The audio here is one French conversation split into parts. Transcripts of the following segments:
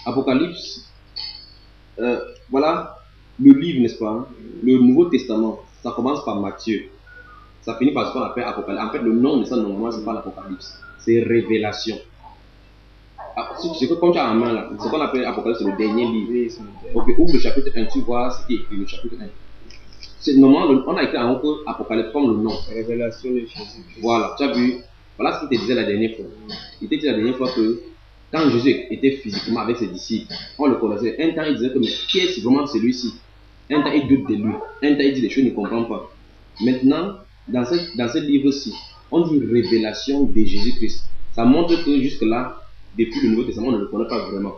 Apocalypse, voilà le livre, n'est-ce pas? Le Nouveau Testament, ça commence par Matthieu. Ça finit par ce qu'on appelle Apocalypse. En fait, le nom de ça, normalement, c'est pas l'Apocalypse. C'est Révélation. Ce que quand tu as en main là, ce qu'on appelle Apocalypse, c'est le dernier livre. Ok, ouvre le chapitre 1, tu vois ce qui est écrit, le chapitre 1. Normalement, on a écrit en haut Apocalypse comme le nom. Révélation de Jésus. Voilà, tu as vu. Voilà ce qu'il te disait la dernière fois. Il te disait la dernière fois que quand Jésus était physiquement avec ses disciples, on le connaissait. Un temps, il disait que mais qui est vraiment celui-ci? Un temps, il doute de lui. Un temps, il dit des choses qu'il ne comprend pas. Maintenant, dans ce livre-ci, on dit révélation de Jésus-Christ. Ça montre que jusque-là, depuis le Nouveau Testament, on ne le connaît pas vraiment.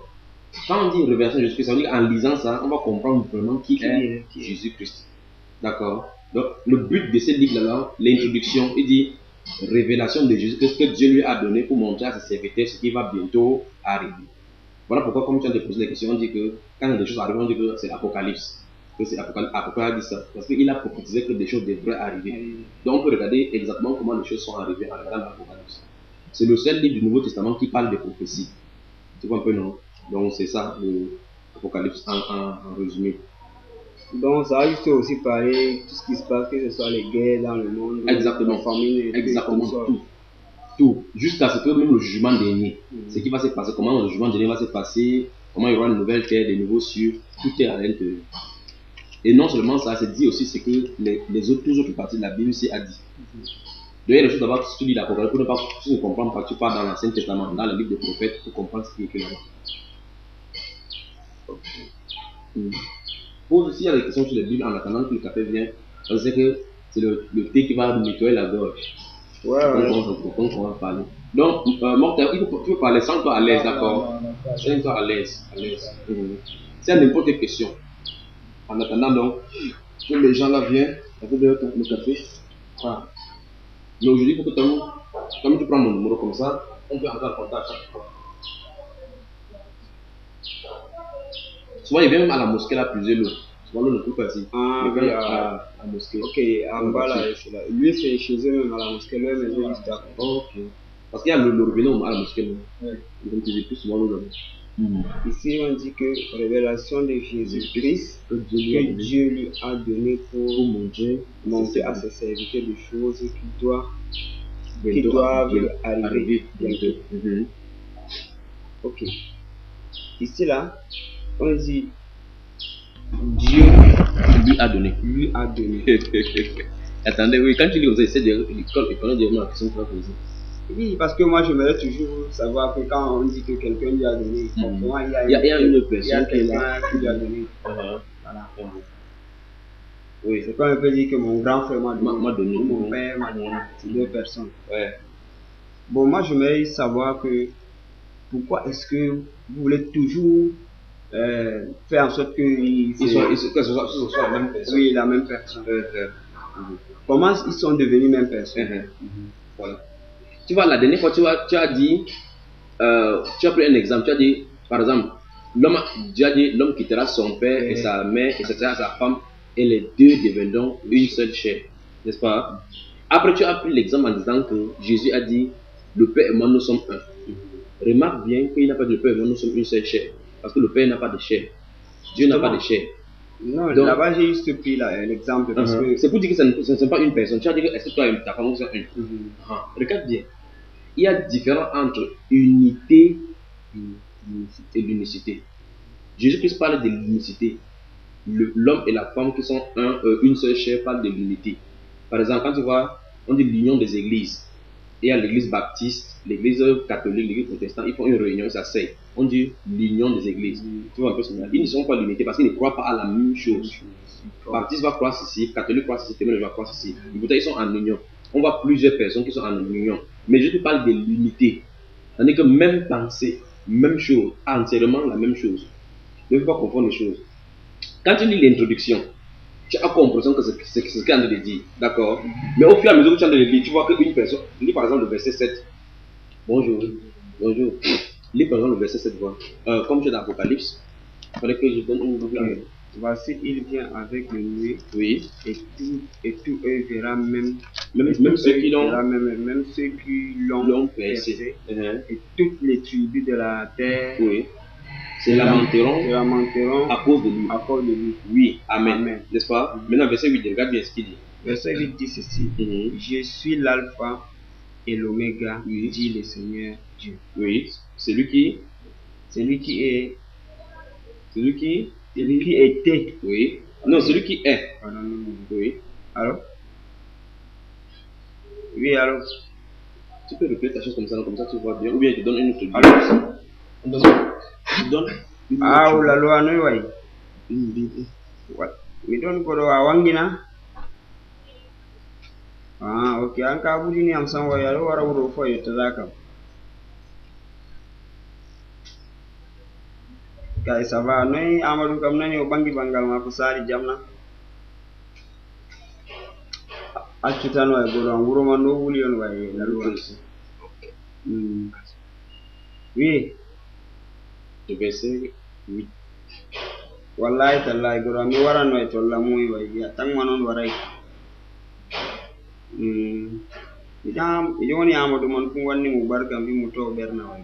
Quand on dit révélation de Jésus-Christ, ça veut dire qu'en lisant ça, on va comprendre vraiment qui est Jésus-Christ. D'accord? Donc, le but de ce livre-là, l'introduction, il dit révélation de Jésus-Christ que Dieu lui a donné pour montrer à ses serviteurs ce qui va bientôt arriver. Voilà pourquoi, comme tu as posé la question, on dit que quand des choses arrivent, on dit que c'est l'Apocalypse. Que c'est Apocalypse, parce qu'il a prophétisé que des choses devraient arriver. Donc, on peut regarder exactement comment les choses sont arrivées en regardant l'Apocalypse. C'est le seul livre du Nouveau Testament qui parle des prophéties. Tu vois un peu, non? Donc, c'est ça, l'Apocalypse en résumé. Donc, ça a juste aussi parlé de tout ce qui se passe, que ce soit les guerres dans le monde, exactement, la famine, exactement, tout. Jusqu'à ce que même le jugement dernier, ce qui va se passer, comment le jugement dernier va se passer, comment il y aura une nouvelle terre, des nouveaux cieux, tout est à l'intérieur. Et non seulement ça, c'est dit aussi ce que les autres parties de la Bible a dit. D'ailleurs, les choses d'abord, si tu lis l'Apocalypse, tu ne comprends pas, tu pars dans l'Ancien Testament, dans le livre des prophètes, pour comprendre ce qui est écrit là-bas. Pose aussi des questions sur les Bibles en attendant que le café vienne. Je sais que c'est le thé qui va nettoyer la gorge. On va parler. Donc, Mokhtar, tu peux parler sans toi à l'aise, d'accord? Sans toi à l'aise. S'il y a n'importe quelle question, en attendant donc que les gens là viennent, avec le café. Voilà. Mais aujourd'hui, il faut que comme tu prends mon numéro comme ça, on peut entrer en contact chaque fois. Souvent, il vient même à la mosquée là, plusieurs lots. Souvent, l'eau ne peut pas ici. Ah, oui, à la mosquée. Ok, en bas là, lui c'est chez eux même à la mosquée, lui même juste à côté. Ok. Parce qu'il y a le robinet à la mosquée. Donc, il plus souvent l'eau là. Ici, on dit que révélation de Jésus-Christ, que Dieu lui a donné pour montrer à ses serviteurs des choses qui doivent arriver bientôt. Ok. Ici là, on dit Dieu lui a donné. Attendez, oui, quand tu lis, vous essayez de dire la question que tu vas poser. Oui, parce que moi je voudrais toujours savoir que quand on dit que quelqu'un lui a donné, comment il y a une personne qui lui a donné. Voilà. Oui. C'est pas un peu dire que mon grand frère m'a donné, ou mon père m'a donné. C'est deux personnes. Ouais. Bon, moi je voudrais savoir que pourquoi est-ce que vous voulez toujours faire en sorte que ce soit la même personne. Oui, la même personne. Comment ils sont devenus même personne? Voilà. Tu vois, la dernière fois, tu as dit, tu as pris un exemple, tu as dit, par exemple, l'homme quittera son père et sa mère, et sa femme, et les deux deviendront une seule chair, n'est-ce pas? Après, tu as pris l'exemple en disant que Jésus a dit, le Père et moi, nous sommes un. Remarque bien qu'il n'a pas de Père et moi, nous sommes une seule chair, parce que le Père n'a pas de chair. Dieu n'a pas de chair. Non, là-bas j'ai juste pris l'exemple parce que... C'est pour dire que ce n'est pas une personne. Tu as dit que est-ce que toi et ta femme sont une. Regarde bien. Il y a différence entre unité et l'unicité. Jésus-Christ parle de l'unicité. L'homme et la femme qui sont une seule chair parlent de l'unité. Par exemple, quand tu vois, on dit l'union des églises. Il y a l'église baptiste, l'église catholique, l'église protestante, ils font une réunion, ils s'asseyent. On dit l'union des églises. Tu vois un peu ce que ils ne sont pas l'unité parce qu'ils ne croient pas à la même chose. Baptiste va croire ceci, catholique croit ceci, témoin va croire ceci. Pourtant, ils sont en union. On voit plusieurs personnes qui sont en union. Mais je te parle de l'unité. C'est-à-dire que même pensée, même chose, entièrement la même chose. Ne faut pas confondre les choses. Quand tu lis l'introduction, tu as compris que c'est ce qu'il est en train de dire, d'accord? Mais au fur et à mesure que tu es en train de lire, tu vois qu'une personne, lis par exemple le verset 7. Bonjour. Lis par exemple le verset 7, vois. Comme tu es dans l'Apocalypse, il fallait que je donne une boucle. Voici, il vient avec le nuée. Oui. Et tout eux verra même ceux qui l'ont même ceux qui l'ont percé. Et toutes les tribus de la terre se lamenteront à cause de lui. Oui, amen. N'est-ce pas? Maintenant, verset 8, regarde bien ce qu'il dit. Verset 8 dit ceci. Je suis l'alpha et l'oméga, dit le Seigneur Dieu. Oui, celui qui était. Oui. Non, celui qui est. Oui. Alors? Oui, alors? Tu peux répéter ta chose comme ça tu vois bien. Ou bien je te donne une autre. Alors? Je donne une autre. Ah, la loi, non, oui. Une Bible. Ouais. Mais donne quoi, Wangina? Ah, ok. An ka budi ni am san waya lo wara wuro fo yetta zakam. Kay ça va noy Amadou kam nani o bangi bangal ma ko sari jamna. Accitano e goro wuro man no wuli on way la loi. Oui. Le verset 8. Wallahi tallahi goro mi wara no e tolla muy way ya tan manon waray. Idan wani Amadou man kun wanni mu barka bi mu to berna way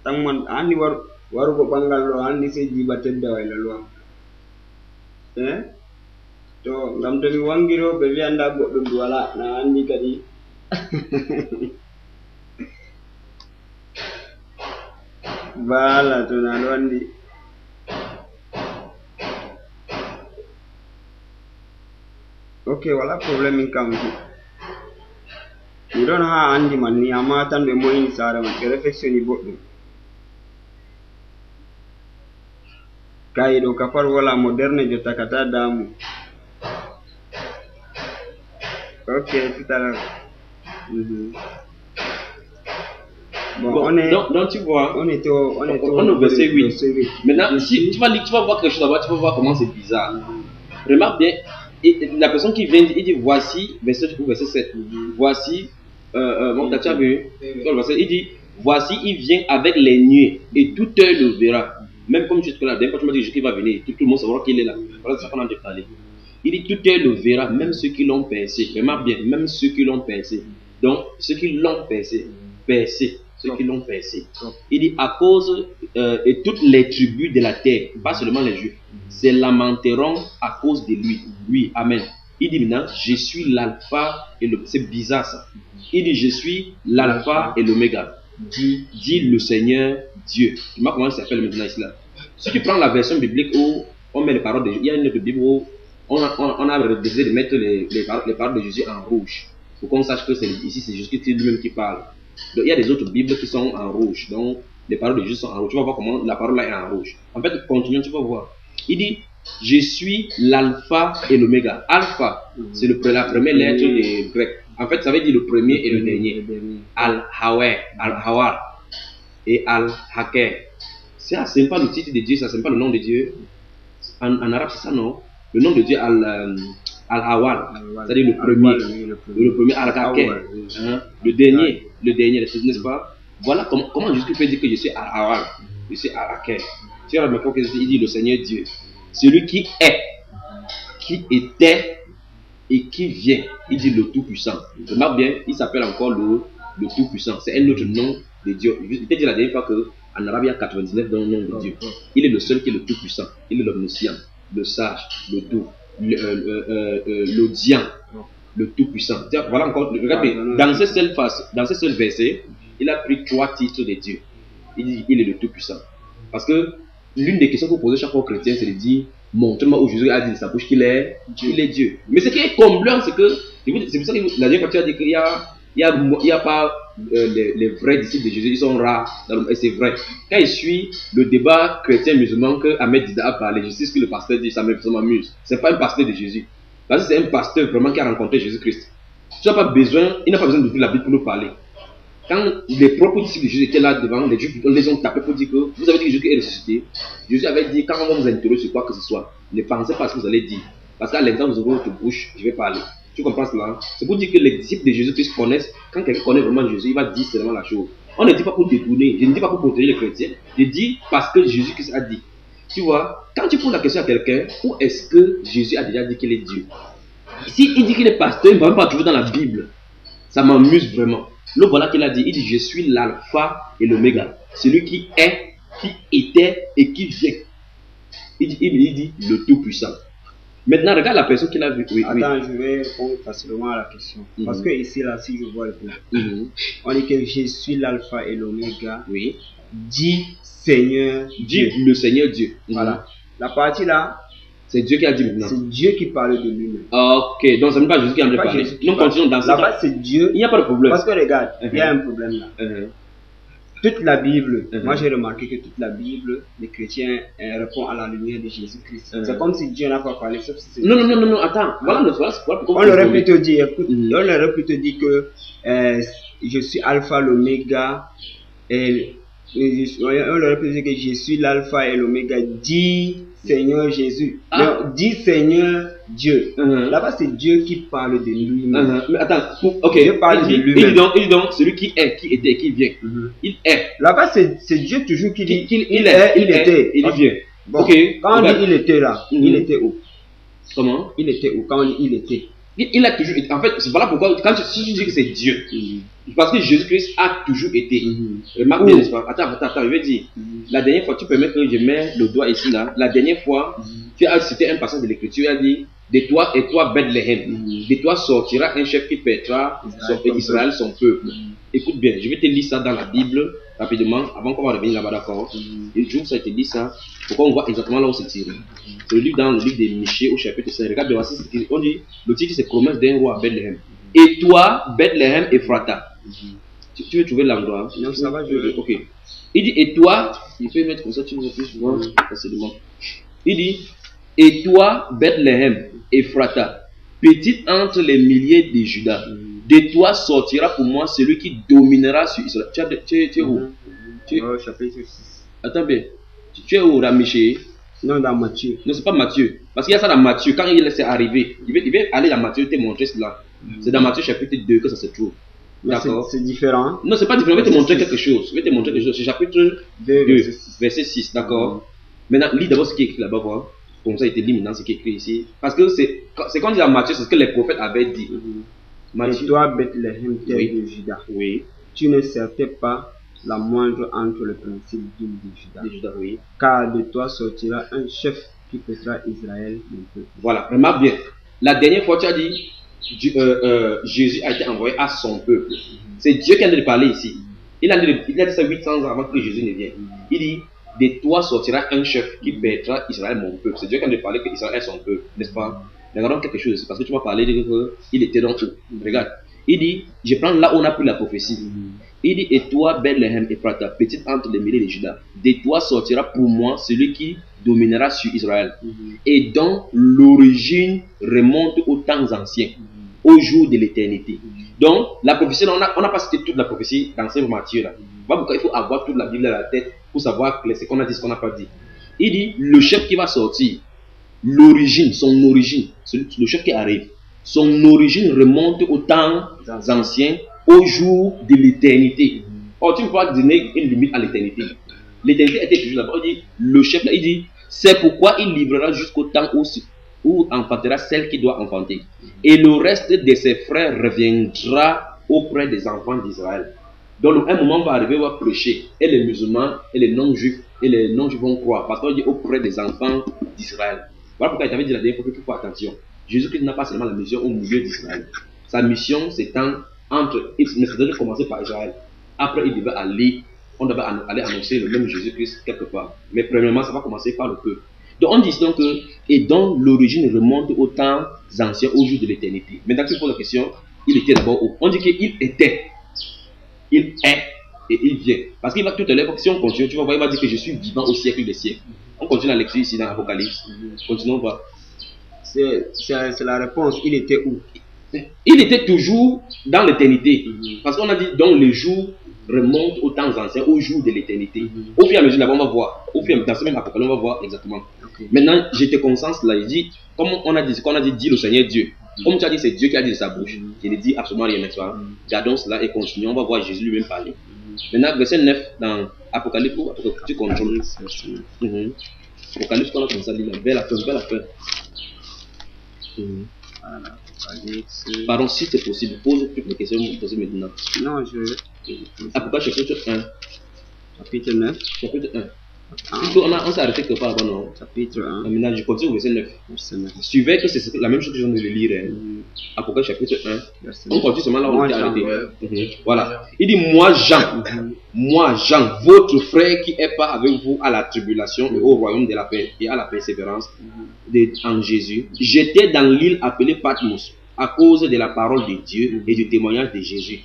tan man andi waru ko bangal lo andi se jiba tedda way lo to ngam to mi wangiro be wi anda goddo du wala na andi kadi bala to na lo andi okay wala problem kam mi don ha andi man ni amma tan be moyini sare man ke réflexioni boddum kay do kafar wala moderne je takata damu ok tout à l'heure bon, donc tu vois on est au verset 8. Maintenant si tu vas voir quelque chose là-bas, tu vas voir comment c'est bizarre. Remarque bien, et la personne qui vient il dit voici verset 7. Voici mon tu as vu il dit voici il vient avec les nuées et tout œil le verra. Même comme je te l'ai dit, quand tu m'as dit Jésus qui va venir, tout le monde saura qu'il est là. Voilà ça qu'on a déclaré. Il dit tout œil le verra, même ceux qui l'ont percé. Remarque bien, même ceux qui l'ont percé. Donc ceux qui l'ont percé, ceux qui l'ont percé. Il dit à cause et toutes les tribus de la terre, pas seulement les Juifs, se lamenteront à cause de lui. Oui, amen. Il dit maintenant, je suis l'alpha et l'oméga. C'est bizarre ça. Il dit, je suis l'alpha et l'oméga. Dit le Seigneur Dieu. Tu vois comment il s'appelle maintenant ici là. Si tu prends la version biblique où on met les paroles de Jésus, il y a une autre Bible où on a décidé de mettre les paroles de Jésus en rouge. Pour qu'on sache que ici c'est Jésus lui-même qui parle. Donc il y a des autres Bibles qui sont en rouge. Donc les paroles de Jésus sont en rouge. Tu vas voir comment la parole là est en rouge. En fait, continuons, tu vas voir. Il dit, je suis l'alpha et l'oméga. Alpha, c'est la première lettre du grec. En fait, ça veut dire le premier et le dernier. Al-Hawar et Al-Haker. Ça, ce n'est pas le titre de Dieu, ça, ce n'est pas le nom de Dieu. En arabe, c'est ça, non? Le nom de Dieu, Al-Hawar, c'est-à-dire le premier Al-Haker. Le dernier, n'est-ce pas? Voilà comment Jésus peut dire que je suis Al-Hawar, je suis Al-Haker. Tu vois, il dit le Seigneur Dieu. Celui qui est, qui était et qui vient, il dit le Tout-Puissant. Remarque bien, il s'appelle encore le Tout-Puissant. C'est un autre nom de Dieu. Je t'ai dit la dernière fois qu'en arabe, il y a 99 dans le nom de Dieu. Il est le seul qui est le Tout-Puissant. Il est l'omniscient, le sage, le doux, l'audient, le Tout-Puissant. Voilà encore, regardez, dans ces seuls versets, il a pris 3 titres de Dieu. Il dit, il est le Tout-Puissant. Parce que l'une des questions que vous posez chaque fois aux chrétiens, c'est de dire, montre-moi où Jésus a dit de sa bouche qu'il est Dieu. Mais ce qui est comblant, c'est que, c'est pour ça que la dernière fois tu as dit qu'il n'y a pas les vrais disciples de Jésus, ils sont rares. Et c'est vrai. Quand je suis le débat chrétien-musulman que Ahmed Dida a parlé, je sais ce que le pasteur dit, ça m'amuse. Ce n'est pas un pasteur de Jésus. Parce que c'est un pasteur vraiment qui a rencontré Jésus-Christ. Il n'a pas besoin d'ouvrir la Bible pour nous parler. Quand les propres disciples de Jésus étaient là devant, les Juifs les ont tapés pour dire que vous avez dit que Jésus est ressuscité. Jésus avait dit, quand on va vous interroger sur quoi que ce soit, ne pensez pas à ce que vous allez dire. Parce qu'à l'instant où vous ouvrez votre bouche, je vais parler. Tu comprends cela? C'est pour dire que les disciples de Jésus-Christ connaissent, quand quelqu'un connaît vraiment Jésus, il va dire seulement la chose. On ne dit pas pour détourner, je ne dis pas pour protéger les chrétiens, je dis parce que Jésus-Christ a dit. Tu vois, quand tu poses la question à quelqu'un, où est-ce que Jésus a déjà dit qu'il est Dieu? Si il dit qu'il est pasteur, il ne va même pas trouver dans la Bible. Ça m'amuse vraiment. Le voilà qu'il a dit, il dit, je suis l'alpha et l'oméga. Celui qui est, qui était et qui vient. Il dit le Tout-Puissant. Maintenant, regarde la personne qu'il a vue. Oui, Attends, je vais répondre facilement à la question. Parce que ici, là, si je vois le plan, on dit que je suis l'alpha et l'oméga. Oui. Dit Seigneur Dieu. Le Seigneur Dieu. Voilà. La partie là, c'est Dieu qui a dit maintenant. C'est Dieu qui parle de lui-même. Ok, donc ce n'est pas Jésus qui a parlé. Nous continuons dans ça. Là-bas, c'est Dieu. Il n'y a pas de problème. Parce que regarde, il y a un problème là. Toute la Bible, moi j'ai remarqué que toute la Bible, les chrétiens répondent à la lumière de Jésus-Christ. C'est comme si Dieu n'a pas parlé, sauf si c'est... Non, attends. Voilà le soir, on aurait pu te dire, écoute, on aurait pu te dire que je suis alpha, l'oméga, et on aurait pu dire que je suis l'alpha et l'oméga, dit Seigneur Jésus. Non, dit Seigneur Dieu. Là-bas, c'est Dieu qui parle de lui-même. Mais attends, ok. Dieu parle de lui-même. Il dit donc celui qui est, qui était, qui vient. Il est. Là-bas, c'est Dieu toujours qui dit il est, il était, il vient. Bon, quand on dit il était là, il était où? Comment? Il était où? Quand on dit il était. Il a toujours été. En fait, c'est voilà pourquoi, si tu dis que c'est Dieu, parce que Jésus-Christ a toujours été. Remarque bien, n'est-ce pas? Attends, je vais dire. La dernière fois, tu permets que je mets le doigt ici, là. La dernière fois, tu as cité un passage de l'Écriture, il a dit de toi et toi, Bethléem, de toi sortira un chef qui pètera Israël, son peuple. Écoute bien, je vais te lire ça dans la Bible rapidement, avant qu'on va revenir là-bas, d'accord? Et je ça, te lis ça, pour qu'on voit exactement là où c'est tiré. C'est le livre dans le livre de Michée au chapitre 5. Regarde bien, on dit, le titre c'est promesse d'un roi à Bethléem. Et toi, Bethléem Ephrata. Tu veux trouver l'endroit? Non, ça va, je vais. Ok. Il dit, et toi, il peut mettre comme ça, tu me plus souvent, facilement. Il dit, et toi, Bethléem Ephrata, petite entre les milliers de Judas, de toi sortira pour moi celui qui dominera sur Israël. Tu es où? Chapitre 6. Attends bien. Tu es où, Michée? Non, dans Matthieu. Non, c'est pas Matthieu. Parce qu'il y a ça dans Matthieu. Quand il s'est arrivé, il va aller dans Matthieu, te montrer cela. C'est dans Matthieu chapitre 2 que ça se trouve. D'accord. C'est différent. Non, c'est pas différent. Je vais te montrer quelque chose. C'est chapitre 2, verset 6. D'accord. Maintenant, lis d'abord ce qui est écrit là-bas, voir. Comme ça, il te lit maintenant ce qui est écrit ici. Parce que c'est quand il dit à Matthieu, c'est ce que les prophètes avaient dit. Matthieu. Et toi, Bethléem, terre de Juda. Oui. Tu ne sortais pas la moindre entre le principe d'une de Juda. Oui. Car de toi sortira un chef qui pèsera Israël, mon peuple. Voilà, remarque bien. La dernière fois, tu as dit, Jésus a été envoyé à son peuple. C'est Dieu qui a de parler ici. Il a dit ça 800 ans avant que Jésus ne vienne. Il dit, de toi sortira un chef qui pèsera Israël, mon peuple. C'est Dieu qui a de parler que Israël est son peuple, n'est-ce pas? Regardons quelque chose, parce que tu vas parler de qu'il était dans tout. Regarde. Il dit, je prends là où on a pris la prophétie. Il dit, et toi, Bethléem Ephrata, petite entre les milliers de Judas, de toi sortira pour moi celui qui dominera sur Israël. Et dont l'origine remonte aux temps anciens, au jour de l'éternité. Donc, la prophétie, on n'a pas cité toute la prophétie dans Saint Matthieu là. Voilà pourquoi il faut avoir toute la Bible à la tête pour savoir ce qu'on a dit, ce qu'on n'a pas dit. Il dit, le chef qui va sortir, l'origine, son origine, le chef qui arrive, son origine remonte aux temps anciens, au jour de l'éternité. Or, tu ne peux pas donner une limite à l'éternité. L'éternité était toujours là-bas. Il dit, le chef là, il dit, c'est pourquoi il livrera jusqu'au temps où enfantera celle qui doit enfanter. Et le reste de ses frères reviendra auprès des enfants d'Israël. Donc, un moment va arriver, on va prêcher. Et les musulmans, et les non-juifs, vont croire. Parce qu'on dit auprès des enfants d'Israël. Voilà pourquoi il t'avait dit la dernière fois qu'il faut faire attention. Jésus-Christ n'a pas seulement la mission au milieu d'Israël. Sa mission s'étend entre, mais ça devait commencer par Israël. Après, il devait aller, on devait aller annoncer le même Jésus-Christ quelque part. Mais premièrement, ça va commencer par le peuple. Donc on dit donc que, et dont l'origine remonte aux temps anciens, au jour de l'éternité. Maintenant, tu poses la question, il était d'abord où? On dit qu'il était, il est et il vient. Parce qu'il va tout à l'heure, si on continue, tu vas voir, il va dire que je suis vivant au siècle des siècles. On continue la lecture ici dans l'Apocalypse. Continuons voir. C'est la réponse. Il était où? Il était toujours dans l'éternité. Parce qu'on a dit, donc le jour remonte aux temps anciens, au jour de l'éternité. Au fur et à mesure, là, on va voir. Au fur et à mesure, dans ce même Apocalypse, on va voir exactement. Maintenant, je te concentre là. Il dit, comme on a dit, dit le Seigneur Dieu. Comme tu as dit, c'est Dieu qui a dit de sa bouche. Il ne dit absolument rien, n'est-ce pas? Gardons cela et continuons. On va voir Jésus lui-même parler. Maintenant, verset 9 dans Apocalypse, tu contrôles. Apocalypse, qu'on a commencé à lire vers la fin. Pardon, si c'est possible, pose toutes les questions que vous posez maintenant. Non, Apocalypse chapitre 1. Chapitre 9. Chapitre 1. On s'est arrêté quelque part là-bas, non? Chapitre 1, Maintenant, je continue au verset 9. verset 9. Suivez que c'est la même chose que je viens de le lire. Apocalypse chapitre 1. Verset On 9. continue seulement là où on Moi, était Jean, arrêté. ouais. Voilà. Il dit, moi Jean, votre frère qui est pas avec vous à la tribulation et au royaume de la paix et à la persévérance en Jésus, j'étais dans l'île appelée Patmos à cause de la parole de Dieu et du témoignage de Jésus.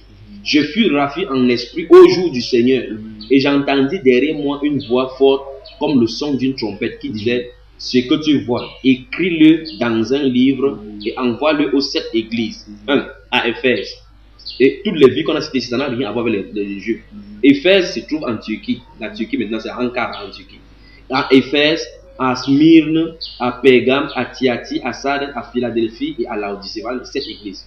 Je fus ravi en esprit au jour du Seigneur et j'entendis derrière moi une voix forte comme le son d'une trompette qui disait, ce que tu vois, écris-le dans un livre et envoie-le aux 7 églises. 1. À Éphèse. Et toutes les villes qu'on a citées, ça n'a rien à voir avec les Juifs. Éphèse se trouve en Turquie. La Turquie maintenant c'est Ankara en Turquie. À Éphèse, à Smyrne, à Pergame, à Thyatire, à Sardes, à Philadelphie et à Laodicée. Voilà les 7 églises.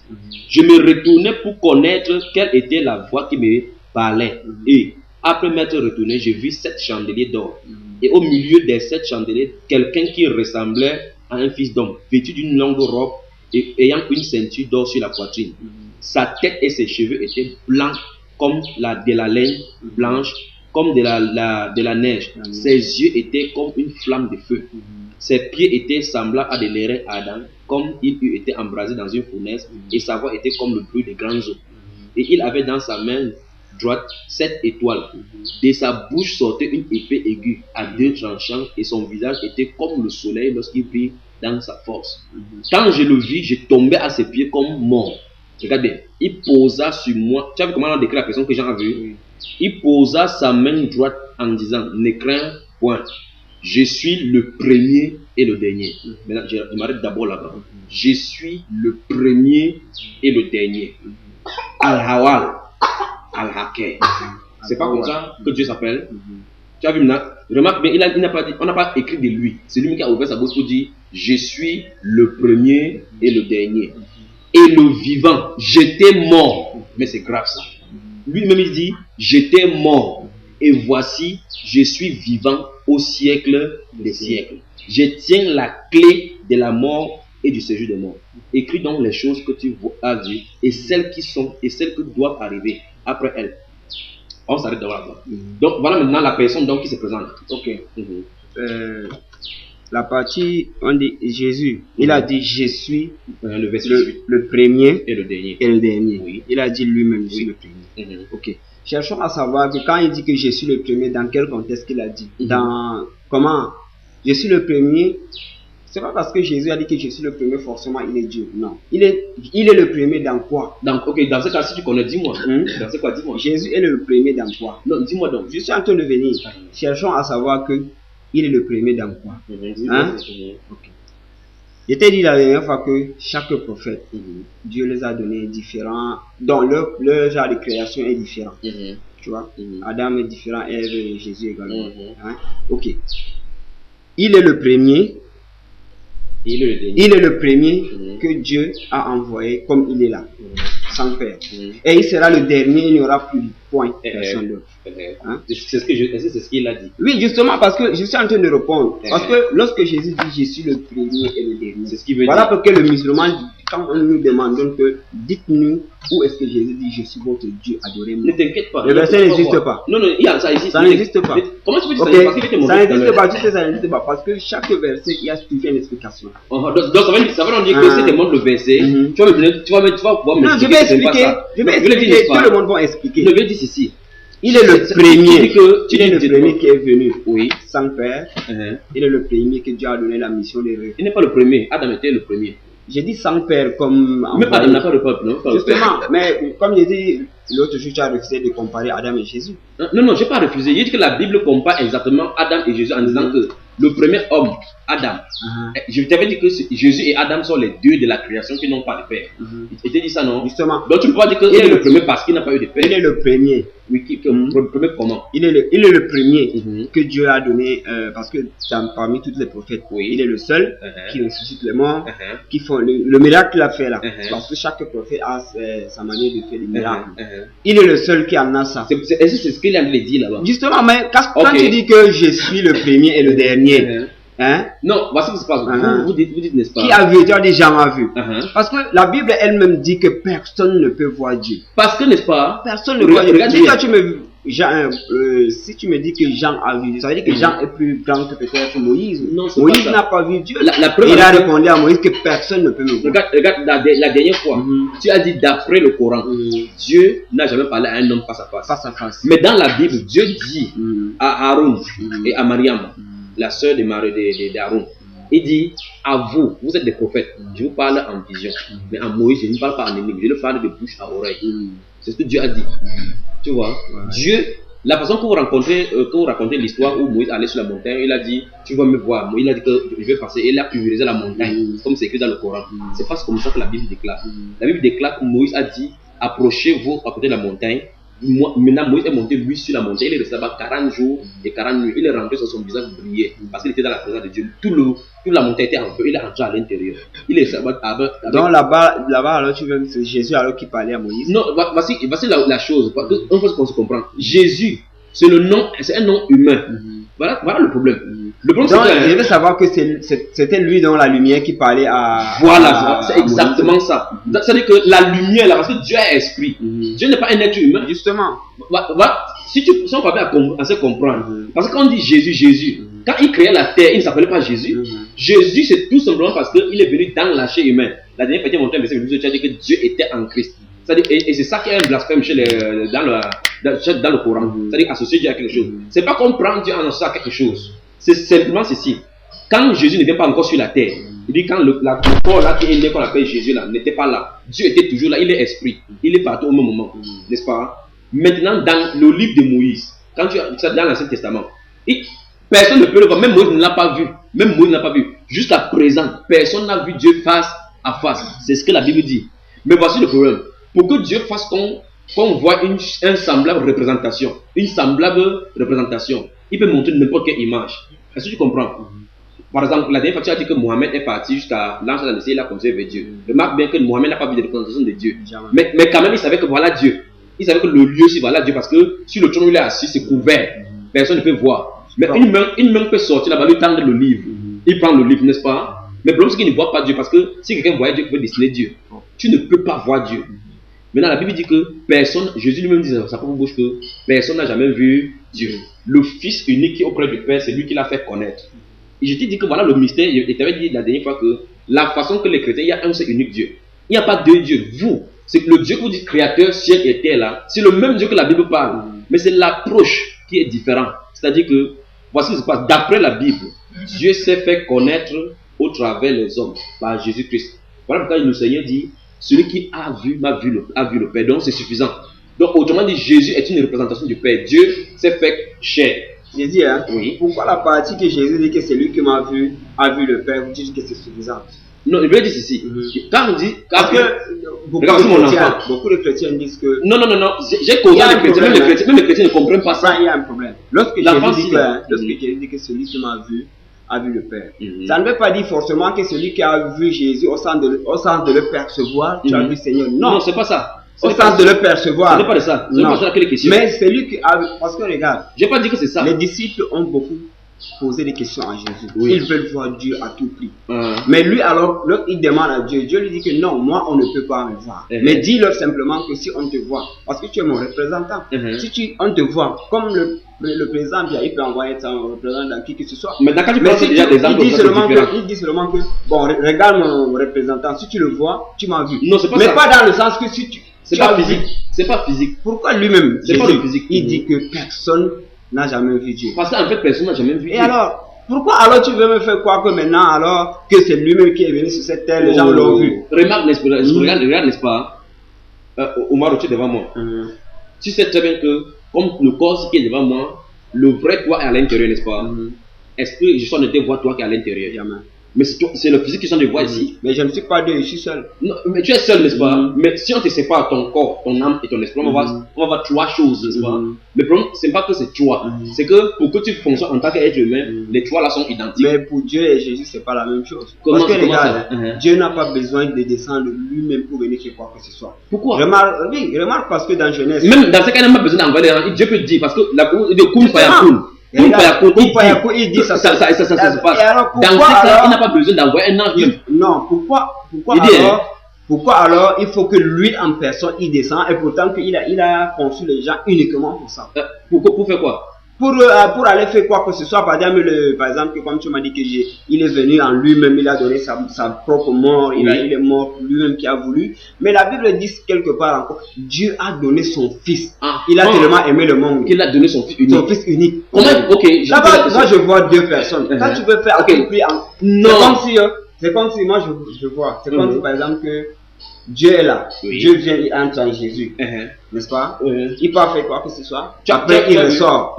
Je me retournais pour connaître quelle était la voix qui me parlait. Et après m'être retourné, je vis 7 chandeliers d'or. Et au milieu des 7 chandeliers, quelqu'un qui ressemblait à un fils d'homme, vêtu d'une longue robe et ayant une ceinture d'or sur la poitrine. Sa tête et ses cheveux étaient blancs comme de la laine blanche, comme de la neige. Ses yeux étaient comme une flamme de feu. Ses pieds étaient semblables à des lérins ardents, comme il eût été embrasé dans une fournaise, et sa voix était comme le bruit des grandes eaux. Et il avait dans sa main droite 7 étoiles. De sa bouche sortait une épée aiguë à 2 tranchants, et son visage était comme le soleil lorsqu'il brille dans sa force. Quand je le vis, je tombais à ses pieds comme mort. Regarde bien, il posa sur moi. Tu as vu comment on décrit la personne que Jean a vue? Il posa sa main droite en disant, ne crains point, je suis le premier et le dernier. Maintenant, je m'arrête d'abord là-bas. Je suis le premier et le dernier. Al-Hawal, Al-Haker. C'est pas comme ça que Dieu s'appelle. Tu as vu maintenant? Remarque bien, il n'a pas dit, on n'a pas écrit de lui. C'est lui qui a ouvert sa bouche pour dire, je suis le premier et le dernier. Et le vivant, j'étais mort. Mais c'est grave ça. Lui-même il dit, j'étais mort. Et voici, je suis vivant au siècle des siècles. Je tiens la clé de la mort et du séjour des morts. Écris donc les choses que tu as vues et celles qui sont et celles qui doivent arriver après elles. On s'arrête de voir là. Donc voilà maintenant la personne donc qui se présente. Ok. La partie, on dit Jésus, il a dit je suis le premier et le dernier. Et le dernier. Oui. Il a dit lui-même je suis le premier. Ok. Cherchons à savoir que quand il dit que je suis le premier, dans quel contexte qu'il a dit? Dans comment je suis le premier? C'est pas parce que Jésus a dit que je suis le premier, forcément il est Dieu. Non. Il est le premier dans quoi? Donc, ok, dans ce cas, si tu connais, dis-moi. Dans ce cas, dis-moi. Jésus est le premier dans quoi? Non, dis-moi donc. Je suis en train de venir. Cherchons à savoir que il est le premier dans quoi? Okay. Je t'ai dit la dernière fois que chaque prophète, Dieu les a donnés différents, dont leur genre de création est différent. Tu vois? Adam est différent, Ève et Jésus également. Ok. Il est le premier. Il est le premier que Dieu a envoyé comme il est là, sans père. Et il sera le dernier, il n'y aura plus de point, personne d'autre. C'est ce qu'il a dit. Oui, justement, parce que je suis en train de répondre. Parce que lorsque Jésus dit je suis le premier et le dernier, c'est ce qu'il veut voilà dire. pourquoi le musulman, quand nous demandons que dites-nous où est-ce que Jésus dit je suis votre Dieu, adorez-moi. Ne t'inquiète pas. Le verset n'existe pas. Non, ça existe. Ça n'existe pas. Comment tu peux dire ça? Ça n'existe pas, tu sais, ça n'existe pas. Parce que chaque verset, il y a toujours une explication. Donc ça veut dire que si tu demandes le verset, tu vas pouvoir me dire. Non, je vais expliquer. Tout le monde va expliquer. Je vais dire ceci. Il est le premier. Il est le premier qui est venu. Oui. Sans père. Il est le premier que Dieu a donné la mission de rêve. Il n'est pas le premier. Adam était le premier. J'ai dit sans père comme... Mais Adam n'a pas de peuple, non? Justement, mais comme j'ai dit, l'autre jour tu as refusé de comparer Adam et Jésus. Non, je n'ai pas refusé. J'ai dit que la Bible compare exactement Adam et Jésus en disant que le premier homme, Adam, je t'avais dit que Jésus et Adam sont les deux de la création qui n'ont pas de père. Il t'a dit ça, non? Justement. Donc tu ne peux pas dire qu'il est le premier parce qu'il n'a pas eu de père. Il est le premier. Oui, le premier comment? Il est le premier que Dieu a donné, parce que parmi tous les prophètes, il est le seul qui ressuscite les morts, qui font le miracle qu'il a fait là. Parce que chaque prophète a sa manière de faire des miracles. Il est le seul qui en a ça. Est-ce que c'est ce qu'il a dit là-bas? Justement, mais quand tu dis que je suis le premier et le dernier, non, voici ce qui se passe. Vous dites, n'est-ce pas? Qui a vu? Tu as dit jamais vu. Parce que la Bible elle-même dit que personne ne peut voir Dieu. Parce que, n'est-ce pas? Personne ne peut voir Dieu. Si toi tu me si tu me dis que Jean a vu Dieu, ça veut dire que Jean est plus grand que peut-être Moïse. Non, c'est Moïse pas ça. n'a pas vu Dieu. La preuve Il a avec- répondu à Moïse que personne ne peut me voir. Regarde la dernière fois, tu as dit d'après le Coran, Dieu n'a jamais parlé à un homme face à face. Face à face. Mais dans la Bible, Dieu dit à Aaron et à Mariam, la sœur d'Aaron, il dit à vous, vous êtes des prophètes, je vous parle en vision. Mais à Moïse, je ne parle pas en énigme, je le parle de bouche à oreille. C'est ce que Dieu a dit. Tu vois, Dieu, la façon que vous racontez l'histoire où Moïse allait sur la montagne, il a dit, tu vas me voir. Moïse a dit que je vais passer, et il a pulvérisé la montagne, comme c'est écrit dans le Coran. C'est pas comme ça que la Bible déclare. La Bible déclare que Moïse a dit, approchez-vous à côté de la montagne. Maintenant, Moïse est monté lui sur la montagne, il est resté là-bas 40 jours et 40 nuits. Il est rentré sur son visage brillait parce qu'il était dans la présence de Dieu. Toute la montagne était en feu, il est rentré à l'intérieur. Il est resté là-bas avec... Donc là-bas, alors tu veux, c'est Jésus alors qui parlait à Moïse. Non, voici la chose, on peut se comprendre. Jésus, c'est un nom humain. Voilà le problème. Le problème, Donc, c'est je que... veux savoir que c'était lui dans la lumière qui parlait à... Voilà, à c'est exactement ça. C'est-à-dire que la lumière, là, parce que Dieu est esprit. Dieu n'est pas un être humain. Justement. Voilà. Si on parvient à se comprendre, parce que quand on dit Jésus, quand il créait la terre, il ne s'appelait pas Jésus. Jésus, c'est tout simplement parce qu'il est venu dans la chair humaine. La dernière fois, il montré un verset, tu as dit que Dieu était en Christ. Et c'est ça qui est un blasphème dans le Coran. C'est-à-dire associer Dieu à quelque chose. C'est pas qu'on prend Dieu en associant à quelque chose. C'est simplement ceci. Quand Jésus n'était pas encore sur la terre, il dit quand le corps là qui est né qu'on appelle Jésus là n'était pas là, Dieu était toujours là, il est esprit, il est partout au même moment, n'est-ce pas? Maintenant dans le livre de Moïse, quand tu as dans l'Ancien Testament, personne ne peut le voir, même Moïse ne l'a pas vu, jusqu'à présent, personne n'a vu Dieu face à face, c'est ce que la Bible dit. Mais voici le problème, pour que Dieu fasse qu'on voit une semblable représentation, il peut montrer n'importe quelle image. Est-ce que tu comprends? Par exemple, la dernière fois tu as dit que Mohamed est parti jusqu'à l'ange dans le ciel, il a conservé Dieu. Remarque bien que Mohamed n'a pas vu de représentation de Dieu. Mais quand même, il savait que voilà Dieu. Il savait que le lieu, c'est voilà Dieu, parce que sur le trône où il est assis, c'est couvert. Personne ne peut voir. Mais une main peut sortir là-bas, lui tendre le livre. Il prend le livre, n'est-ce pas? Mais le problème, c'est qu'il ne voit pas Dieu, parce que si quelqu'un voyait Dieu, il peut dessiner Dieu. Tu ne peux pas voir Dieu. Maintenant, la Bible dit que personne, Jésus lui-même dit dans sa propre bouche que personne n'a jamais vu Dieu. Le Fils unique qui est auprès du Père, c'est lui qui l'a fait connaître. Et je t'ai dit que voilà le mystère. Je t'avais dit la dernière fois que la façon que les chrétiens, il y a un seul unique Dieu. Il n'y a pas deux dieux. Vous, c'est le Dieu que vous dites créateur, ciel et terre là, c'est le même Dieu que la Bible parle. Mais c'est l'approche qui est différente. C'est-à-dire que, voici ce qui se passe. D'après la Bible, Dieu s'est fait connaître au travers les hommes par Jésus-Christ. Voilà pourquoi le Seigneur dit, celui qui a vu le Père. Donc c'est suffisant. Donc autrement dit, Jésus est une représentation du Père. Dieu s'est fait chair. J'ai dit, hein, Oui. pourquoi la partie que Jésus dit que c'est lui qui m'a vu, a vu le Père, vous dites que c'est suffisant? Non, je veux dire ceci. Quand on dit... Parce que beaucoup de chrétiens disent que... Non. J'ai causé les chrétiens. Même les chrétiens ne comprennent pas ça. Il y a un problème. Lorsque Jésus dit que celui qui m'a vu a vu le Père, ça ne veut pas dire forcément que celui qui a vu Jésus au sens de le percevoir, tu as vu le Seigneur. Non, c'est pas ça. Au sens de le percevoir. Ce n'est pas de ça. Ce n'est pas ça que les questions. Mais celui qui a vu... Parce que regarde, je n'ai pas dit que c'est ça. Les disciples ont beaucoup posé des questions à Jésus. Oui. Ils veulent voir Dieu à tout prix. Mais lui, alors, il demande à Dieu. Dieu lui dit que non, moi, on ne peut pas me voir. Mais dis-leur simplement que si on te voit, parce que tu es mon représentant, si on te voit, comme le président, il peut envoyer son représentant qui que ce soit. Mais d'accord, tu penses déjà des exemples il dit seulement que, bon, regarde mon représentant, si tu le vois, tu m'as vu. Non, c'est pas mais ça. pas dans le sens que si tu... C'est pas physique. C'est pas physique. Pourquoi lui-même, c'est pas le physique. Il dit que personne n'a jamais vu Dieu. Parce qu'en fait, personne n'a jamais vu Dieu. Et alors, pourquoi alors tu veux me faire croire que maintenant, alors, que c'est lui-même qui est venu sur cette terre, les gens l'ont vu? Regarde, n'est-ce pas? Omar, tu es devant moi. Tu sais très bien que, comme le corps qui est devant moi, le vrai toi est à l'intérieur, n'est-ce pas? Est-ce que je suis en train de voir toi qui est à l'intérieur? Jamais. Mais c'est le physique qui sont de voir ici. Mais je ne suis pas deux, je suis seul. Non, mais tu es seul, n'est-ce pas? Mais si on te sépare ton corps, ton âme et ton esprit, on va voir trois choses, n'est-ce pas? Le problème, c'est pas que c'est trois. C'est que pour que tu fonctionnes en tant qu'être humain, les trois là sont identiques. Mais pour Dieu et Jésus, c'est pas la même chose. Comment, parce que regarde, Dieu n'a pas besoin de descendre lui-même pour venir chez quoi que ce soit. Pourquoi? Remarque parce que dans Genèse. Même dans ce cas, il n'a pas besoin d'envoyer les gens. Dieu peut dire, parce que la de Koun Fayakoun. Il dit ça se passe. Alors, dans ce cas, il n'a pas besoin d'envoyer un ange. Non, pourquoi il dit, alors Pourquoi alors il faut que lui en personne il descend et pourtant qu'il a conçu les gens uniquement pour ça? Pour faire quoi? Pour aller faire quoi que ce soit, par exemple, comme tu m'as dit il est venu en lui-même, il a donné sa propre mort, il est mort lui-même qui a voulu. Mais la Bible dit quelque part encore, Dieu a donné son fils. Il a tellement aimé le monde. Il a donné son fils unique. Son fils unique. Comment? Ok. Moi je vois deux personnes. Quand tu veux faire non. C'est comme si moi je vois. C'est comme si par exemple que Dieu est là. Dieu vient, il entre en Jésus. N'est-ce pas? Il peut faire quoi que ce soit. Après, il ressort.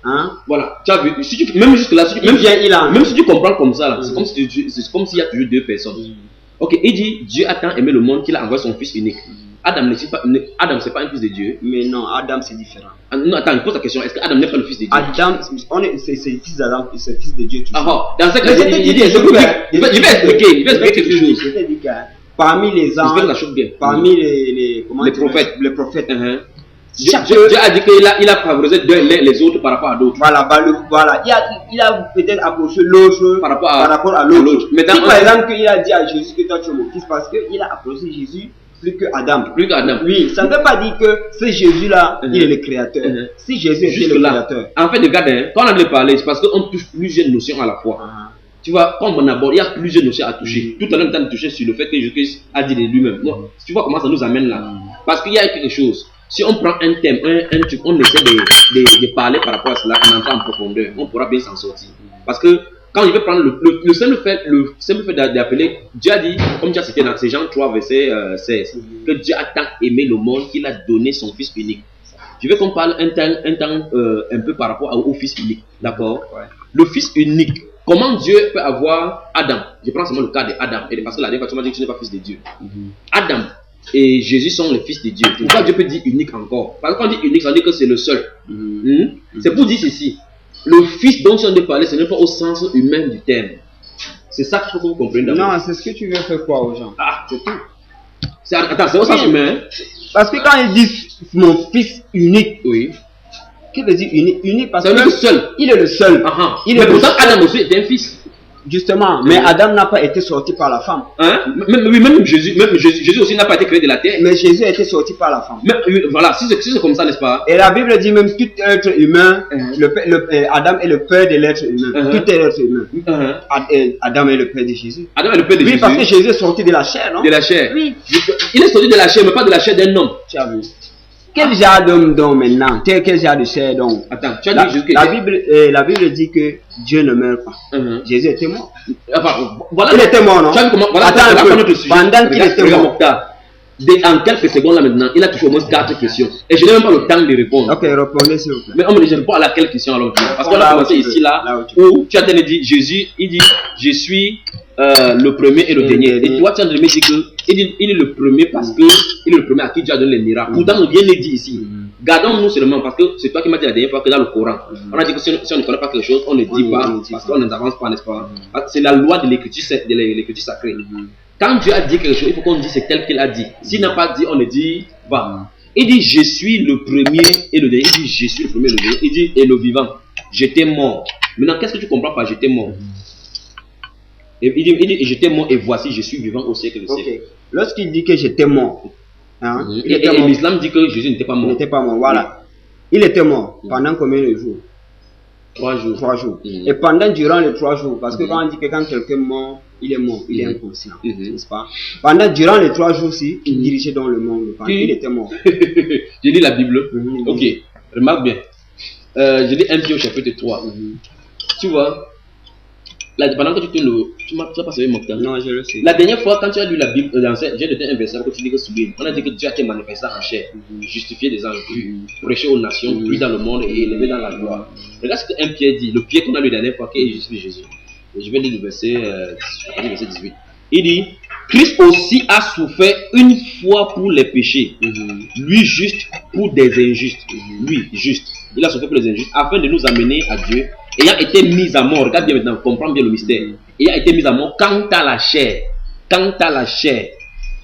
Hein? Voilà. Tu as vu, même jusque là, même si tu comprends comme ça, là, c'est comme s'il y a toujours deux personnes. Ok, il dit Dieu a tant aimé le monde qu'il a envoyé son fils unique. Adam, c'est pas un fils de Dieu. Mais non, Adam c'est différent. Non, attends, je pose la question. Est-ce que Adam n'est pas le fils de Dieu? Adam, c'est fils d'Adam, c'est fils de Dieu. Dans ce cas, il va expliquer quelque chose. Je t'ai dit que parmi les anges, parmi les prophètes, Dieu a dit qu'il a favorisé les autres par rapport à d'autres. Voilà. Il a peut-être approché l'autre par rapport à l'autre. Si par exemple il a dit à Jésus que toi tu es mon fils, parce qu'il a approché Jésus plus que Adam. Oui, ça ne veut pas dire que ce Jésus-là, il est le créateur. Si Jésus était le créateur. En fait, regarde, quand on a de parler, c'est parce qu'on touche plusieurs notions à la fois. Tu vois, quand on aborde, il y a plusieurs notions à toucher. Tout à l'heure, on a touché sur le fait que Jésus a dit de lui-même. Tu vois comment ça nous amène là? Parce qu'il y a quelque chose. Si on prend un thème, un truc, on essaie de parler par rapport à cela, on entre en profondeur, on pourra bien s'en sortir. Parce que quand je vais prendre le simple fait d'appeler, Dieu a dit, comme tu as cité dans ces Jean 3, verset 16, que Dieu a tant aimé le monde qu'il a donné son fils unique. Je veux qu'on parle un peu par rapport au fils unique. D'accord? Le fils unique. Comment Dieu peut avoir Adam? Je prends seulement le cas d'Adam. Parce que la dernière fois, tu m'as dit que tu n'es pas fils de Dieu. Adam et Jésus sont les fils de Dieu. Pourquoi Dieu peut dire unique encore? Parce que quand on dit unique, ça veut dire que c'est le seul. C'est pour dire ceci. Le fils dont on veut parler, ce n'est pas au sens humain du terme. C'est ça qu'il faut que vous compreniez d'abord. Non, c'est ce que tu veux faire quoi aux gens? C'est tout. Attends, c'est au sens humain. Parce que quand ils disent mon fils unique, qu'est-ce que veut dire unique? Parce que seul. Il est le seul. Mais pourtant, Adam aussi était un fils. Justement, mais Adam n'a pas été sorti par la femme. Même Jésus aussi n'a pas été créé de la terre. Mais Jésus a été sorti par la femme. Voilà, si c'est comme ça, n'est-ce pas? Et la Bible dit même tout être humain, Adam est le père de l'être humain. Tout être humain. Adam est le père de Jésus. Adam est le père de Jésus. Oui, parce que Jésus est sorti de la chair, non? De la chair. Oui. Il est sorti de la chair, mais pas de la chair d'un homme. Tu as vu? Quel genre d'homme donc maintenant? Quel genre de chair donc? Attends, tu as dit la Bible dit que Dieu ne meurt pas. Jésus était mort. Voilà, il était mort, non? Tu as vu comment? Voilà, pendant qu'il était mort. En quelques secondes là maintenant, il a toujours au moins 4 questions. Et je n'ai même pas le temps de répondre. Ok, répondez s'il vous plaît. Mais on me dit, je ne réponds à laquelle question alors? Parce qu'on a commencé ici là, où tu as dit, Jésus, il dit, je suis le premier et le dernier. Et toi, tu as dit qu'il est le premier parce qu'il est le premier à qui Dieu a donné les miracles. Pourtant, rien n'est dit ici. Gardons-nous seulement parce que c'est toi qui m'as dit la dernière fois que dans le Coran, on a dit que si on ne connaît pas quelque chose, on ne dit pas parce qu'on n'avance pas, n'est-ce pas? C'est la loi de l'écriture sacrée. Quand Dieu a dit quelque chose, il faut qu'on dise c'est tel qu'il a dit. S'il n'a pas dit, on le dit va. Il dit je suis le premier et le dernier. Il dit je suis le premier et le dernier. Il dit et le vivant. J'étais mort. Maintenant, qu'est-ce que tu comprends par j'étais mort? Et il dit j'étais mort et voici je suis vivant au siècle des siècles. Lorsqu'il dit que j'étais mort, et l'islam dit que Jésus n'était pas mort. Il n'était pas mort, voilà. Il était mort pendant combien de jours? 3 jours. 3 jours. Et durant les 3 jours, parce que quand on dit que quand quelqu'un est mort, il est inconscient, n'est-ce pas? Durant les 3 jours-ci, il dirigeait dans le monde. Il était mort. Je lis la Bible. Ok, remarque bien. Je lis 1 Pierre au chapitre 3. Tu vois, pendant que tu m'as pas salué mon temps. Non, je le sais. La dernière fois, quand tu as lu la Bible, j'ai donné un verset que tu dis que souligne. On a dit que Dieu a été manifesté en chair, justifié des anges, prêché aux nations, pris dans le monde et élevé dans la gloire. Regarde ce que 1 Pierre dit, le Pierre qu'on a lu la dernière fois, qui est Jésus. Et je vais lire le verset 18. Il dit, Christ aussi a souffert une fois pour les péchés, lui juste pour des injustes. Lui juste. Il a souffert pour les injustes afin de nous amener à Dieu, ayant été mis à mort. Regarde bien maintenant, comprends bien le mystère. Ayant été mis à mort quant à la chair.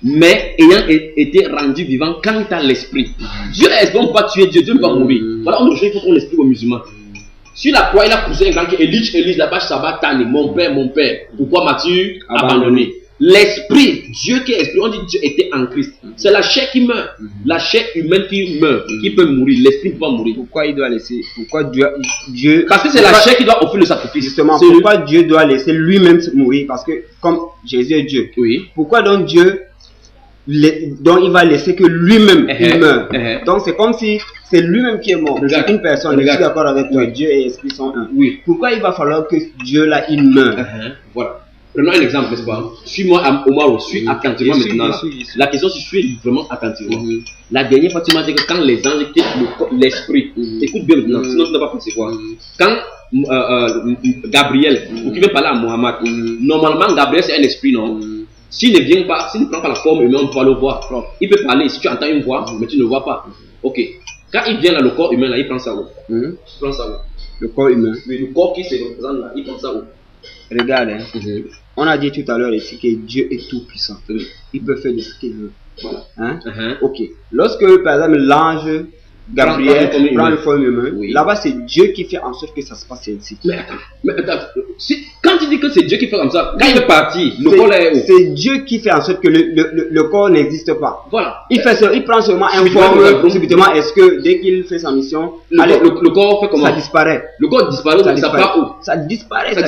Mais ayant été rendu vivant quant à l'esprit. Dieu est esprit, on ne peut pas tuer Dieu, Dieu ne peut pas mourir. Voilà, on il faut qu'on l'explique aux musulmans. Sur la croix, il a poussé un grand qui Élige, la vache Sabbatane, mon père, pourquoi m'as-tu abandonné? l'esprit, Dieu qui est esprit, on dit Dieu était en Christ. C'est la chair qui meurt, la chair humaine qui meurt, qui peut mourir, l'esprit ne peut pas mourir. Pourquoi il doit laisser, pourquoi Dieu parce que c'est la chair qui doit offrir le sacrifice. Justement, pourquoi Dieu doit laisser lui-même mourir? Parce que comme Jésus est Dieu, oui. Pourquoi donc Dieu donc il va laisser que lui-même il meurt. Donc c'est comme si c'est lui-même qui est mort. C'est une personne. Je suis d'accord avec toi. Dieu et esprit sont un. Oui. Pourquoi il va falloir que Dieu là il meurt? Voilà. Prenons un exemple, n'est-ce pas? Suis-moi, Omar, suis attentivement maintenant. La question, c'est suis vraiment attentivement. La dernière fois, tu m'as dit que quand les anges quittent l'esprit, écoute bien maintenant, sinon tu n'as pas percevoir. Quand Gabriel, ou qui veut parler à Mohamed, normalement Gabriel c'est un esprit, non? S'il ne vient pas, s'il ne prend pas la forme humaine, on peut le voir. Il peut parler, si tu entends une voix, mais tu ne le vois pas. Ok. Quand il vient là, le corps humain là, il prend ça où? Il prend ça où? Le corps humain. Oui, le corps qui se représente là, il prend ça où? Regarde, on a dit tout à l'heure ici que Dieu est tout puissant. Il peut faire de ce qu'il veut. Voilà. Ok. Lorsque par exemple l'ange Gabriel prend le forme humain, là-bas c'est Dieu qui fait en sorte que ça se passe ainsi. Mais attends, quand tu dis que c'est Dieu qui fait comme ça, quand il est parti, le corps est où? C'est Dieu qui fait en sorte que le corps n'existe pas. Voilà. Il prend seulement un forme subitement. Est-ce que dès qu'il fait sa mission, le corps fait comment? Ça disparaît. Le corps disparaît, ça part où? Ça disparaît. Ça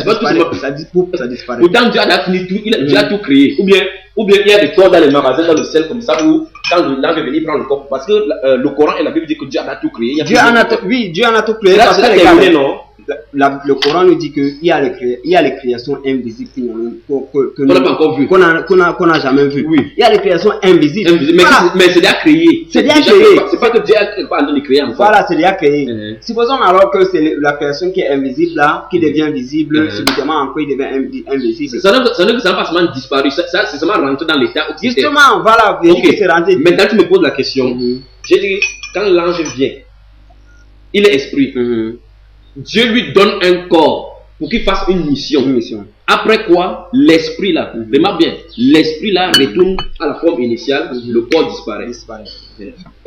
disparaît. Pourtant Dieu a fini tout, il a tout créé. Ou bien il y a des corps dans les magasins, dans le ciel comme ça, où quand l'ange est venu, il prend le corps. Parce que le Coran et la Bible disent que Dieu en a tout créé. Dieu en a tout créé. Là, c'est terminé, non? Le Coran nous dit qu'il y a les créations invisibles qu'on n'a pas encore vu, qu'on n'a jamais vu. Oui. Il y a les créations invisibles. Mais c'est déjà créé. C'est déjà créé. C'est pas que Dieu est pas en train de créer encore. Voilà, c'est déjà créé. Supposons alors que c'est la création qui est invisible là, qui devient visible, subitement encore il devient invisible. Ça n'a pas seulement disparu, ça c'est seulement rentré dans l'état. Justement, voilà, c'est rentré. Maintenant tu me poses la question. J'ai dit, quand l'ange vient, il est esprit. Dieu lui donne un corps pour qu'il fasse une mission. Après quoi, l'esprit là, remarque bien, l'esprit là retourne à la forme initiale, le corps disparaît.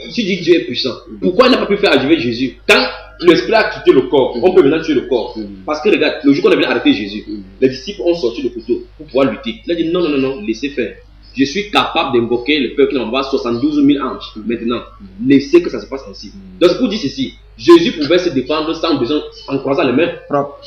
Si dis Dieu est puissant, pourquoi il n'a pas pu faire arriver Jésus? Quand l'esprit a quitté le corps, on peut maintenant tuer le corps. Parce que regarde, le jour qu'on a venu arrêter Jésus, les disciples ont sorti le couteau pour pouvoir lutter. Il a dit non, laissez faire. Je suis capable d'invoquer le peuple qui envoie 72 000 anges. Maintenant, laissez que ça se passe ainsi. Donc, pour dire ceci, Jésus pouvait se défendre sans besoin, en croisant les mains.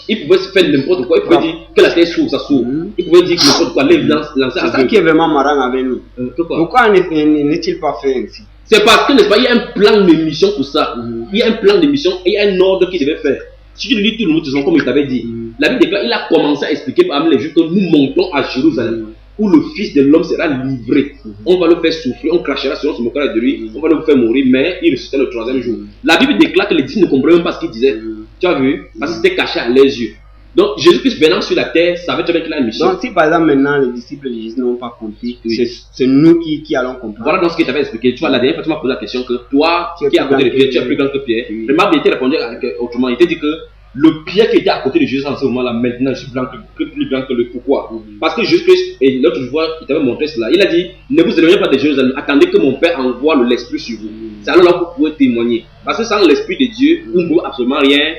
Il pouvait se faire n'importe quoi. Il pouvait dire que la terre s'ouvre, ça s'ouvre. Il pouvait dire que n'importe quoi, lancer c'est ça qui est vraiment marrant avec nous. Pourquoi n'est-il pas fait ainsi? C'est parce que, n'est-ce pas, il y a un plan de mission pour ça. Il y a un plan de mission et il y a un ordre qu'il devait faire. Si tu lis tout le monde, comme il t'avait dit, la Bible déclare, il a commencé à expliquer parmi les Juifs que nous montons à Jérusalem, où le Fils de l'homme sera livré. On va le faire souffrir, on crachera sur, on se moquera de lui, on va le faire mourir, mais il ressuscitera le troisième jour. La Bible déclare que les disciples ne comprenaient même pas ce qu'il disait. Tu as vu? Parce que c'était caché à leurs yeux. Donc Jésus-Christ venant sur la terre savait très bien qu'il a une mission. Donc si par exemple maintenant les disciples de Jésus n'ont pas compris, c'est nous qui allons comprendre. Voilà donc ce qu'il t'avait expliqué. Tu vois, la dernière fois tu m'as posé la question que toi qui es à côté de Pierre, tu es plus grand que Pierre. Remarque bien, il t'a répondu autrement. Il t'a dit que le Pierre qui était à côté de Jésus en ce moment-là, maintenant, je suis plus grand que le pourquoi. Parce que Jésus-Christ, et l'autre fois, il t'avait montré cela. Il a dit, ne vous éloignez pas de Jérusalem, attendez que mon Père envoie l'Esprit sur vous. C'est alors là que vous pouvez témoigner. Parce que sans l'Esprit de Dieu, vous ne pouvez absolument rien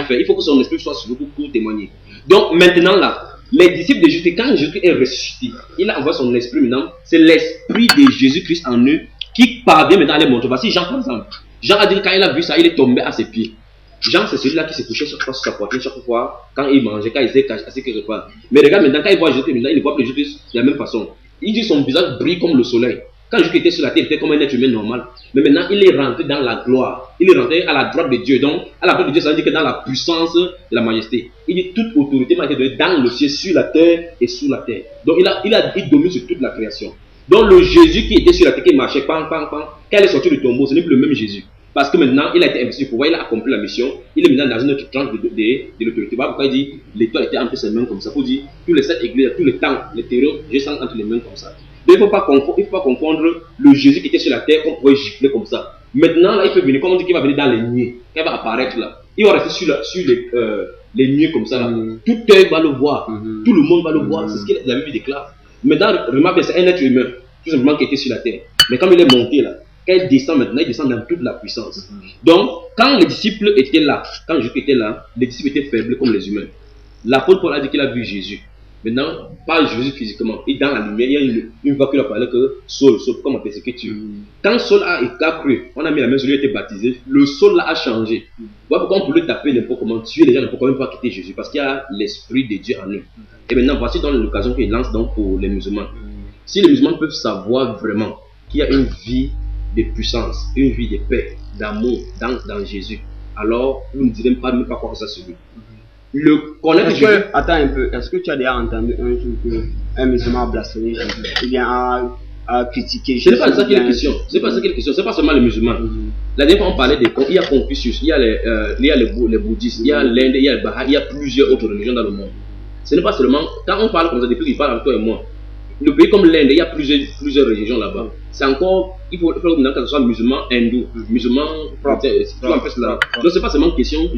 faire. Il faut que son Esprit soit sur vous pour témoigner. Donc maintenant là, les disciples de Jésus, quand Jésus est ressuscité, il a envoyé son Esprit maintenant. C'est l'Esprit de Jésus-Christ en eux qui parvient maintenant à les montrer. Voici Jean par exemple. Jean a dit que quand il a vu ça, il est tombé à ses pieds. Jean, c'est celui-là qui se couchait chaque fois sur sa poitrine, chaque fois, quand il mangeait, quand il s'est caché quelque part. Mais regarde maintenant, quand il voit Jésus, il ne voit plus Jésus de la même façon. Il dit son visage brille comme le soleil. Quand Jésus était sur la terre, il était comme un être humain normal. Mais maintenant, il est rentré dans la gloire. Il est rentré à la droite de Dieu. Donc, à la droite de Dieu, ça veut dire que dans la puissance de la majesté. Il dit toute autorité m'a été donnée dans le ciel, sur la terre et sous la terre. Donc, il domine sur toute la création. Donc, le Jésus qui était sur la terre, qui marchait, quand il est sorti du tombeau, ce n'est plus le même Jésus. Parce que maintenant, il a été investi du pouvoir, il a accompli la mission, il est maintenant dans une autre tranche de l'autorité. Voilà pourquoi il dit, l'étoile était entre ses mains comme ça. Il faut dire, tous les 7 églises, tous les temps, les terreaux, je sens entre les mains comme ça. Donc il ne faut pas confondre le Jésus qui était sur la terre qu'on pouvait gifler comme ça. Maintenant, là, il peut venir, comme on dit qu'il va venir dans les nuées, qu'il va apparaître là. Il va rester sur les nuées comme ça là. Tout œil va le voir, tout le monde va le voir, c'est ce que la Bible déclare. Maintenant, remarque bien, c'est un être humain, tout simplement qui était sur la terre. Mais comme il est monté là, quand il descend maintenant, il descend dans toute la puissance. Donc, quand les disciples étaient là, quand Jésus était là, les disciples étaient faibles comme les humains. L'apôtre Paul a dit qu'il a vu Jésus. Maintenant, pas Jésus physiquement. Et dans la lumière, il y a une voix qui lui a parlé que Saul, pourquoi m'a persécuté? Quand Saul a cru, on a mis la main sur lui, il a été baptisé, le Saul là a changé. Voilà pourquoi on peut le taper n'importe comment, tuer les gens n'importe comment, même pas quitter Jésus, parce qu'il y a l'esprit de Dieu en nous. Et maintenant, voici donc l'occasion qu'il lance donc pour les musulmans. Si les musulmans peuvent savoir vraiment qu'il y a une vie de puissance, une vie de paix, d'amour dans Jésus, alors vous ne direz même pas quoi que ça sur lui. Le connaître Jésus. Attends un peu, est-ce que tu as déjà entendu un truc qu'un musulman a blasphémé Jésus, ou bien a critiqué Jésus? Ce n'est pas ça qui est la question. C'est pas ça qui est la question. C'est pas seulement les musulmans. La dernière fois on parlait il y a Confucius, il y a les bouddhistes, il y a l'Inde, il y a le Baha'i, il y a plusieurs autres religions dans le monde. Ce n'est pas seulement quand on parle comme ça depuis qu'il parle avec toi et moi. Le pays comme l'Inde, il y a plusieurs religions là-bas. C'est encore, il faut que ce soit musulman, hindou, musulman, chrétien, donc c'est pas seulement une question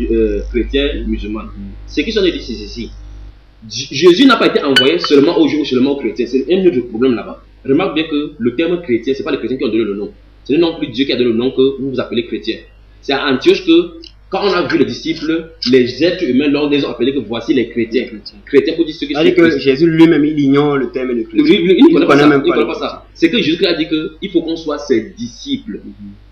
chrétien, musulman. Ce qui sont dit, c'est ceci. Jésus n'a pas été envoyé seulement aux juifs ou seulement aux chrétiens. C'est un autre problème là-bas. Remarque bien que le terme chrétien, c'est pas les chrétiens qui ont donné le nom. C'est non plus Dieu qui a donné le nom que vous appelez chrétien. C'est à Antioche que quand on a vu les disciples, les êtres humains, l'on les a appelés que voici les chrétiens. Chrétiens pour dire ceux qui sont. C'est-à-dire que Jésus lui-même, il ignore le terme de chrétien. Il ne connaît pas ça. C'est que Jésus a dit qu'il faut qu'on soit ses disciples.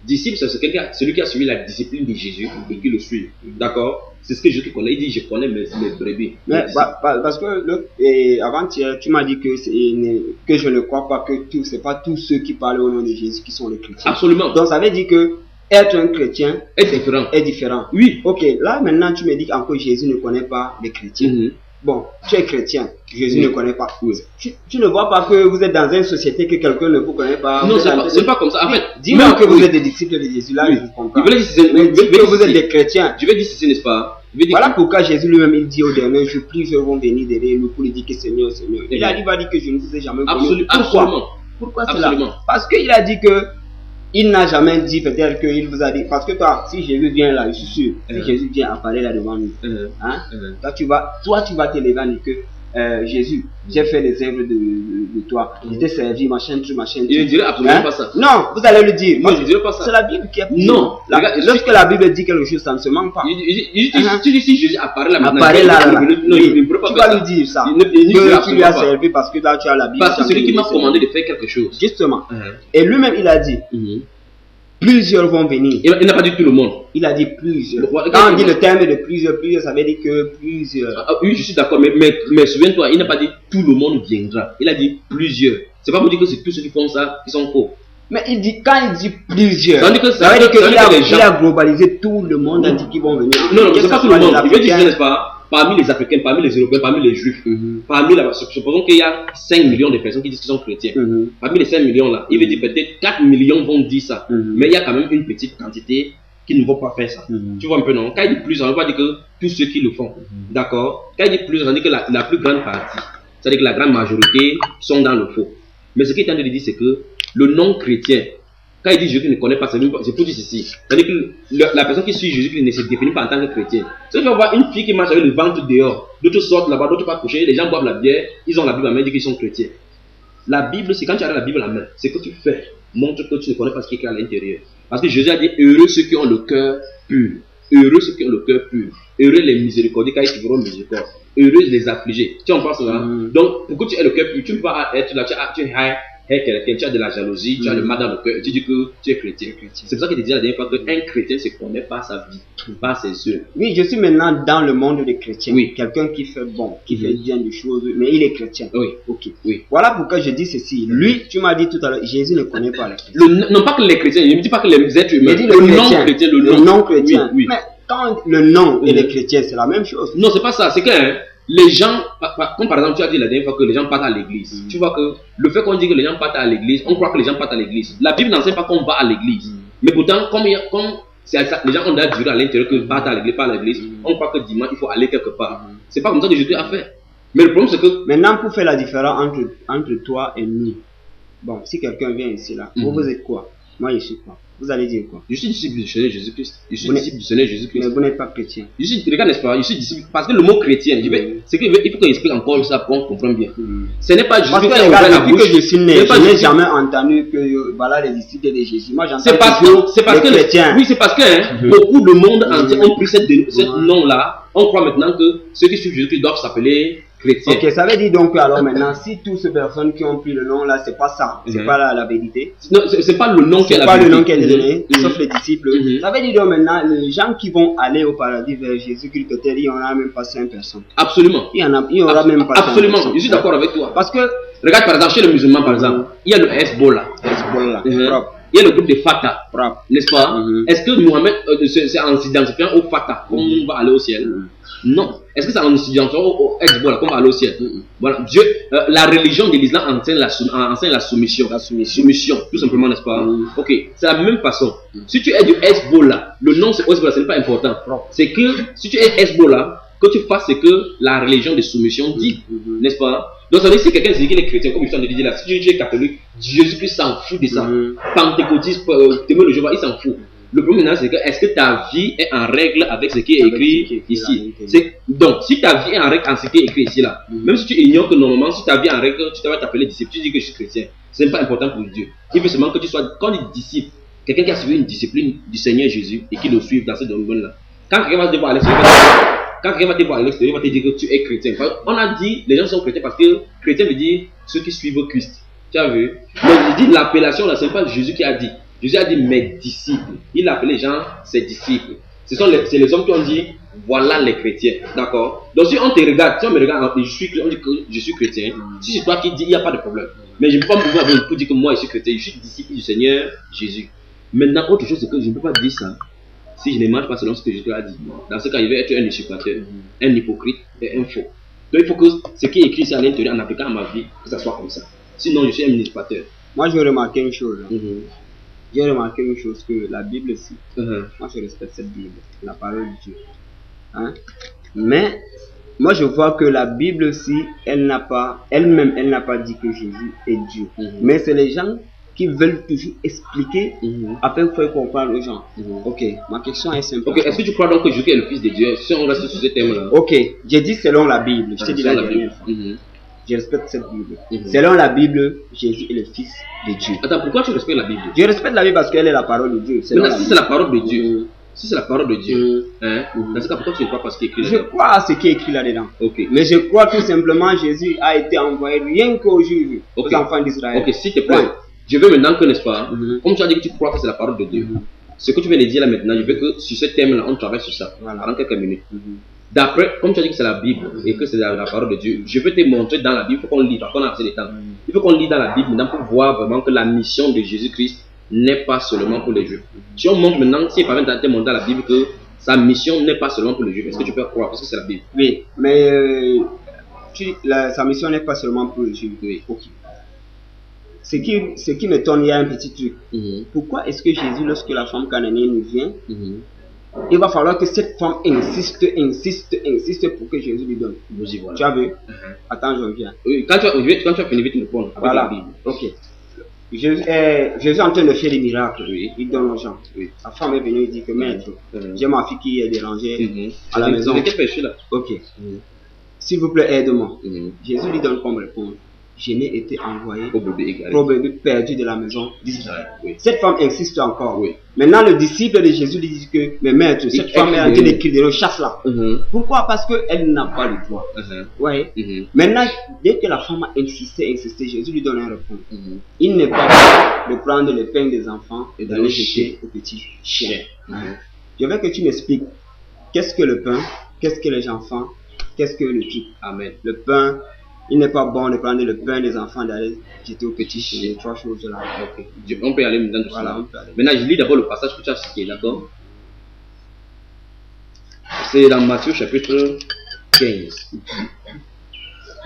Disciple, c'est celui qui a suivi la discipline de Jésus et qui le suit. D'accord? C'est ce que Jésus connaît. Il dit, je connais mes brebis. Mais, parce que avant-hier, tu m'as dit que je ne crois pas que c'est pas tous ceux qui parlent au nom de Jésus qui sont les chrétiens. Absolument. Donc ça veut dire que être un chrétien est différent. Oui. Ok, là maintenant tu me dis qu'encore Jésus ne connaît pas les chrétiens. Bon, tu es chrétien, Jésus ne connaît pas. Tu ne vois pas que vous êtes dans une société que quelqu'un ne vous connaît pas. Non, c'est pas comme ça. En fait, dis-moi que vous êtes des disciples de Jésus, là je ne comprends pas. Mais dis que vous êtes des chrétiens. Je vais dire ceci, n'est-ce pas? Voilà pourquoi Jésus lui-même il dit au dernier jour, plusieurs vont venir derrière nous pour lui dire que Seigneur, Seigneur. Il va dire que je ne vous ai jamais connu. Absolument. Pourquoi cela? Parce qu'il a dit que il n'a jamais dit peut-être qu'il vous a dit, parce que toi, si Jésus vient là, je suis sûr, si Jésus vient apparaître là devant nous, toi tu vas te lever et dire que Jésus, j'ai fait les œuvres de toi, je t'ai servi, machin. Il ne dirait absolument pas ça. Non, vous allez le dire. Non, je ne dirais pas ça. C'est la Bible qui a dit. Non. Lorsque la Bible dit quelque chose, ça ne se manque pas. Tu dis si Jésus apparaît là maintenant. Non, tu vas lui dire ça. Que tu lui as servi parce que là tu as la Bible. Parce que celui qui m'a commandé de faire quelque chose. Justement. Et lui-même il a dit. Plusieurs vont venir. Il n'a pas dit tout le monde. Il a dit plusieurs. Quand on dit le terme de plusieurs, ça veut dire que plusieurs. Oui, je suis d'accord, mais souviens-toi, il n'a pas dit tout le monde viendra. Il a dit plusieurs. C'est pas pour dire que c'est tous ceux qui font ça qui sont faux. Mais quand il dit plusieurs, ça veut dire qu'il a globalisé tout le monde, a dit qu'ils vont venir. Non, c'est pas tout le monde. Il veut dire, n'est-ce pas? Parmi les Africains, parmi les Européens, parmi les Juifs, supposons qu'il y a 5 millions de personnes qui disent qu'ils sont chrétiens. Parmi les 5 millions là, il veut dire peut-être 4 millions vont dire ça. Mais il y a quand même une petite quantité qui ne vont pas faire ça. Tu vois un peu, non? Quand il dit plus, on ne veut pas dire que tous ceux qui le font. D'accord? Quand il dit plus, on dit que la plus grande partie, c'est-à-dire que la grande majorité sont dans le faux. Mais ce qu'il est en train de dire, c'est que le non-chrétien, quand il dit Jésus ne connaît pas, c'est pour dire ceci. C'est-à-dire que la personne qui suit Jésus ne se définit pas en tant que chrétien. C'est que tu vas voir une fille qui marche avec le ventre dehors, d'autres sortent là-bas, d'autres pas coucher, les gens boivent la bière, ils ont la Bible à main, ils disent qu'ils sont chrétiens. La Bible, c'est quand tu as la Bible à main, c'est que tu fais, montre que tu ne connais pas ce qui est écrit à l'intérieur. Parce que Jésus a dit, heureux ceux qui ont le cœur pur. Heureux ceux qui ont le cœur pur. Heureux les miséricordieux, car ils trouveront miséricorde. Heureux les affligés. Tu en penses là? Donc, pour que tu aies le cœur pur, tu ne peux pas être là, tu as de la jalousie, tu as le mal dans le cœur, tu dis que tu es chrétien. C'est pour ça qu'il te dit la dernière fois qu'un chrétien se connaît par sa vie, par ses œuvres. Oui, je suis maintenant dans le monde des chrétiens. Oui. Quelqu'un qui fait bon, qui fait bien des choses, mais il est chrétien. Oui. Ok. Oui. Voilà pourquoi je dis ceci. Lui, tu m'as dit tout à l'heure, Jésus ne connaît pas les chrétiens. Non, pas que les chrétiens, je ne dis pas que les êtres humains. Le non-chrétien. Oui. Mais quand le non et les chrétiens, c'est la même chose. Non, c'est pas ça. C'est que les gens, comme par exemple tu as dit la dernière fois que les gens partent à l'église, tu vois que le fait qu'on dit que les gens partent à l'église, on croit que les gens partent à l'église. La Bible n'enseigne pas qu'on va à l'église. Mais pourtant, comme les gens ont déjà à l'intérieur que partent à l'église, on croit que dimanche il faut aller quelque part. C'est pas comme ça que Jésus a fait. Mais le problème c'est que... Maintenant pour faire la différence entre toi et nous, bon, si quelqu'un vient ici là, vous êtes quoi? Moi je suis quoi? Vous allez dire quoi? Je suis disciple du Seigneur Jésus-Christ. Je suis disciple du Seigneur Jésus-Christ. Mais vous n'êtes pas chrétien. Regarde, n'est-ce pas? Je suis disciple. Parce que le mot chrétien, c'est qu'il faut qu'on explique encore ça pour qu'on comprenne bien. Ce n'est pas juste parce que les gars, depuis que je suis né, je n'ai jamais entendu que voilà les disciples de Jésus. Moi j'entends c'est parce que chrétiens. Oui, c'est parce que beaucoup de monde entier ont pris cette nom-là on croit maintenant que ceux qui suivent Jésus-Christ doivent s'appeler chrétiens. Ok, ça veut dire donc que alors maintenant, si toutes ces personnes qui ont pris le nom là, c'est pas ça, c'est pas la vérité. Non, c'est pas le nom qui est la vérité. C'est pas le nom qui est donné, Mhm. sauf les disciples. Mhm. Ça veut dire donc maintenant, les gens qui vont aller au paradis vers Jésus-Christ, peut-être il y en a même pas 5 personnes. Absolument. Il y aura même pas 5 Absolument, personnes. je suis d'accord avec toi. Parce que, Regarde par exemple, chez les musulmans par exemple, il y a le Hezbollah. voilà, propre. Il y a le groupe de Fatah, Propre. n'est-ce pas? Mhm. Est-ce que Mohamed, c'est en s'identifiant au Fatah qu'on va aller au ciel? Non. Est-ce que c'est en s'identifiant au Hezbollah qu'on va aller au ciel? Voilà. Dieu, la religion de l'islam enseigne la soumission. Soumission, tout simplement, n'est-ce pas? Ok. C'est la même façon. Si tu es du Hezbollah, le nom c'est Hezbollah, ce n'est pas important. C'est que si tu es Hezbollah, que tu fasses ce que la religion de soumission dit, n'est-ce pas? Donc ça veut dire que si quelqu'un dit qu'il est chrétien, comme je t'en ai dit là, si tu es catholique, Jésus-Christ s'en fout de ça. Pentecôtiste, témoin de Jéhovah, il s'en fout. Le problème maintenant, c'est que est-ce que ta vie est en règle avec ce qui est écrit ici? Donc, si ta vie est en règle avec ce qui est écrit ici là, même si tu ignores que normalement, si ta vie est en règle, tu vas t'appeler disciple, tu dis que je suis chrétien, ce n'est pas important pour Dieu. Il veut seulement que tu sois, quand il dit disciple, quelqu'un qui a suivi une discipline du Seigneur Jésus et qui le suit dans ce domaine-là. Quand quelqu'un va te voir à l'extérieur, il va te dire que tu es chrétien. On a dit, les gens sont chrétiens parce que chrétien veut dire ceux qui suivent Christ. Tu as vu? Donc, il dit l'appellation là, ce n'est pas Jésus qui a dit. Jésus a dit mes disciples. Il a appelé les gens ses disciples. C'est les hommes qui ont dit voilà les chrétiens. D'accord? Donc si on te regarde, si on me regarde, on dit que je suis chrétien. Si c'est toi qui dis, il n'y a pas de problème. Mais je ne peux pas me voir pour dire que moi je suis chrétien. Je suis disciple du Seigneur Jésus. Maintenant, autre chose, c'est que je ne peux pas dire ça si je ne marche pas selon ce que Jésus a dit. Dans ce cas, il va être un usurpateur, un hypocrite et un faux. Donc il faut que ce qui est écrit ici à l'intérieur, en appliquant à ma vie, que ça soit comme ça. Sinon, je suis un usurpateur. Moi, je remarqué une chose. J'ai remarqué une chose, que la Bible cite. Moi, je respecte cette Bible, la parole de Dieu. Hein? Mais, moi, je vois que la Bible ci, elle-même, elle n'a pas dit que Jésus est Dieu. Mais c'est les gens qui veulent toujours expliquer afin de faire comprendre aux gens. Ok, ma question est simple. Ok, est-ce que tu crois donc que Jésus est le Fils de Dieu? Si on reste sur ce thème-là. Ok, j'ai dit selon la Bible. Je t'ai dit la dernière fois. Je respecte cette Bible. Selon la Bible, Jésus est le Fils de Dieu. Attends, pourquoi tu respectes la Bible? Je respecte la Bible parce qu'elle est la parole de Dieu. Maintenant, si c'est la parole de Dieu, si c'est la parole de Dieu, dans ce cas, pourquoi tu ne crois pas ce qui est écrit là-dedans? Je crois à ce qui est écrit là-dedans. Ok. Mais je crois tout simplement Jésus a été envoyé rien qu'aux Juifs, aux enfants d'Israël. Ok, s'il te plaît, je veux maintenant que, n'est-ce pas, comme tu as dit que tu crois que c'est la parole de Dieu, ce que tu viens de dire là maintenant, je veux que sur ce thème-là, on travaille sur ça pendant quelques minutes. D'après, comme tu as dit que c'est la Bible et que c'est la parole de Dieu, je veux te montrer dans la Bible, il faut qu'on lit, parce qu'on a assez de temps. Il faut qu'on lit dans la Bible maintenant pour voir vraiment que la mission de Jésus-Christ n'est pas seulement pour les Juifs. Si on montre maintenant, si il parvient de te montrer dans la Bible que sa mission n'est pas seulement pour les Juifs, est-ce que tu peux croire? Parce que c'est la Bible. Oui, mais sa mission n'est pas seulement pour les Juifs. Oui. Ok. Ce qui m'étonne, il y a un petit truc. Pourquoi est-ce que Jésus, lorsque la femme cananéenne vient, il va falloir que cette femme insiste pour que Jésus lui donne? Nous y voilà. Tu as vu? Attends, je reviens. Oui, quand tu as fini, vite répondre. Voilà. Ok. Jésus est en train de faire des miracles. Il donne aux gens. La femme est venue et dit que maître, j'ai ma fille qui est dérangée à la maison. Quel péché là? Ok. S'il vous plaît, aide-moi. Jésus lui donne comme réponse: je n'ai été envoyé pour bébé perdu de la maison d'Israël. Cette femme insiste encore. Maintenant, le disciple de Jésus lui dit que, mais maître, cette femme est en train de crier, chasse-la. Pourquoi? Parce qu'elle n'a pas le droit. Maintenant, dès que la femme a insisté, Jésus lui donne un réponse. Il n'est pas bon de prendre le pain des enfants et d'aller jeter aux petits chiens. Je veux que tu m'expliques, qu'est-ce que le pain, qu'est-ce que les enfants, qu'est-ce que le truc? Amen. Le pain, il n'est pas bon de prendre le pain des enfants d'aller jeter aux petits chiens. Les trois choses là. On peut y aller maintenant. Voilà, on peut aller. Maintenant, je lis d'abord le passage que tu as cité, d'accord? C'est dans Matthieu chapitre 15.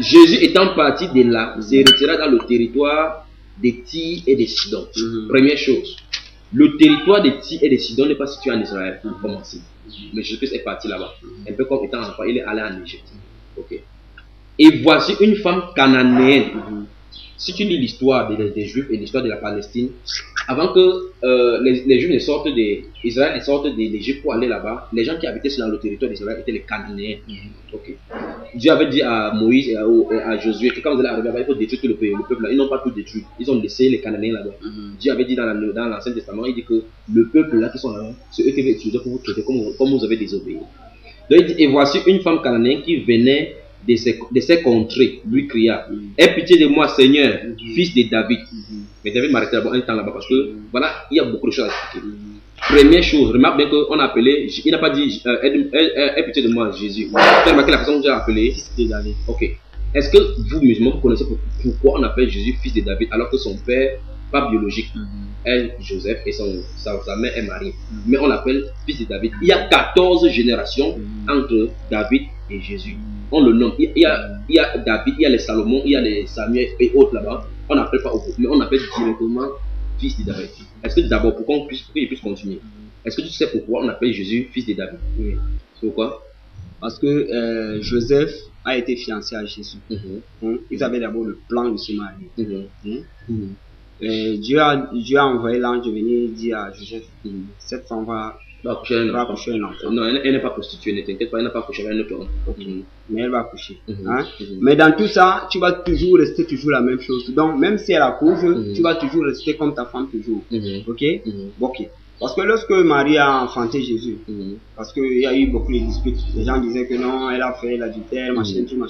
Jésus étant parti de là, se retira dans le territoire de Tyr et de Sidon. Première chose, le territoire de Tyr et de Sidon n'est pas situé en Israël, pour commencer. Mais Jésus est parti là-bas. Un peu comme étant enfant, il est allé en Égypte. Ok. Et voici une femme cananéenne. Si tu lis l'histoire des Juifs et l'histoire de la Palestine, avant que les Juifs ne sortent d'Israël et sortent de l'Égypte pour aller là-bas, les gens qui habitaient sur le territoire d'Israël étaient les Cananéens. Ok. Dieu avait dit à Moïse et à Josué que quand vous allez arriver là-bas, il faut détruire tout le peuple là. Ils n'ont pas tout détruit. Ils ont laissé les Cananéens là-bas. Dieu avait dit dans l'Ancien Testament, il dit que le peuple là qui sont là-bas, c'est eux qui vont utiliser pour vous traiter comme vous avez désobéi. Donc il dit, et voici une femme cananéenne qui venait de ces contrées, lui cria, aie pitié de moi, Seigneur, fils de David. Mais David m'arrêtait d'abord un temps là-bas parce que voilà, il y a beaucoup de choses à expliquer. Première chose, remarque bien qu'on a appelé, il n'a pas dit aie pitié de moi, Jésus. Tu as remarqué la façon dont j'ai appelé Fils de David. Ok. Est-ce que vous, musulmans, vous connaissez pourquoi on appelle Jésus fils de David alors que son père, pas biologique, est Joseph et sa mère est Marie. Mais on l'appelle fils de David. Il y a 14 générations entre David et Jésus. On le nomme. Il y a David, il y a les Salomon, il y a les Samuel et autres là-bas. On n'appelle pas au groupe, mais on appelle directement fils de David. Est-ce que d'abord, pour qu'il puisse continuer, est-ce que tu sais pourquoi on appelle Jésus fils de David? Oui. Pourquoi? Parce que Joseph a été fiancé à Jésus. Ils avaient d'abord le plan de se marier. Dieu a envoyé l'ange venir dire à Joseph, cette femme va accoucher un enfant. Non, elle n'est pas prostituée, ne t'inquiète pas, elle n'a pas accouché avec un autre homme. Mais elle va accoucher. Mais dans tout ça, tu vas toujours rester la même chose. Donc, même si elle accouche, tu vas toujours rester comme ta femme toujours. Ok? Ok. Parce que lorsque Marie a enfanté Jésus, parce qu'il y a eu beaucoup de disputes, les gens disaient que non, elle a fait l'adultère, machin, tout.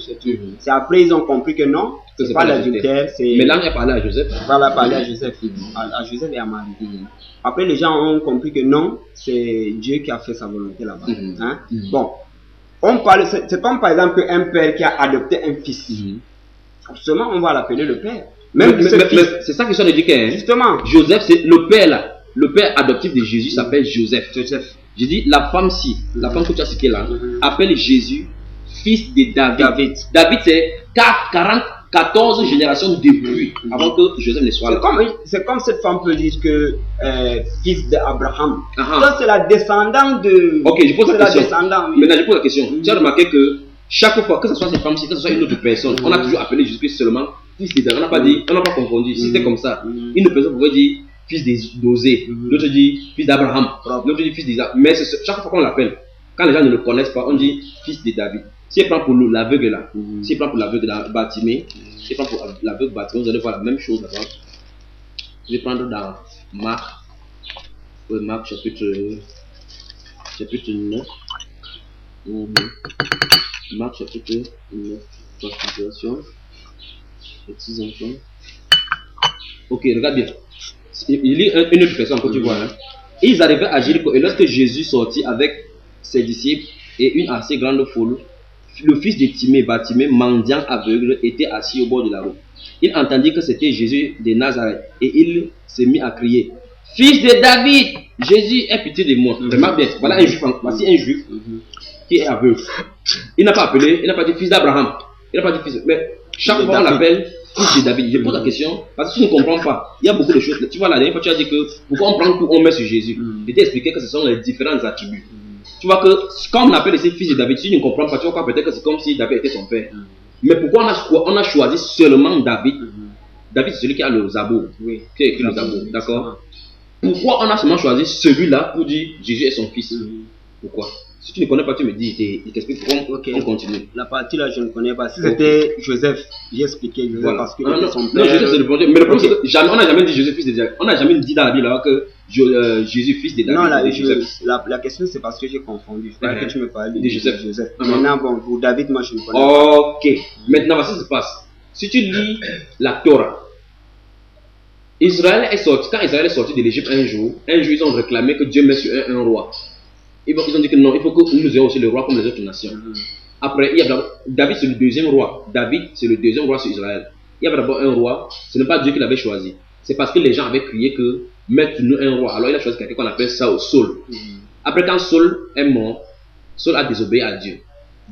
C'est après ils ont compris que non, c'est pas l'adultère, c'est... Mais l'ange a parlé à Joseph. Elle a parlé à Joseph, à Joseph et à Marie. Après les gens ont compris que non, c'est Dieu qui a fait sa volonté là-bas. Bon, on parle, c'est comme par exemple un père qui a adopté un fils. Forcément, on va l'appeler le père. Mais c'est ça que je dis que justement, Joseph, c'est le père là. Le père adoptif de Jésus s'appelle Joseph. J'ai dit, la femme la femme que tu as citée là, appelle Jésus fils de David. David, c'est 14 générations depuis, avant que Joseph ne soit là. C'est comme cette femme peut dire que fils d'Abraham. Donc c'est la descendante de... Ok, je pose la question. Maintenant, je pose la question. Tu as remarqué que chaque fois, que ce soit cette femme-ci, que ce soit une autre personne, on a toujours appelé Jésus seulement fils de David. On n'a pas dit, on n'a pas confondu. Si c'était comme ça, une personne pourrait dire fils d'Osée, l'autre dit fils d'Abraham, l'autre dit fils d'Isaac. Mais chaque fois qu'on l'appelle, quand les gens ne le connaissent pas, on dit fils de David. Si elle prend pour l'aveugle là, si elle prend pour l'aveugle Bartimée, si elle prend pour l'aveugle Bartimée, vous allez voir la même chose là-bas. Je vais prendre dans Marc, chapitre 9. Marc chapitre 9, situation, petits enfants. Ok, regarde bien. Il lit une autre personne que tu vois. Ils arrivaient à Jéricho et lorsque Jésus sortit avec ses disciples et une assez grande foule, le fils de Timée, Bartimée, mendiant aveugle, était assis au bord de la route. Il entendit que c'était Jésus de Nazareth et il s'est mis à crier, fils de David, Jésus, aie pitié de moi. Remarque bien, voilà un juif, voici un juif qui est aveugle. Il n'a pas appelé, il n'a pas dit fils d'Abraham, il n'a pas dit fils, mais chaque fois on l'appelle fils de David. Je pose la question parce que tu ne comprends pas. Il y a beaucoup de choses. Tu vois, la dernière fois tu as dit que pourquoi on prend tout, on met sur Jésus. Je t'ai expliqué que ce sont les différents attributs. Tu vois que quand on appelle ici fils de David, si tu ne comprends pas, tu vois peut-être que c'est comme si David était son père. Mais pourquoi on a choisi seulement David? David c'est celui qui a le zabou, qui a écrit le zabou, d'accord? Pourquoi on a seulement choisi celui-là pour dire Jésus est son fils? Pourquoi? Si tu ne connais pas, tu me dis, il t'explique pourquoi on continue. La partie là, je ne connais pas. Si c'était Joseph, j'ai expliqué Joseph parce que son père... Non, Joseph c'est le premier. Mais le problème, c'est que on n'a jamais dit Jésus fils de David. On n'a jamais dit dans la Bible là que Jésus fils de David. Non, la question c'est parce que j'ai confondu. Je croyais que tu me parlais de Joseph. Maintenant, bon, pour David, moi je ne connais pas. Ok. Maintenant, voici ce qui se passe. Si tu lis la Torah, Israël est sorti, quand Israël est sorti de l'Égypte un jour, ils ont réclamé que Dieu mette sur un roi. Ils ont dit que non, il faut que nous ayons aussi le roi comme les autres nations. Après, il y a David, c'est le deuxième roi. David, c'est le deuxième roi sur Israël. Il y avait d'abord un roi, ce n'est pas Dieu qui l'avait choisi. C'est parce que les gens avaient crié que mettre-nous un roi. Alors il a choisi quelqu'un qu'on appelle ça Saul. Après, quand Saul est mort, Saul a désobéi à Dieu.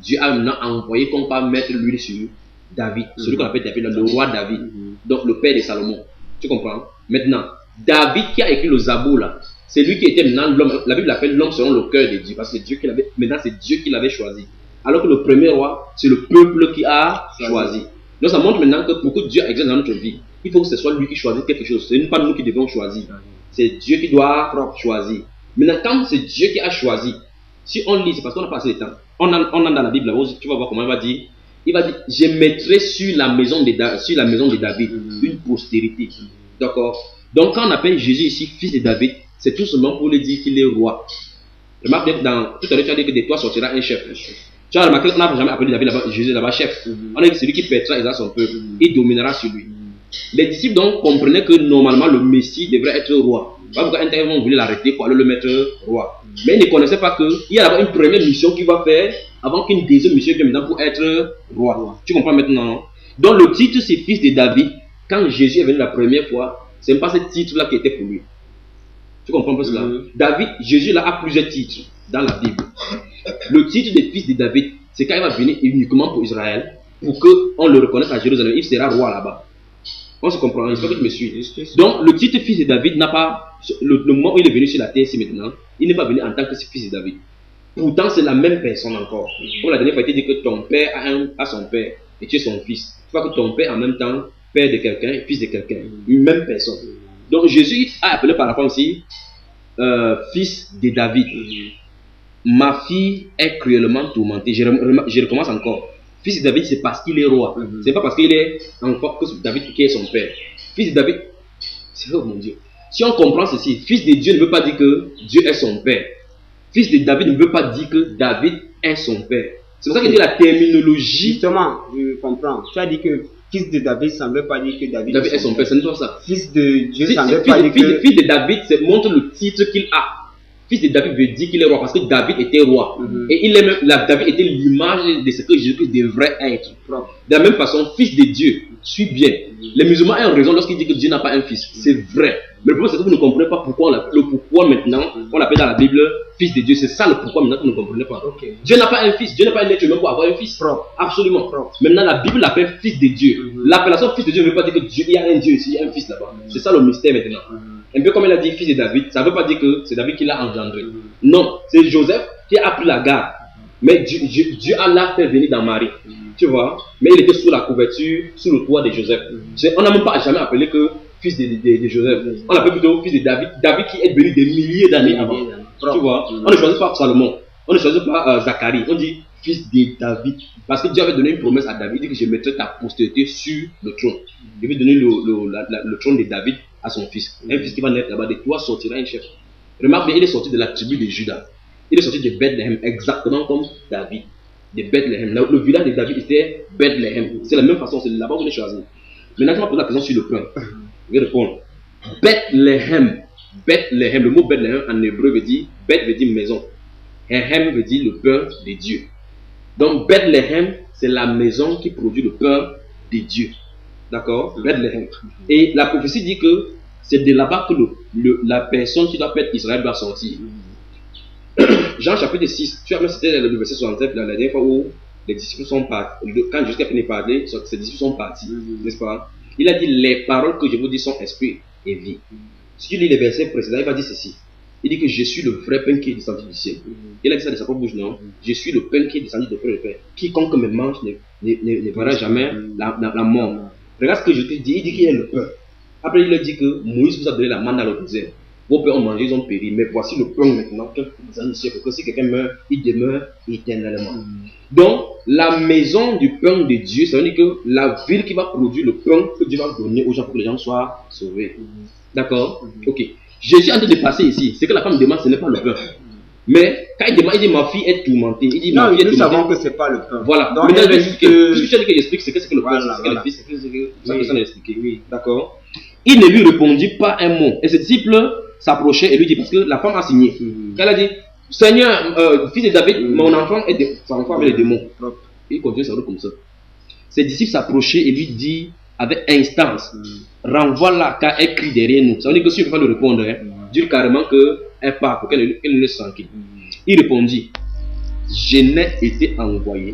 Dieu a maintenant envoyé qu'on va mettre l'huile sur David, celui qu'on appelle David, le roi David, donc le père de Salomon. Tu comprends? Maintenant, David qui a écrit le Zabou là, c'est lui qui était maintenant l'homme. La Bible l'appelle l'homme selon le cœur de Dieu, parce que c'est Dieu qui l'avait. Maintenant, c'est Dieu qui l'avait choisi. Alors que le premier roi, c'est le peuple qui a choisi. Donc ça montre maintenant que pour que Dieu exerce dans notre vie, il faut que ce soit lui qui choisit quelque chose. Ce n'est pas nous qui devons choisir. C'est Dieu qui doit choisir. Maintenant, quand c'est Dieu qui a choisi, si on lit, c'est parce qu'on n'a pas assez de temps. On a dans la Bible, là, tu vas voir comment il va dire. Il va dire, je mettrai sur la maison de David une postérité. D'accord? Donc quand on appelle Jésus ici fils de David, c'est tout simplement pour lui dire qu'il est roi. Remarque bien que tout à l'heure, tu as dit que de toi sortira un chef. Tu as remarqué qu'on n'a jamais appelé David là-bas, Jésus là-bas chef. On a dit celui qui pètera Israël son peuple. Il dominera sur lui. Les disciples donc comprenaient que normalement le Messie devrait être roi. Pas pourquoi un tel voulu l'arrêter pour aller le mettre roi. Mais ils ne connaissaient pas qu'il y a d'abord une première mission qu'il va faire avant qu'une deuxième mission vienne maintenant pour être roi. Tu comprends maintenant? Donc le titre c'est fils de David. Quand Jésus est venu la première fois, ce n'est pas ce titre-là qui était pour lui. Tu comprends un peu cela? David, Jésus là a plusieurs titres dans la Bible. Le titre de fils de David, c'est quand il va venir uniquement pour Israël, pour qu'on le reconnaisse à Jérusalem, il sera roi là-bas. On se comprend, j'espère que tu me suis. Donc le titre fils de David n'a pas, le moment où il est venu sur la terre ici maintenant, il n'est pas venu en tant que fils de David. Pourtant c'est la même personne encore. Comme la dernière fois, il dit que ton père a son père et tu es son fils. Tu vois que ton père en même temps, père de quelqu'un et fils de quelqu'un, une même personne. Donc Jésus a appelé par la fois aussi fils de David. Ma fille est cruellement tourmentée. Je recommence encore. Fils de David, c'est parce qu'il est roi. C'est pas parce qu'il est encore que David qui est son père. Fils de David, c'est oh mon Dieu. Si on comprend ceci, fils de Dieu ne veut pas dire que Dieu est son père. Fils de David ne veut pas dire que David est son père. C'est pour ça qu'il dit la terminologie. Justement, je comprends. Tu as dit que fils de David, ça ne veut pas dire que David est son père. Ce n'est pas ça. Fils de Dieu, ça ne veut pas dire que... Fils de David, montre le titre qu'il a. Fils de David veut dire qu'il est roi parce que David était roi. Et il est même, David était l'image de ce que Jésus-Christ devrait être. De la même façon, fils de Dieu, suis bien. Les musulmans ont raison lorsqu'ils disent que Dieu n'a pas un fils. C'est vrai. Mais le problème, c'est que vous ne comprenez pas pourquoi le pourquoi maintenant on l'appelle dans la Bible fils de Dieu. C'est ça le pourquoi maintenant que vous ne comprenez pas. Dieu n'a pas un fils. Dieu n'a pas un être humain pour avoir un fils. Absolument. Maintenant, la Bible l'appelle fils de Dieu. L'appellation fils de Dieu ne veut pas dire que Dieu, il y a un Dieu ici, il y a un fils là-bas. C'est ça le mystère maintenant. Un peu comme il a dit fils de David, ça ne veut pas dire que c'est David qui l'a engendré. Non, c'est Joseph qui a pris la garde. Mais Dieu a l'a fait venir dans Marie. Tu vois? Mais il était sous la couverture, sous le toit de Joseph. On n'a même pas jamais appelé que fils de Joseph. On l'appelle plutôt fils de David. David qui est venu des milliers d'années avant. Tu vois? On ne choisit pas Salomon. On ne choisit pas Zacharie. On dit fils de David. Parce que Dieu avait donné une promesse à David. Il dit que je mettrai ta postérité sur le trône. Il veut donner le trône de David à son fils. Un fils qui va naître là-bas. De toi sortira un chef. Remarque bien, il est sorti de la tribu de Juda. Il est sorti de Bethléem, exactement comme David. De Bethléem. Le village de David était Bethléem. C'est la même façon, c'est là-bas où il est choisi. Maintenant, tu vas poser la question sur le pain. Je vais répondre. Bethléem. Bethléem. Le mot Bethléem en hébreu veut dire Beth veut dire maison. Léhem veut dire le pain de Dieu. Donc Bethléem, c'est la maison qui produit le pain de Dieu. D'accord? Bethléem. Et la prophétie dit que c'est de là-bas que la personne qui doit être Israël doit sortir. Jean chapitre 6, tu as même cité le verset 67 la dernière fois où les disciples sont partis. Quand Jésus a fini de parler, ces disciples sont partis, n'est-ce pas? Il a dit les paroles que je vous dis sont esprit et vie. Si tu lis les versets précédents, il va dire ceci. Il dit que je suis le vrai pain qui est descendu du ciel. Il a dit ça de sa propre bouche, non? Je suis le pain qui est descendu de près le Père. Quiconque me mange ne verra jamais la mort. Regarde ce que je te dis. Il dit qu'il est le pain. Après, il a dit que Moïse vous a donné la manne dans le désert. Vos pères ont mangé, ils ont péri. Mais voici le pain maintenant que vous avez ici. Parce que si quelqu'un meurt, il demeure éternellement. Donc, la maison du pain de Dieu, ça veut dire que la ville qui va produire le pain que Dieu va donner aux gens pour que les gens soient sauvés. D'accord? Ok. Jésus est en train de passer ici. Ce que la femme demande, ce n'est pas le pain. Mais quand il demande, il dit ma fille est tourmentée. Il dit ma fille est tourmentée. Nous savons que ce n'est pas le pain. Voilà. Donc, maintenant, puisque tu as dit que j'explique ce que c'est que le pain, voilà, c'est que le fils, c'est que ça personne n'a expliqué. Oui. D'accord. Il ne lui répondit pas un mot. Et ce disciple s'approchait et lui dit, parce que la femme a signé. Elle a dit, Seigneur, fils de David, mon enfant est avec les démons. Il continue sa route comme ça. Ses disciples s'approchaient et lui dit avec instance, renvoie-la car elle crie derrière nous. Ça veut dire que si on ne peut pas lui répondre, dire carrément qu'elle part pour qu'elle ne laisse tranquille. Il répondit, je n'ai été envoyé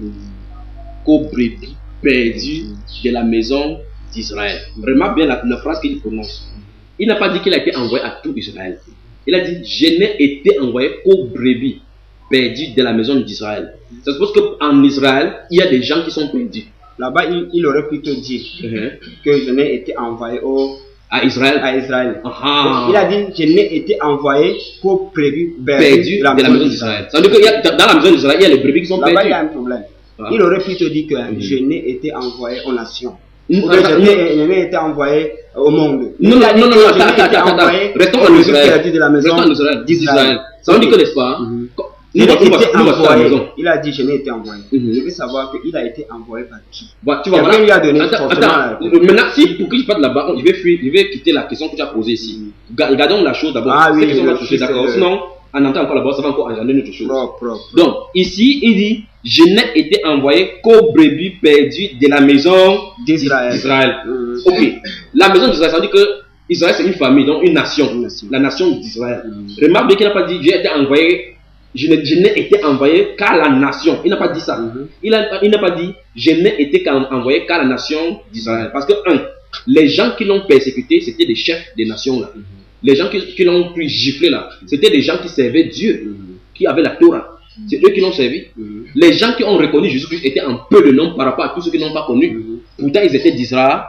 qu'aux brebis perdues de la maison d'Israël. Remarque bien la phrase qu'il prononce. Il n'a pas dit qu'il a été envoyé à tout Israël. Il a dit, je n'ai été envoyé qu'aux brebis perdues de la maison d'Israël. Ça suppose qu'en Israël, il y a des gens qui sont perdus. Là-bas, il aurait plutôt dit que je n'ai été envoyé à Israël. Il a dit, je n'ai été envoyé qu'aux brebis perdues de la maison d'Israël. Ça veut dire que dans la maison d'Israël, il y a les brebis qui sont perdues. Là-bas, il y a un problème. Il aurait plutôt dit que je n'ai été envoyé aux nations. Ou bien je n'ai été envoyé au monde. Non, attends. Restons en Israël. Restons en Israël d'Israël. Ça veut dire que, n'est-ce pas? Il a dit je n'ai été envoyé. Je veux savoir qu'il a été envoyé par qui? Tu vois, voilà. Lui a donné Attends. Maintenant, si pour que je parte là-bas, je vais quitter la question que tu as posée ici. Regardons la chose d'abord. Ah oui, d'accord. Sinon, en entendant encore là-bas, ça va encore engendrer une autre chose. Propre. Donc, ici, il dit je n'ai été envoyé qu'aux brebis perdues de la maison d'Israël. Ok. La maison d'Israël, ça veut dire que Israël, c'est une famille, donc une nation. La nation d'Israël. Remarque bien qu'il n'a pas dit j'ai été envoyé. Je n'ai été envoyé qu'à la nation. Il n'a pas dit ça. Il n'a pas dit je n'ai été envoyé qu'à la nation d'Israël. Parce que, les gens qui l'ont persécuté, c'était des chefs des nations là. Les gens qui l'ont pris gifler là, c'était des gens qui servaient Dieu, qui avaient la Torah. C'est eux qui l'ont servi. Les gens qui ont reconnu Jésus-Christ étaient en peu de nombre par rapport à tous ceux qui n'ont pas connu. Pourtant, ils étaient d'Israël.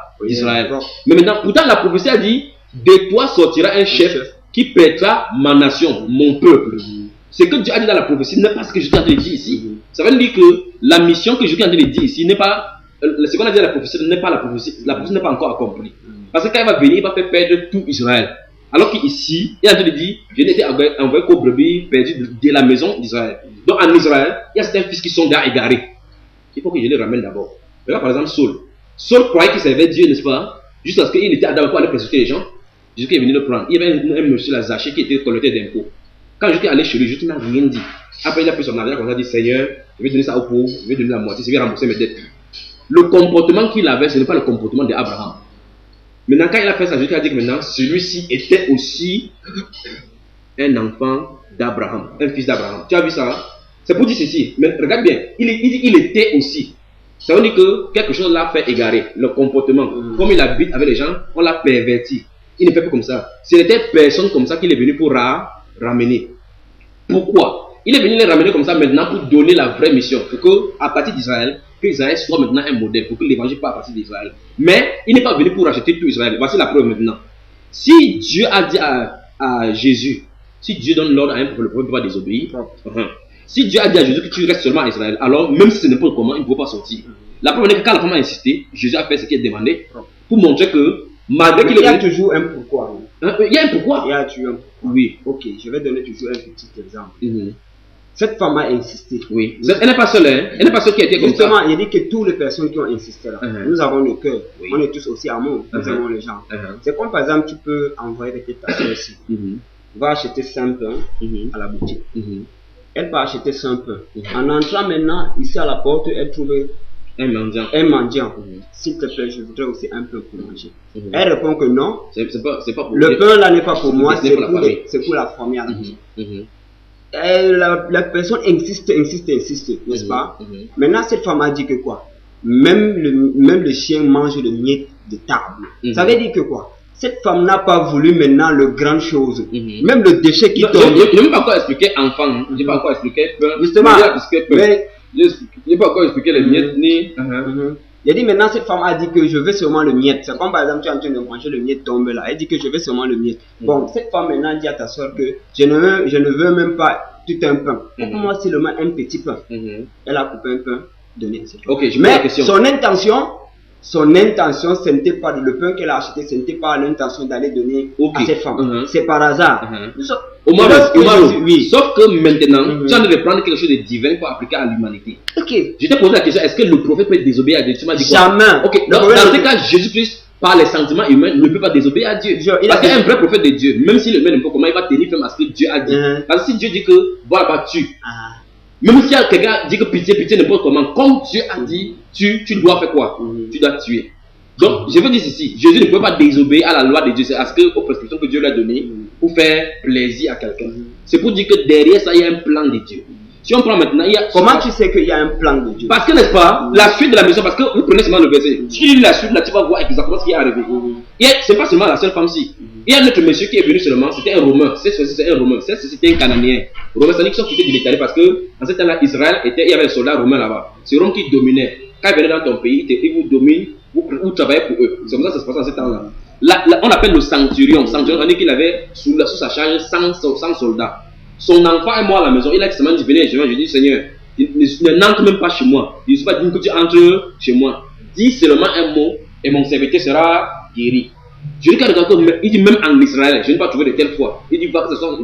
Mais maintenant, pourtant, la prophétie a dit de toi sortira un chef qui pètera ma nation, mon peuple. Ce que Dieu a dit dans la prophétie n'est pas ce que je suis en train de dire ici. Ça veut dire que la mission que je suis en train de dire ici n'est pas. Ce qu'on a dit dans la prophétie n'est pas la prophétie. La prophétie n'est pas encore accomplie. Parce que quand il va venir, il va faire perdre tout Israël. Alors qu'ici, il est en train de dire je n'ai été envoyé qu'aux brebis perdues de la maison d'Israël. Donc en Israël, il y a certains fils qui sont déjà égarés. Il faut que je les ramène d'abord. Regarde par exemple Saul. Saul croyait qu'il servait Dieu, n'est-ce pas? Jusqu'à ce qu'il était adapté pour aller persécuter les gens. Jésus qui est venu le prendre. Il y avait un monsieur là, Zaché, qui était collecteur d'impôts. Quand Jésus est allé chez lui, Jésus n'a rien dit. Après, il a pris son argent comme ça, il a dit Seigneur, je vais donner ça aux pauvres, je vais donner la moitié, je vais rembourser mes dettes. Le comportement qu'il avait, ce n'est pas le comportement d'Abraham. Maintenant, quand il a fait ça, Jésus a dit que maintenant, celui-ci était aussi un enfant d'Abraham, un fils d'Abraham. Tu as vu ça? C'est pour dire ceci. Mais regarde bien, il était aussi. Ça veut dire que quelque chose l'a fait égarer, le comportement. Comme il habite avec les gens, on l'a perverti. Il ne fait pas comme ça. Ce n'était personne comme ça qu'il est venu pour ramener. Pourquoi? Il est venu les ramener comme ça maintenant pour donner la vraie mission. Pour que, à partir d'Israël, que Israël soit maintenant un modèle. Pour que l'évangile parte à partir d'Israël. Mais il n'est pas venu pour racheter tout Israël. Voici la preuve maintenant. Si Dieu a dit à Jésus, si Dieu donne l'ordre à un peuple, le peuple ne peut pas désobéir. Si Dieu a dit à Jésus que tu restes seulement à Israël, alors même si ce n'est pas comment, il ne peut pas sortir. La preuve est que quand la femme a insisté, Jésus a fait ce qu'il a demandé pour montrer que malgré qu'il y a toujours un pourquoi. Il y a un pourquoi. Il y a toujours un pourquoi. Oui. Ok, je vais donner toujours un petit exemple. Cette femme a insisté. Oui. Elle n'est pas seule, hein. Elle n'est pas seule qui a été comme ça. Justement, il dit que toutes les personnes qui ont insisté là, nous avons le cœur. On est tous aussi amour. Nous aimons les gens. C'est comme par exemple, tu peux envoyer peut-être ta soeur ici. Va acheter 5 pains à la boutique. Elle va acheter 5 pains. En entrant maintenant ici à la porte, elle trouve un mendiant. S'il te plaît, je voudrais aussi un pain pour manger. Elle répond que non. C'est pas pour le pain là n'est pas pour moi, c'est pour la famille à la maison. La personne insiste, n'est-ce pas? Maintenant, cette femme a dit que quoi? Même le chien mange le miette de table. Ça veut dire que quoi? Cette femme n'a pas voulu maintenant le grand chose. Même le déchet qui tombe. Je n'ai pas encore expliqué enfant. Je n'ai pas encore expliqué pain. Justement. Je n'ai pas encore expliqué les miettes ni. Il a dit maintenant cette femme a dit que je veux seulement le miette. C'est comme par exemple tu es en train de manger le miette tombe là. Elle dit que je veux seulement le miette. Bon, cette femme maintenant dit à ta soeur que je ne veux même pas tout un pain. Pour moi seulement un petit pain. Elle a coupé un pain, donné. Ok, je mais son intention, ce n'était pas le pain qu'elle a acheté, ce n'était pas l'intention d'aller donner à cette femme. C'est par hasard. Oui. Sauf que maintenant, tu as de prendre quelque chose de divin pour appliquer à l'humanité. Je t'ai posé la question, est-ce que le prophète peut désobéir à Dieu? Tu m'as dit quoi? Jamais. Dans ce cas, Jésus-Christ, par les sentiments humains, ne peut pas désobéir à Dieu. Parce qu'un vrai prophète de Dieu, même s'il le met un peu comment, il va tenir ferme à ce que Dieu a dit. Parce que si Dieu dit que, voilà, tue. Même si quelqu'un dit que pitié n'importe comment, comme Dieu a dit, tu dois faire quoi? Tu dois tuer. Donc, je veux dire ceci, Jésus ne peut pas désobéir à la loi de Dieu, c'est à ce aux prescriptions que Dieu lui a données pour faire plaisir à quelqu'un. C'est pour dire que derrière ça, il y a un plan de Dieu. Si on prend maintenant, il y a... Comment tu sais qu'il y a un plan de Dieu? Parce que, n'est-ce pas, la suite de la mission, parce que vous prenez seulement le verset, si tu lis la suite, là, tu vas voir exactement ce qui est arrivé. C'est pas seulement la seule femme-ci. Il y a un autre monsieur qui est venu seulement, c'était un Romain. C'est un Romain. C'était un Cananéen. Romain, c'est-à-dire qu'ils sont quittés de l'Italie parce que, en ce temps-là, Israël il y avait des soldats romains là-bas. C'est Rome qui dominait. Quand ils venaient dans ton pays, ils vous dominent, vous travaillez pour eux. C'est comme ça que ça se passe en ce temps-là. On appelle le centurion. Centurion, on dit qu'il avait sous sa charge 100 soldats. Son enfant est mort à la maison. Il a seulement dit, venez, je dis, Seigneur, n'entre même pas chez moi. Je ne suis pas dit que tu entres chez moi. Dis seulement un mot et mon serviteur sera guéri. Jésus il dit même en Israël, je n'ai pas trouvé de telle foi. Il dit va que ce soit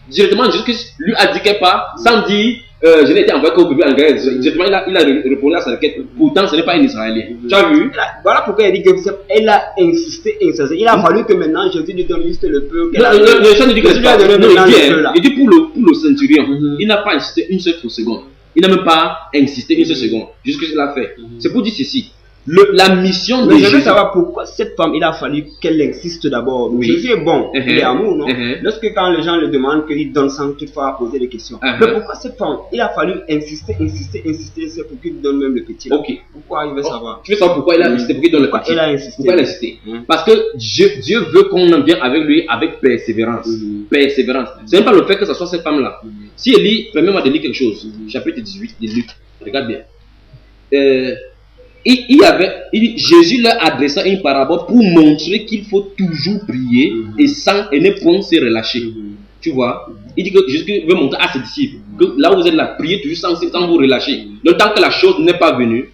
directement Jésus-Christ lui a dit quelque part, sans dire je n'ai été envoyé qu'au bébé en Grèce. Directement il a répondu à sa requête. Pourtant ce n'est pas un Israélien. Tu as vu? Voilà pourquoi il dit que il a insisté. Il a fallu que maintenant Jésus lui donne juste le peu. Il dit pour le centurion, il n'a pas insisté une seule seconde. Il n'a même pas insisté une seule seconde. Jusqu'à ce qu'il a fait. C'est pour dire ceci. La mission de Jésus. Jésus. Je veux savoir pourquoi cette femme, il a fallu qu'elle insiste d'abord. Oui. Jésus est bon, il est amour, non? Lorsque quand les gens le demandent, qu'il donne sans toutefois poser des questions. Mais pourquoi cette femme, il a fallu insister, c'est pour qu'il donne même le petit. Ok. Pourquoi il veut savoir? Tu veux savoir pourquoi il a insisté, pour qu'il donne le petit? Il a insisté. Pourquoi il a insisté? Parce que Dieu veut qu'on en vienne avec lui avec persévérance. Persévérance. Ce n'est pas le fait que ce soit cette femme-là. Si elle lit, permets-moi de lire quelque chose. Chapitre 18 de Luc. Regarde bien. Jésus leur adressa une parabole pour montrer qu'il faut toujours prier et ne point se relâcher. Tu vois, il dit que Jésus veut montrer à ses disciples que là où vous êtes là, priez toujours sans vous relâcher. Donc tant que la chose n'est pas venue,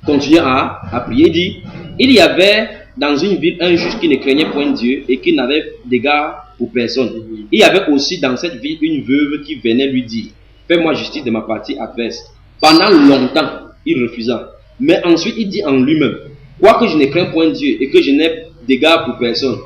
continuez à prier. Il dit, il y avait dans une ville un juge qui ne craignait point Dieu et qui n'avait d'égard pour personne. Il y avait aussi dans cette ville une veuve qui venait lui dire, fais-moi justice de ma partie adverse. Pendant longtemps, il refusa. Mais ensuite, il dit en lui-même, quoique je ne crains point Dieu et que je n'ai d'égard pour personne,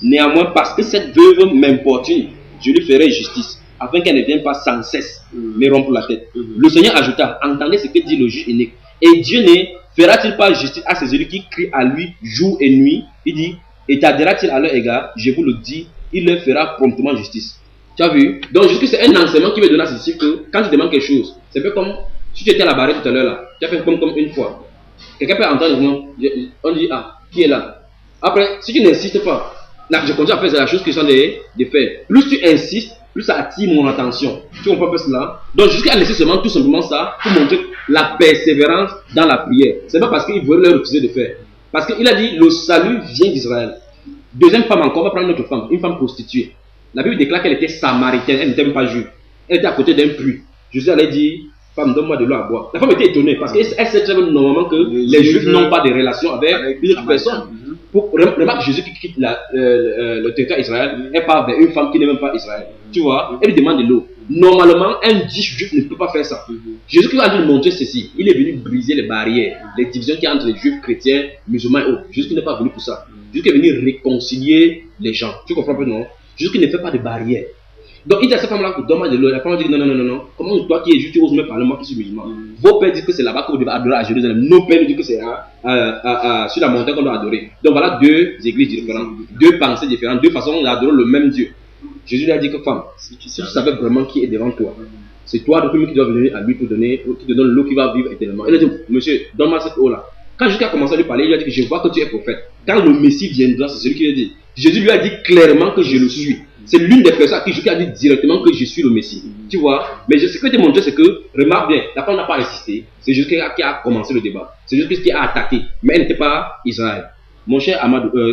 néanmoins, parce que cette veuve m'importune, je lui ferai justice, afin qu'elle ne vienne pas sans cesse me rompre la tête. Le Seigneur ajouta, entendez ce que dit le juge inique. Et Dieu ne fera-t-il pas justice à ces élus qui crient à lui jour et nuit? Il dit, et tardera-t-il à leur égard? Je vous le dis, il leur fera promptement justice. Tu as vu? Donc, jusque c'est un enseignement qui veut donner à ceci que quand tu demandes quelque chose, c'est un peu comme si tu étais à la barrière tout à l'heure là, tu as fait comme une fois. Quelqu'un peut entendre le nom, on dit ah, qui est là? Après, si tu n'insistes pas, là, je continue à faire la chose que je suis en train de faire. Plus tu insistes, plus ça attire mon attention. Tu comprends pas cela? Donc, jusqu'à laisser seulement tout simplement ça pour montrer la persévérance dans la prière. C'est pas parce qu'il voulait leur refuser de faire. Parce qu'il a dit le salut vient d'Israël. Deuxième femme encore, on va prendre une autre femme, une femme prostituée. La Bible déclare qu'elle était samaritaine, elle n'était même pas juive. Elle était à côté d'un puits. Jésus allait dire, femme, donne-moi de l'eau à boire. La femme était étonnée parce qu'elle sait très bien normalement que les juifs n'ont pas de relation avec une autre personne. Remarque Jésus qui quitte le territoire d'Israël, elle part vers une femme qui n'est même pas Israël. Tu vois, elle lui demande de l'eau. Normalement, un juif ne peut pas faire ça. Jésus qui va lui montrer ceci. Il est venu briser les barrières, les divisions qu'il y a entre les juifs, chrétiens, musulmans et autres. Jésus qui n'est pas venu pour ça. Jésus qui est venu réconcilier les gens. Tu comprends pas, non? Jésus qui ne fait pas de barrières. Donc il dit à cette femme-là, donne-moi de l'eau. La femme dit non. Comment toi qui es juif, tu oses me parler, moi qui suis musulman? Vos pères disent que c'est là-bas que vous devez adorer à Jérusalem. Nos pères disent que c'est sur la montagne qu'on doit adorer. Donc voilà deux églises différentes, deux pensées différentes, deux façons d'adorer le même Dieu. Jésus lui a dit que femme, si tu savais vraiment qui est devant toi, c'est toi le premier qui doit venir à lui pour qui te donne l'eau qui va vivre éternellement. Il a dit, monsieur, donne-moi cette eau-là. Quand Jésus a commencé à lui parler, il lui a dit que je vois que tu es prophète. Quand le Messie viendra, c'est celui qui lui a dit. Jésus lui a dit clairement que je le suis. C'est l'une des personnes à qui Jésus a dit directement que je suis le Messie. Tu vois? Mais ce que je t'ai montré, c'est que, remarque bien, la femme n'a pas insisté. C'est Jésus qui a commencé le débat. C'est Jésus qui a attaqué. Mais elle n'était pas Israël. Mon cher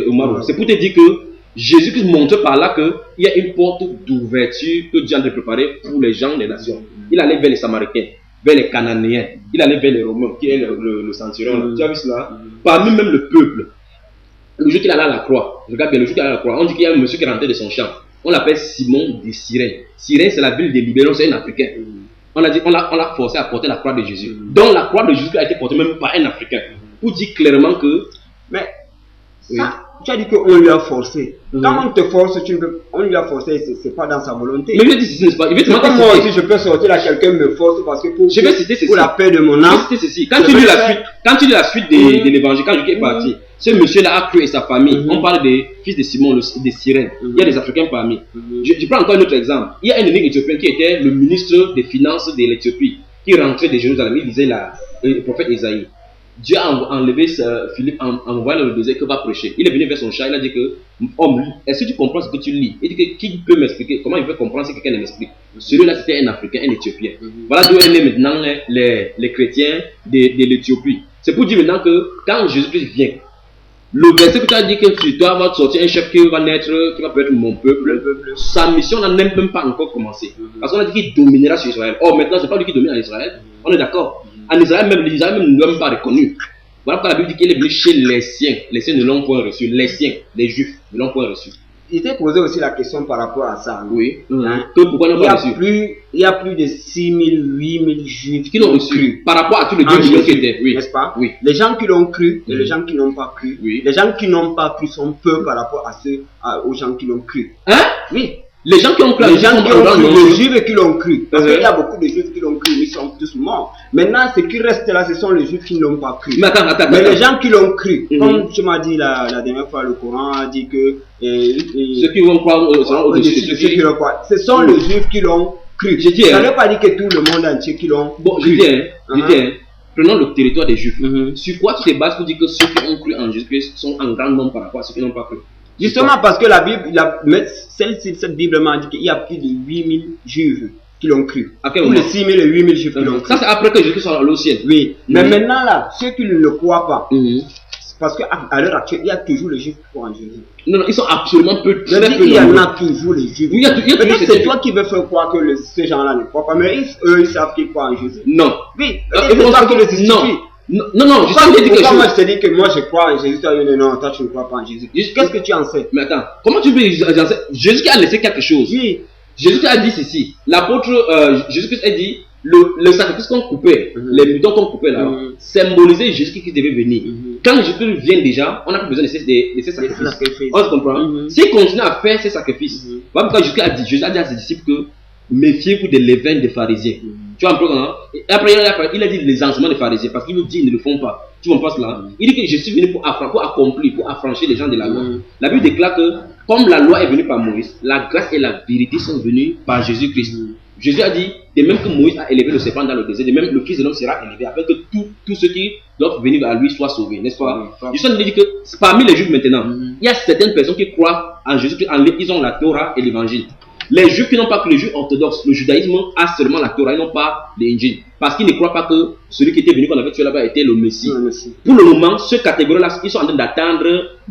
Omar, c'est pour te dire que Jésus montre par là qu'il y a une porte d'ouverture que Dieu a préparée pour les gens des nations. Il allait vers les Samaritains, vers les Cananéens, il allait vers les Romains, qui est le centurion. Tu as vu cela? Parmi même le peuple. Le jour qu'il allait à la croix, regarde bien, le jour qu'il allait à la croix, on dit qu'il y a un monsieur qui rentrait de son champ. On l'appelle Simon de Cyrène. Cyrène, c'est la ville de Libéron, c'est un Africain. On l'a forcé à porter la croix de Jésus. Donc la croix de Jésus a été portée même par un Africain. Pour dire clairement que... Mais ça, tu as dit qu'on lui a forcé. Quand on te force, on lui a forcé, c'est pas dans sa volonté. Mais il dit ceci, n'est-ce pas? Moi aussi, je peux sortir là, quelqu'un me force parce que je vais citer ceci. Pour la paix de mon âme. Je vais citer ceci. Quand tu lis la suite de l'évangile, quand Jésus est parti, ce monsieur-là a cru et sa famille. On parle des fils de Simon, des Cyrènes. Il y a des Africains parmi. Je prends encore un autre exemple. Il y a un émir éthiopien qui était le ministre des Finances de l'Éthiopie, qui rentrait de Jérusalem. Il disait le prophète Isaïe. Dieu a enlevé Philippe en voyant le désert que va prêcher. Il est venu vers son chat, il a dit que, homme, est-ce que tu comprends ce que tu lis? Il dit que qui peut m'expliquer? Comment il peut comprendre si quelqu'un ne m'explique? Celui-là c'était un Africain, un Éthiopien. Voilà d'où est né maintenant les chrétiens de l'Éthiopie. C'est pour dire maintenant que quand Jésus-Christ vient, le verset que tu as dit que sur toi va sortir un chef qui va naître, qui va peut être mon peuple, sa mission n'a même pas encore commencé. Parce qu'on a dit qu'il dominera sur Israël. Or maintenant, c'est pas lui qui domine en Israël. On est d'accord. En Israël même, l'Israël même ne l'a même pas reconnu. Voilà pourquoi la Bible dit qu'il est venu chez les siens. Les siens ne l'ont point reçu. Les siens, les juifs, ne l'ont point reçu. Il était posé aussi la question par rapport à ça. Oui. Hein? Que pourquoi ils n'ont pas reçu? Il y a plus de 6 000, 8 000 juifs Qui l'ont reçu par rapport à tous les 2 millions qui étaient. Oui. N'est-ce pas? Oui. Les gens qui l'ont cru et les gens qui n'ont pas cru. Oui. Les gens qui n'ont pas cru sont peu par rapport aux gens qui l'ont cru. Hein? Oui. Les gens qui ont cru, les gens qui ont cru, les juifs qui l'ont cru. Parce qu'il y a Uh-huh. beaucoup de juifs qui l'ont cru, ils sont tous morts. Maintenant, ce qui reste là, ce sont les juifs qui ne l'ont pas cru. Mais attends. Mais les gens qui l'ont cru, Mhm. comme tu m'as dit la dernière fois, le Coran a dit que Ceux qui vont croire seront au-dessus de ceux qui l'ont croient. Ce sont les juifs qui l'ont cru. Je dis, Ça hein. ne veut pas dire que tout le monde entier qui l'ont Bon, je cru. dis, hein. Uh-huh. Prenons le territoire des juifs. Mhm. Sur quoi tu te bases pour dire que ceux qui ont cru en Jésus-Christ sont en grand nombre par rapport à ceux qui n'ont pas cru? Justement parce que la Bible, cette Bible m'a dit qu'il y a plus de 8 000 juifs qui l'ont cru. À quel Tous les moment? 6 000 et 8 000 juifs qui l'ont cru. Ça, c'est après que Jésus soit allé au ciel. Oui, mais Mhm. maintenant là, ceux qui ne le croient pas, Mhm. parce qu'à l'heure actuelle, il y a toujours les juifs qui croient en Jésus. Non, ils sont absolument peu. Je très dis peu qu'il y en nombreux. a toujours les juifs. Oui, il y a toujours Peut-être ces c'est juifs. toi qui veux faire croire que ces gens-là ne croient pas, mais eux, ils savent qu'ils croient en Jésus. Non. Oui, Ah, c'est toi qui le justifie. Non, je sais que tu dis quelque Moi chose. je te dis que moi je crois en Jésus, toi non, toi tu ne crois pas en Jésus. Juste- Qu'est-ce que tu en sais? Mais attends, comment tu peux. Jésus qui a laissé quelque chose. Oui. Jésus qui a dit ceci. L'apôtre Jésus-Christ a dit le sacrifice qu'on coupait, Mhm. les moutons qu'on coupait là, Mhm. symbolisait Jésus qui devait venir. Mhm. Quand Jésus vient déjà, on n'a plus besoin de ces sacrifices. sacrifices. On se comprend? Mhm. S'il continue à faire ces sacrifices, Mhm. voilà pourquoi Jésus a dit à ses disciples que méfiez-vous des levains des pharisiens. Mhm. Tu vois un peu comment? Et après, il a dit les enseignements des pharisiens parce qu'il nous dit ils ne le font pas. Tu vois pas cela? Il dit que je suis venu pour accomplir, pour affranchir les gens de la loi. Mhm. La Bible déclare que comme la loi est venue par Moïse, la grâce et la vérité sont venues par Jésus-Christ. Mhm. Jésus a dit, de même que Moïse a élevé le serpent dans le désert, de même le Fils de l'homme sera élevé afin que tous ceux qui doivent venir à lui soient sauvés, n'est-ce pas? Oui. Jésus a dit que parmi les Juifs maintenant, Mhm. il y a certaines personnes qui croient en Jésus-Christ, ils ont la Torah et l'évangile. Les Juifs qui n'ont pas que les Juifs orthodoxes, le judaïsme a seulement la Torah, ils n'ont pas l'évangile. Parce qu'ils ne croient pas que celui qui était venu qu'on avait tué là-bas était le Messie. Oui, merci. Pour le moment, ce catégorie-là, ils sont en train d'attendre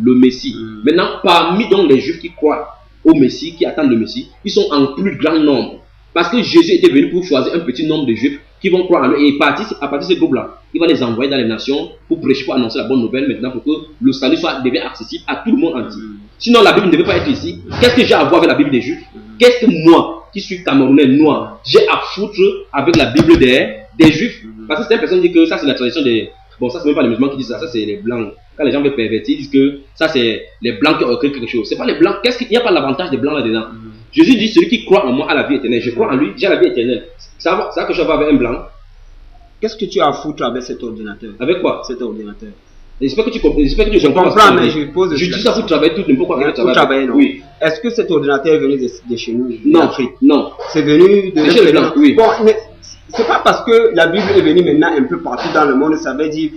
le Messie. Mm. Maintenant, parmi donc les Juifs qui croient au Messie, qui attendent le Messie, ils sont en plus grand nombre. Parce que Jésus était venu pour choisir un petit nombre de Juifs qui vont croire en lui. Et à partir de ce groupe-là, il va les envoyer dans les nations pour prêcher, pour annoncer la bonne nouvelle maintenant, pour que le salut devienne accessible à tout le monde entier. Mm. Sinon, la Bible ne devait pas être ici. Qu'est-ce que j'ai à voir avec la Bible des Juifs? Qu'est-ce que moi, qui suis camerounais noir, j'ai à foutre avec la Bible des Juifs? Parce que certaines personnes disent que ça c'est la tradition des... Bon, ça c'est même pas les musulmans qui disent ça, ça c'est les blancs. Quand les gens veulent pervertir, ils disent que ça c'est les blancs qui ont écrit quelque chose. C'est pas les blancs. Qu'est-ce qu'il n'y a pas l'avantage des blancs là-dedans? Jésus dit celui qui croit en moi a la vie éternelle. Je crois en lui, j'ai la vie éternelle. Ça que je vais avoir avec un blanc. Qu'est-ce que tu as à foutre avec cet ordinateur? Avec quoi? Cet ordinateur. J'espère que tu comprends. J'espère que tu Je comprends, mais je pose. Je dis ça pour travailler tout, n'importe quoi. Pour travailler, non. Oui. Est-ce que cet ordinateur est venu de chez nous? Non. d'Afrique? Non. C'est venu de chez les Blancs, oui. Bon, mais c'est pas parce que la Bible est venue maintenant un peu partout dans le monde, ça veut dire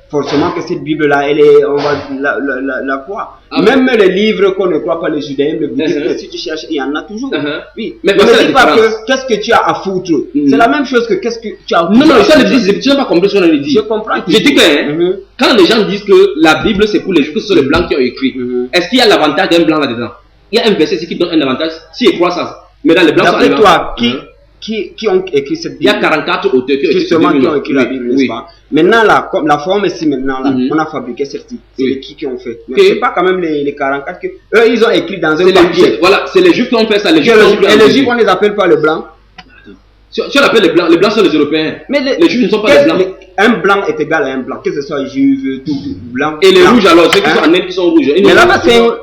forcément que cette Bible-là, on va la croire. Ah, même les livres qu'on ne croit pas, les judaïsmes, le bouddhisme, Uh-huh. si tu cherches, il y en a toujours. Uh-huh. Oui. Mais ne c'est la me dis pas différence. que qu'est-ce que tu as à foutre. Mm. C'est la même chose que qu'est-ce que tu as à foutre. Non, ça le dit, tu n'as pas compris ce qu'on a dit. Je comprends. Je dis que Mhm. quand les gens disent que la Bible c'est pour les Juifs, que ce sont les blancs qui ont écrit, Mhm. est-ce qu'il y a l'avantage d'un blanc là-dedans? Il y a un verset ici qui donne un avantage, s'ils croient ça. Mais dans les blancs, D'après toi, Mhm. qui ont écrit cette Il y a Bible? 44 auteurs qui ont écrit Justement, cette qui ont écrit la Bible, n'est-ce Oui. pas? Maintenant, là, comme la forme ici, maintenant, là, Mhm. on a fabriqué cette Bible. C'est Oui. les qui ont fait. Mais Ok. c'est pas quand même les 44 que eux, ils ont écrit dans un C'est papier. voilà, c'est les Juifs qui ont fait ça. Les Et Juifs qui ont écrit en les Jésus. Juifs, on les appelle pas les blancs. Si on appelle les blancs sont les Européens. Mais Les Juifs ne sont pas les blancs. un blanc est égal à un blanc, que ce soit juif, tout, blanc. Et les blanc. rouges alors, ceux qui Hein? sont en Inde qui sont rouges. Ils Mais n'ont-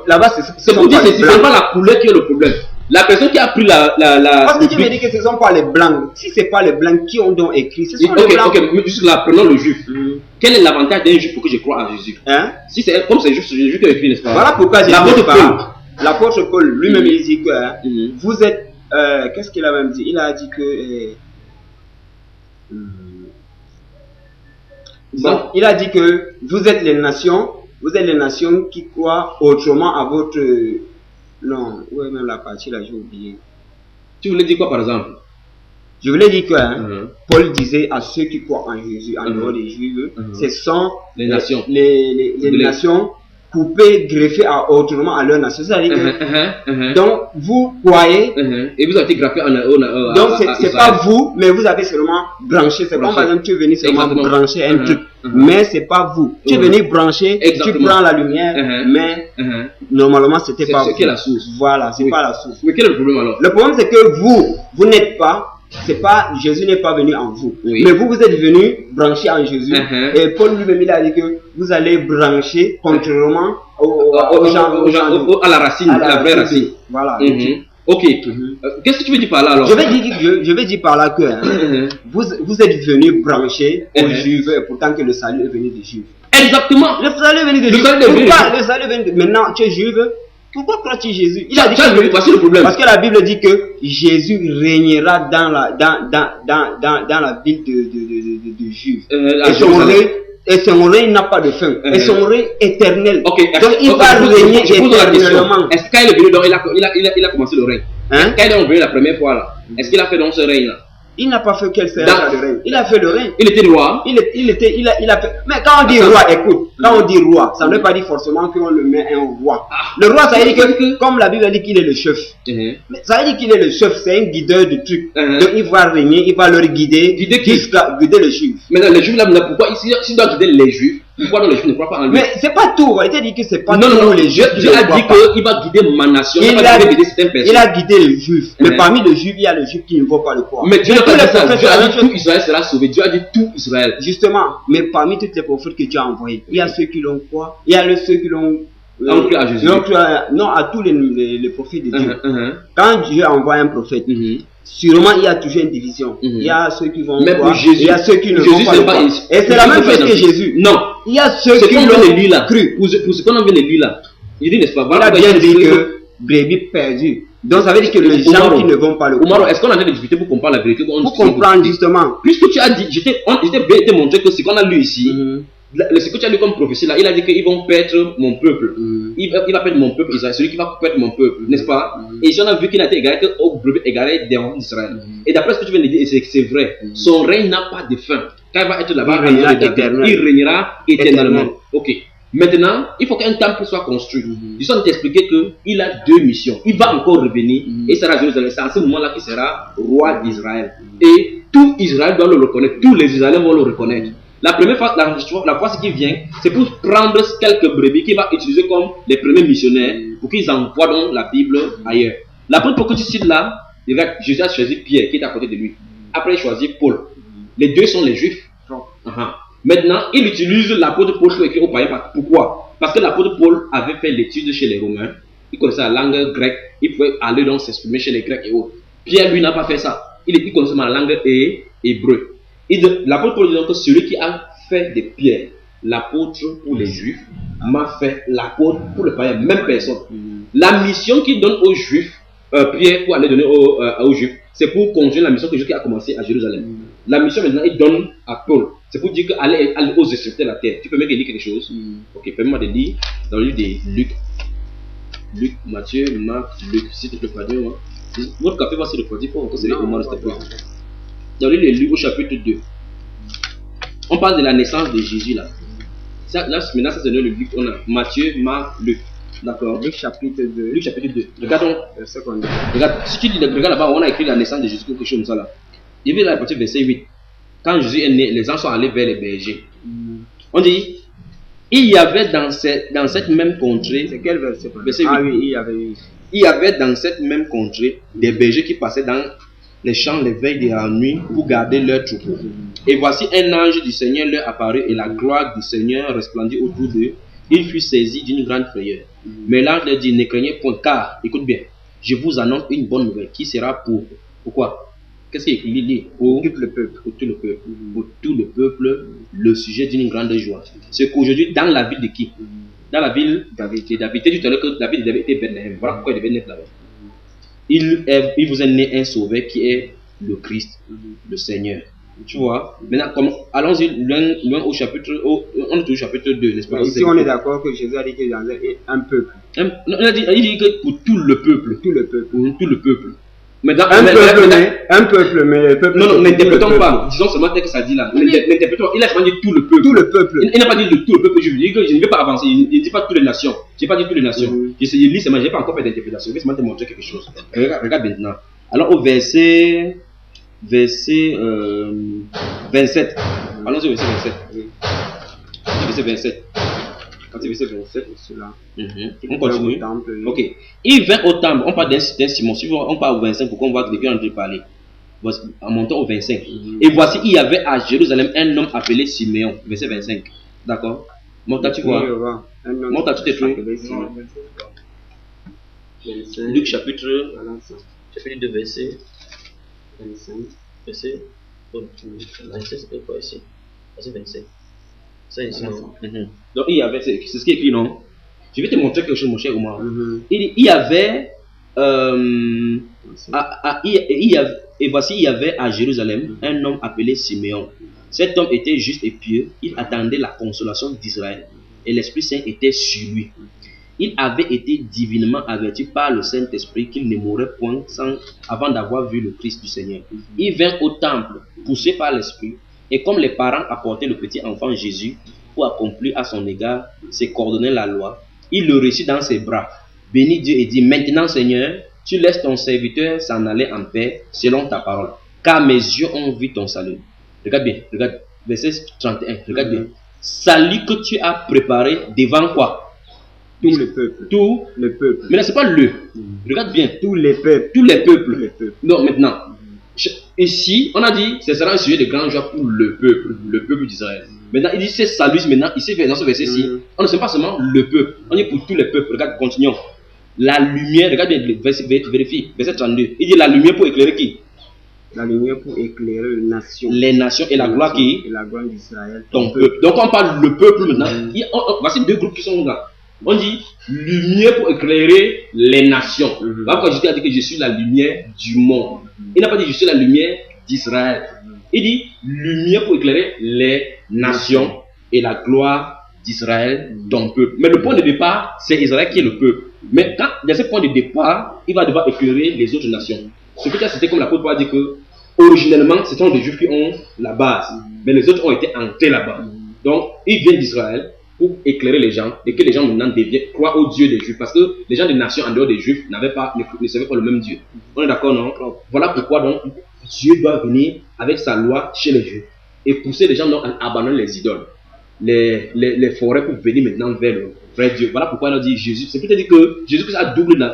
là-bas, c'est pour dire que ce n'est pas la couleur qui est le problème. La personne qui a pris Parce que tu me dis que ce ne sont pas les blancs. Si ce n'est pas les blancs qui ont donc écrit, ce sont les Ok, blancs. ok, mais juste là, prenons le juif. Mhm. Quel est l'avantage d'un juif pour que je croie en Jésus? Hein? Si c'est comme c'est juste Jésus qui a écrit, n'est-ce pas? Voilà pourquoi j'ai L'apôtre dit Paul. l'apôtre Paul lui-même Mhm. il dit que hein, Mhm. vous êtes qu'est-ce qu'il a même dit? Il a dit que bon, il a dit que vous êtes les nations qui croient autrement à votre non, ouais, même la partie là j'ai oublié. Tu voulais dire quoi par exemple? Je voulais dire que hein, Mhm. Paul disait à ceux qui croient en Jésus, en Mhm. dehors des Juifs, Mhm. ce sont Les nations. les Les- nations couper, greffer autrement à leur nation. C'est-à-dire que, donc, vous croyez, et vous avez été greffé donc c'est pas vous, mais vous avez seulement branché. C'est comme par exemple, tu es venu seulement brancher un truc, mais c'est pas vous. Tu es venu brancher, tu prends la lumière, mais normalement, c'était pas vous. C'est la source. Voilà, c'est pas la source. Mais quel est le problème alors? Le problème, c'est que vous n'êtes pas. C'est pas, Jésus n'est pas venu en vous. Oui. Mais vous êtes venu brancher en Jésus. Et Paul lui-même, il a dit que vous allez brancher contrairement à la racine, à la vraie racine. Voilà. Ok. Qu'est-ce que tu veux dire par là alors? Je vais dire par là que vous êtes venu brancher aux Juifs, et pourtant que le salut est venu des Juifs. Exactement. Le salut est venu des Juifs. Le salut est venu de... Maintenant, tu es Juif. Pourquoi crois-tu Jésus? Il a dit voici le problème. Parce que la Bible dit que Jésus régnera dans la ville de Juifs. Et son règne n'a pas de fin. Et son règne éternel. Donc il va régner éternellement. Est-ce qu'il est venu donc il a commencé le règne? Quand il est venu la première fois là, est-ce qu'il a fait donc ce règne là? Il n'a pas fait quel le règne. Il a fait le règne. Il était roi. Il a fait. Mais quand on dit roi, écoute, quand on dit roi, ça ne veut pas dire forcément qu'on le met un roi. Le roi, ça veut dire que, comme la Bible dit qu'il est le chef. Mais ça veut dire qu'il est le chef, c'est un guideur de trucs. Donc il va régner, il va leur guider jusqu'à guider les Juifs. Maintenant, les Juifs là, pourquoi s'il doit guider les Juifs? Pourquoi les Juifs ne croient pas en lui? Mais c'est pas tout. Il t'a dit que c'est pas tout. Non, les Juifs. Dieu a dit qu'il va guider ma nation. Il a guidé les Juifs. Mais parmi les Juifs, il y a les Juifs qui ne vont pas le croire. Mais Dieu a dit tout Israël sera sauvé. Dieu a dit tout Israël. Justement, mais parmi toutes les prophètes que Dieu a envoyés, il y a ceux qui l'ont croient, il y a ceux qui l'ont cru à Jésus. Non, à tous les prophètes de Dieu. Quand Dieu envoie un prophète, sûrement il y a toujours une division. Il y a ceux qui vont croire, il y a ceux qui ne vont pas croire. Et c'est la même chose que Jésus. Non. Il y a ceux qui l'ont cru. Pour ce qu'on vient de lire là, il dit, n'est-ce pas? Il a bien dit que brebis perdu. Donc ça veut dire que les gens qui ne vont pas le croire. Est-ce qu'on a de discuter pour comprendre la vérité? Pour comprendre justement. Puisque tu as dit, j'étais bien été montré que ce qu'on a lu ici, ce que tu as lu comme prophétie là, il a dit qu'ils vont perdre mon peuple. Il va perdre mon peuple Israël, celui qui va perdre mon peuple, n'est-ce pas? Et si on a vu qu'il a été égaré, qu'au brebis égaré des enfants d'Israël. Et d'après ce que tu viens de dire, c'est vrai. Son règne n'a pas de fin. Quand il va être là-bas, il régnera éternellement. Ok. Maintenant, il faut qu'un temple soit construit. Ils sont t'expliquer qu'il a deux missions. Il va encore revenir et sera à Jérusalem. C'est à ce moment-là qu'il sera roi d'Israël. Et tout Israël doit le reconnaître. Tous les Israéliens vont le reconnaître. La première fois, la fois qui vient, c'est pour prendre quelques brebis qu'il va utiliser comme les premiers missionnaires pour qu'ils envoient donc la Bible ailleurs. La première fois que tu cites là, Jésus a choisi Pierre qui est à côté de lui. Après, il choisit Paul. Les deux sont les Juifs. Maintenant, il utilise l'apôtre Paul pour écrire aux païens. Pourquoi? Parce que l'apôtre Paul avait fait l'étude chez les Romains. Il connaissait la langue grecque. Il pouvait aller donc s'exprimer chez les Grecs et autres. Pierre, lui, n'a pas fait ça. Il connaissait la langue hébreu. L'apôtre Paul dit donc que celui qui a fait de Pierre l'apôtre pour les Juifs m'a fait l'apôtre pour les païens. Même personne. La mission qu'il donne aux Juifs, Pierre pour aller donner aux Juifs, c'est pour continuer la mission que Jésus a commencé à Jérusalem. La mission maintenant, il donne à Paul. C'est pour dire qu'aller aux extrémités de la terre. Tu peux même lire quelque chose? Ok, permets-moi de lire dans le livre de Luc. Luc, Matthieu, Marc, Luc. Si tu peux pas dire, votre café va se refroidir, il faut que c'est le moment de cette époque. Dans le livre de Luc au chapitre 2. On parle de la naissance de Jésus là. Maintenant, ça c'est le Luc. On a Matthieu, Marc, Luc. D'accord. Luc chapitre 2. Luc chapitre 2. Regardons. Regarde, si tu regardes là-bas, on a écrit la naissance de Jésus, quelque chose comme ça là. Il veut là à partir du verset 8. Quand Jésus est né, les gens sont allés vers les bergers. On dit, il y avait dans cette même contrée. C'est quel verset? Verset 8. Ah oui, il y avait dans cette même contrée des bergers qui passaient dans les champs les veilles de la nuit pour garder leurs troupeaux. Et voici un ange du Seigneur leur apparut et la gloire du Seigneur resplendit autour d'eux. Il fut saisi d'une grande frayeur. Mais l'ange leur dit, ne craignez point, car, écoute bien, je vous annonce une bonne nouvelle qui sera pourquoi? Qu'est-ce qu'il est écrit? Pour tout le peuple. Pour tout le peuple. Pour tout le peuple, le sujet d'une grande joie. C'est qu'aujourd'hui, dans la ville de qui? Dans la ville de David. Tu dis tout à l'heure que la ville de David était Bethléem. Voilà pourquoi il devait naître là-bas. Il vous est né un sauveur qui est le Christ, le Seigneur. Tu vois? Maintenant, allons-y loin au chapitre, on est au chapitre 2, n'est-ce pas? Ici, on est d'accord que Jésus a dit qu'il y a un peuple. Il dit que pour tout le peuple. Tout le peuple. Pour tout le peuple. Maintenant, un peuple, mais le peuple. Non, n'interprétons pas. Disons seulement tel que ça dit là. N'interprétons. Il a seulement dit tout le peuple. Tout le peuple. Il n'a pas dit de tout le peuple. Je ne vais pas avancer. Il ne dit pas toutes les nations. Je n'ai pas dit toutes les nations. Je lis seulement, je n'ai pas encore fait d'interprétation. Je vais seulement te montrer quelque chose. Regarde maintenant. Alors au verset 27. Allons-y au verset 27. Verset 27. Quand c'est verset 27, cela. On continue. Ok. Il vint au temple. On parle d'un Simon. Si on parle au 25, pour qu'on voit que depuis on est en train de parler. En montant au 25. Et voici, il y avait à Jérusalem un homme appelé Siméon. Verset 25. D'accord. Monte, tu vois. Monte, tu t'es trouvé. Luc chapitre 2, verset 25. Verset 27, c'est quoi ici? Verset 27. Ça ici, non? Donc il y avait, c'est ce qui est écrit, non? Je vais te montrer quelque chose, mon cher Omar. Il y avait, et voici, il y avait à Jérusalem un homme appelé Siméon. Cet homme était juste et pieux. Il attendait la consolation d'Israël et l'Esprit Saint était sur lui. Il avait été divinement averti par le Saint-Esprit qu'il ne mourrait point avant d'avoir vu le Christ du Seigneur. Il vint au temple, poussé par l'Esprit, et comme les parents apportaient le petit enfant Jésus pour accomplir à son égard ses coordonnées la loi, il le reçut dans ses bras, bénit Dieu et dit: Maintenant, Seigneur, tu laisses ton serviteur s'en aller en paix selon ta parole, car mes yeux ont vu ton salut. Regarde bien, regarde, verset 31, regarde bien. Salut que tu as préparé devant quoi? Tout le peuple. Tout le peuple. Mais là, c'est pas le. Regarde bien. Tous les peuples. Tous les peuples. Donc maintenant, ici, on a dit, ce sera un sujet de grande joie pour le peuple d'Israël. Maintenant, il dit c'est salut. Maintenant, ici, dans ce verset-ci, on ne sait pas seulement le peuple, on dit pour tous les peuples. Regarde, continuons. La lumière, regarde bien, vérifie, verset 32. Il dit la lumière pour éclairer qui? La lumière pour éclairer les nations. Les nations et la gloire qui? Et la gloire d'Israël. Ton peuple. Donc, on parle le peuple maintenant. Voici deux groupes qui sont là. On dit lumière pour éclairer les nations. Quand Jésus a dit que je suis la lumière du monde, il n'a pas dit je suis la lumière d'Israël. Il dit lumière pour éclairer les nations et la gloire d'Israël, ton peuple. Mais le point de départ, c'est Israël qui est le peuple. Mais quand, dans ce point de départ, il va devoir éclairer les autres nations. Ce que tu as cité comme l'apôtre Paul a dit que originellement, ce sont des Juifs qui ont la base, mais les autres ont été entrés là-bas. Donc, il vient d'Israël pour éclairer les gens et que les gens maintenant croient au Dieu des Juifs, parce que les gens des nations en dehors des Juifs ne servaient pas le même Dieu. On est d'accord, non? Voilà pourquoi donc Dieu doit venir avec sa loi chez les Juifs et pousser les gens donc à abandonner les idoles, les forêts, pour venir maintenant vers le vrai Dieu. Voilà pourquoi il a dit Jésus. C'est peut-être dire que Jésus a double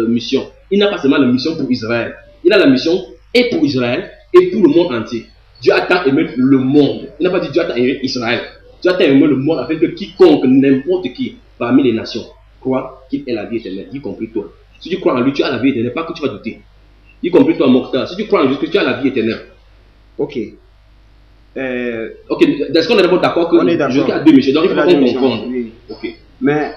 mission. Il n'a pas seulement la mission pour Israël, il a la mission et pour Israël et pour le monde entier. Dieu a tant aimé le monde. Il n'a pas dit Dieu a tant aimé Israël. Dieu a tant aimé le monde afin que quiconque, n'importe qui, parmi les nations, croit qu'il est la vie éternelle, y compris toi. Si tu crois en lui, tu as la vie éternelle, pas que tu vas douter. Y compris toi, Mokhtar. Si tu crois en Jésus, tu as la vie éternelle. Ok. Ok, est-ce qu'on est d'abord d'accord que Jésus a deux missions, donc il faut pas qu'on confonde. Oui. Ok. Mais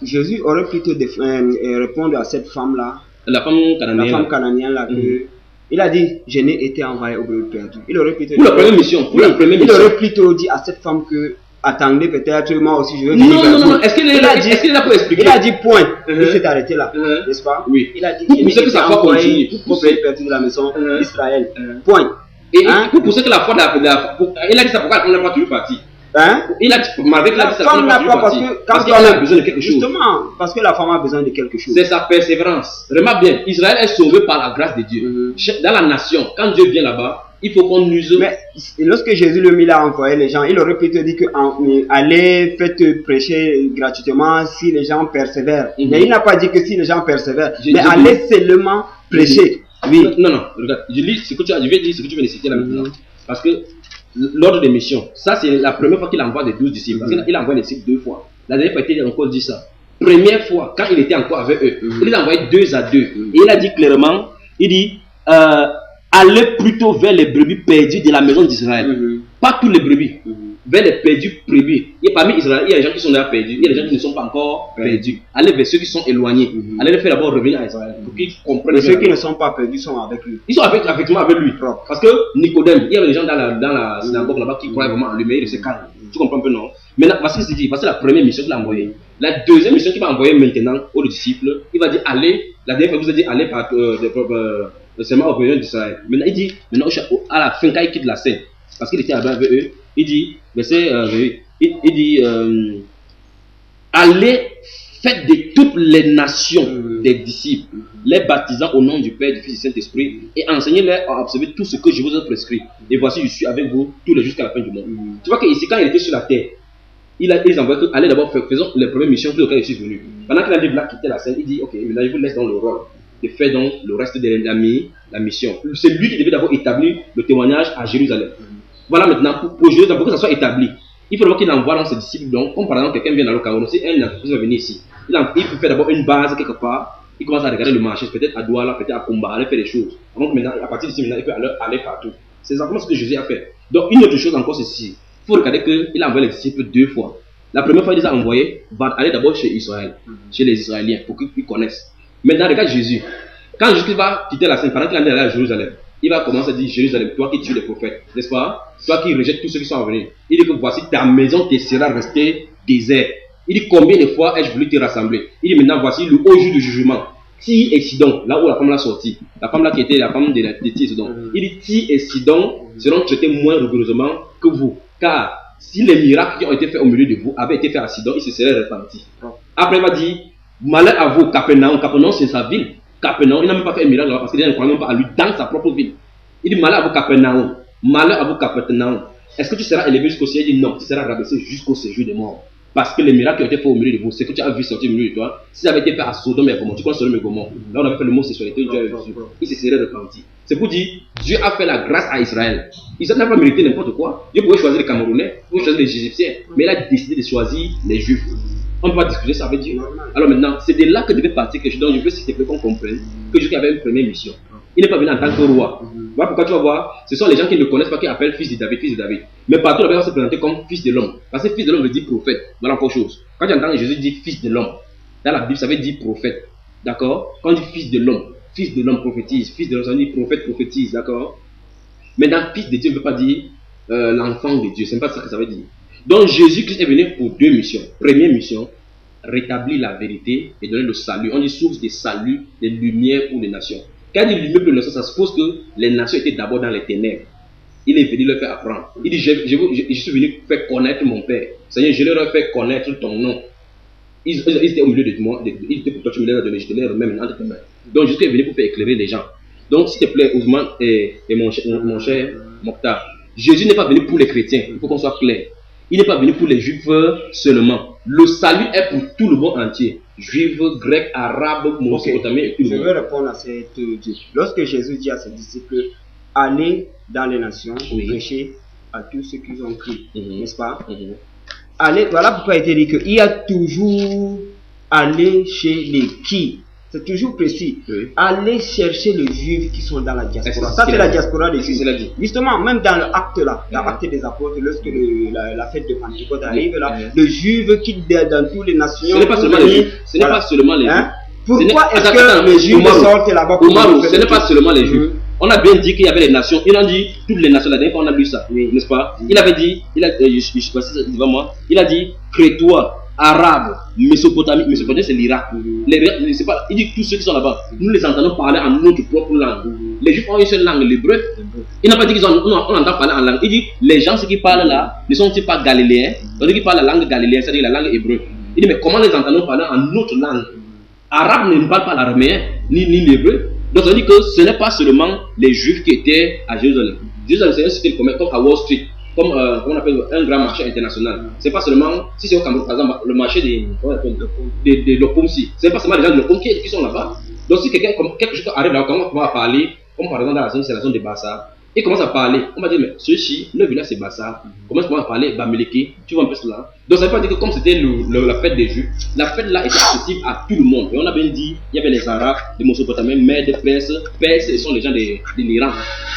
Jésus aurait plutôt répondre à cette femme-là, la femme cananienne là, que il a dit, je n'ai été envoyé au brebis perdu. Il aurait plutôt pour la première mission. Il aurait plutôt dit à cette femme que attendez, peut-être moi aussi je vais venir. Non. Est-ce qu'il est là pour expliquer? Il a dit point. Il s'est arrêté là, n'est-ce pas? Oui. Il a dit pour pousser que sa foi continue. Pour payer perdu de la maison d'Israël. Point. Et pour pousser que la foi il a dit ça pourquoi on n'a pas toujours parti. Il a dit, malgré qu'il a dit ça, on n'a pas toujours parti. Parce qu'il a besoin de quelque chose. Justement, parce que la femme a besoin de quelque chose. C'est sa persévérance. Remarque bien, Israël est sauvé par la grâce de Dieu. Dans la nation, quand Dieu vient là-bas, il faut qu'on use. Mais lorsque Jésus lui a envoyé les gens, il aurait plutôt dit que allez, faites prêcher gratuitement si les gens persévèrent. Mais il n'a pas dit que si les gens persévèrent, mais allez seulement prêcher. Oui. Non, regarde, je vais dire ce que tu viens de citer là maintenant. Parce que l'ordre des missions, ça c'est la première fois qu'il envoie des 12 disciples. Parce qu'il envoie les disciples 2 fois. La dernière fois, il a encore dit ça. Première fois, quand il était encore avec eux, il les a envoyés 2 à 2. Et il a dit clairement, il dit, allez plutôt vers les brebis perdues de la maison d'Israël. Pas tous les brebis. Vers les perdus brebis. Et parmi Israël, il y a des gens qui sont déjà perdus. Il y a des gens qui ne sont pas encore perdus. Allez vers ceux qui sont éloignés. Allez les faire d'abord revenir à Israël. Pour qu'ils comprennent. Ceux qui ne sont pas perdus sont avec lui. Ils sont effectivement avec lui. Parce que Nicodème, il y avait des gens dans la synagogue là-bas qui croyaient vraiment en lui, mais il se calme. Tu comprends un peu, non? Maintenant, voici ce qu'il dit. Voici la première mission qu'il a envoyée. La deuxième mission qu'il va envoyer maintenant aux disciples, il va dire allez. La dernière fois, il vous a dit allez par seulement au peuple d'Israël. Maintenant, il dit, maintenant, à la fin, quand il quitte la scène, parce qu'il était avec eux, il dit, verset, il dit, allez, faites de toutes les nations des disciples, les baptisant au nom du Père, du Fils et du Saint-Esprit, et enseignez-leur à observer tout ce que je vous ai prescrit. Et voici, je suis avec vous tous les jours jusqu'à la fin du monde. Tu vois qu'ici, quand il était sur la terre, il a envoyé que allez d'abord faisons les premières missions pour lesquelles je suis venu. Pendant qu'il avait là quitté la scène, il dit ok, maintenant je vous laisse dans le rôle de faire donc le reste de la mission. C'est lui qui devait d'abord établir le témoignage à Jérusalem. Voilà maintenant pour Jérusalem, pour que ça soit établi, il faut d'abord qu'il envoie dans ses disciples. Donc, comme par exemple quelqu'un vient dans le Cameroun, si un entreprise va venir ici, il peut faire d'abord une base quelque part. Il commence à regarder le marché, peut-être à Douala, peut-être à Kumba, aller faire des choses. Donc maintenant, à partir d'ici, maintenant, il peut aller partout. C'est exactement ce que Jésus a fait. Donc une autre chose encore, c'est ceci. Il faut regarder qu'il a envoyé les disciples 2 fois. La première fois, il les a envoyés, va aller d'abord chez Israël, chez les Israéliens, pour qu'ils connaissent. Maintenant, regarde Jésus. Quand Jésus va quitter la scène, pendant qu'il est allé à Jérusalem, il va commencer à dire Jérusalem, toi qui tues les prophètes, n'est-ce pas? Toi qui rejettes tous ceux qui sont venus. Il dit que voici ta maison te sera restée déserte. Il dit combien de fois ai-je voulu te rassembler? Il dit maintenant voici le haut jour du jugement. Tyr et Sidon, là où la femme l'a sorti, la femme là qui était la femme de Tyr et Sidon. Il dit Tyr et Sidon seront traités moins rigoureusement que vous. Car si les miracles qui ont été faits au milieu de vous avaient été faits à Sidon, ils se seraient repentis. Après il va dire malheur à vous, Capernaum. Capernaum c'est sa ville. Capernaum, il n'a même pas fait un miracle là parce qu'il ne croit même pas à lui dans sa propre ville. Il dit malheur à vous, Capernaum. Malheur à vous, Capernaum. Est-ce que tu seras élevé jusqu'au ciel? Il dit non, tu seras rabaissé jusqu'au séjour des morts. Parce que les miracles qui ont été faits au milieu de vous, c'est que tu as vu sortir au milieu de toi. Si ça avait été fait à Sodome et Gomorrhe, tu connais Sodome et Gomorrhe. Là, on avait fait le mot sexualité, Dieu avait vu. Il se serait repenti. C'est pour dire, Dieu a fait la grâce à Israël. Israël n'a pas mérité n'importe quoi. Dieu pouvait choisir les Camerounais, il pouvait choisir les Égyptiens, mais il a décidé de choisir les Juifs. On ne peut pas discuter ça avec Dieu. Alors maintenant, c'est de là que devait partir que je veux citer pour qu'on comprenne que Dieu avait une première mission. Il n'est pas venu en tant que roi. Voilà pourquoi tu vas voir, ce sont les gens qui ne le connaissent pas qui appellent fils de David, fils de David. Mais partout, la Bible va se présenter comme fils de l'homme. Parce que fils de l'homme veut dire prophète. Voilà encore chose. Quand tu entends Jésus dire fils de l'homme, dans la Bible, ça veut dire prophète. D'accord? Quand on dit fils de l'homme prophétise. Fils de l'homme, ça veut dire prophète prophétise. D'accord? Maintenant, fils de Dieu ne veut pas dire l'enfant de Dieu. Ce n'est pas ça que ça veut dire. Donc Jésus-Christ est venu pour 2 missions. Première mission, rétablir la vérité et donner le salut. On dit source de salut, de lumière pour les nations. Quand il dit lumière pour les nations, ça suppose que les nations étaient d'abord dans les ténèbres. Il est venu leur faire apprendre. Il dit, je suis venu faire connaître mon Père. Seigneur, je leur ai fait connaître ton nom. Ils étaient au milieu de moi. Ils étaient pour toi, tu me les as donnés. Je te les remets maintenant entre tes mains. Donc, je suis venu pour faire éclairer les gens. Donc, s'il te plaît, Ousmane et mon cher Mokhtar, Jésus n'est pas venu pour les chrétiens. Il faut qu'on soit clair. Il n'est pas venu pour les juifs seulement. Le salut est pour tout le monde entier. Juifs, grecs, arabes, mosopotamiens et tout le monde. Je vais répondre à cette question. Lorsque Jésus dit à ses disciples, allez dans les nations, prêcher à tous ceux qui ont cru, n'est-ce pas? Allez, voilà pourquoi il a été dit qu'il y a toujours aller chez les qui. C'est toujours précis. Allez chercher les juifs qui sont dans la diaspora. Ça, c'est la diaspora des juifs. Justement, même dans l'acte là, l'acte des apôtres, lorsque la fête de Pentecôte arrive là, les juifs quittent dans toutes les nations. Ce n'est pas seulement les juifs. Ce n'est pas seulement les juifs. Pourquoi est-ce que les juifs sortent là-bas? Ce n'est pas seulement les juifs. On a bien dit qu'il y avait les nations. Il a dit toutes les nations. La dernière fois, on a lu ça, n'est-ce pas? Il avait dit, je suis passé devant moi, il a dit Crétois, Arabes, Mésopotamie. Mésopotamie, c'est l'Irak. Il dit tous ceux qui sont là-bas, nous les entendons parler en notre propre langue. Les Juifs ont une seule langue, l'hébreu. Il n'a pas dit qu'on entend parler en langue. Il dit les gens ceux qui parlent là ne sont-ils pas galiléens? Ceux qui parlent la langue galiléenne, c'est-à-dire la langue hébreu. Il dit mais comment les entendons parler en notre langue? Arabe ne parle pas l'araméen ni l'hébreu. Donc ça veut dire que ce n'est pas seulement les Juifs qui étaient à Jérusalem. Jérusalem, c'est un site comme à Wall Street, comme on appelle un grand marché international. C'est pas seulement, si c'est au Cameroun, par exemple, le marché de l'Opomsi, c'est pas seulement les gens de l'Opom qui sont là-bas. Donc si quelque chose arrive là, on commence à parler, comme par exemple dans la zone, c'est la zone de Bassa, il commence à parler, on va dire, mais ceux-ci, le village c'est Bassa, commence à parler Bamileke, tu vois un peu cela. Donc ça veut pas dire que comme c'était la fête des Juifs, la fête là était accessible à tout le monde. Et on a bien dit, il y avait les Arabes, les Mosopotamiens, Mèdes, Perses. Perses, ce sont les gens de l'Iran.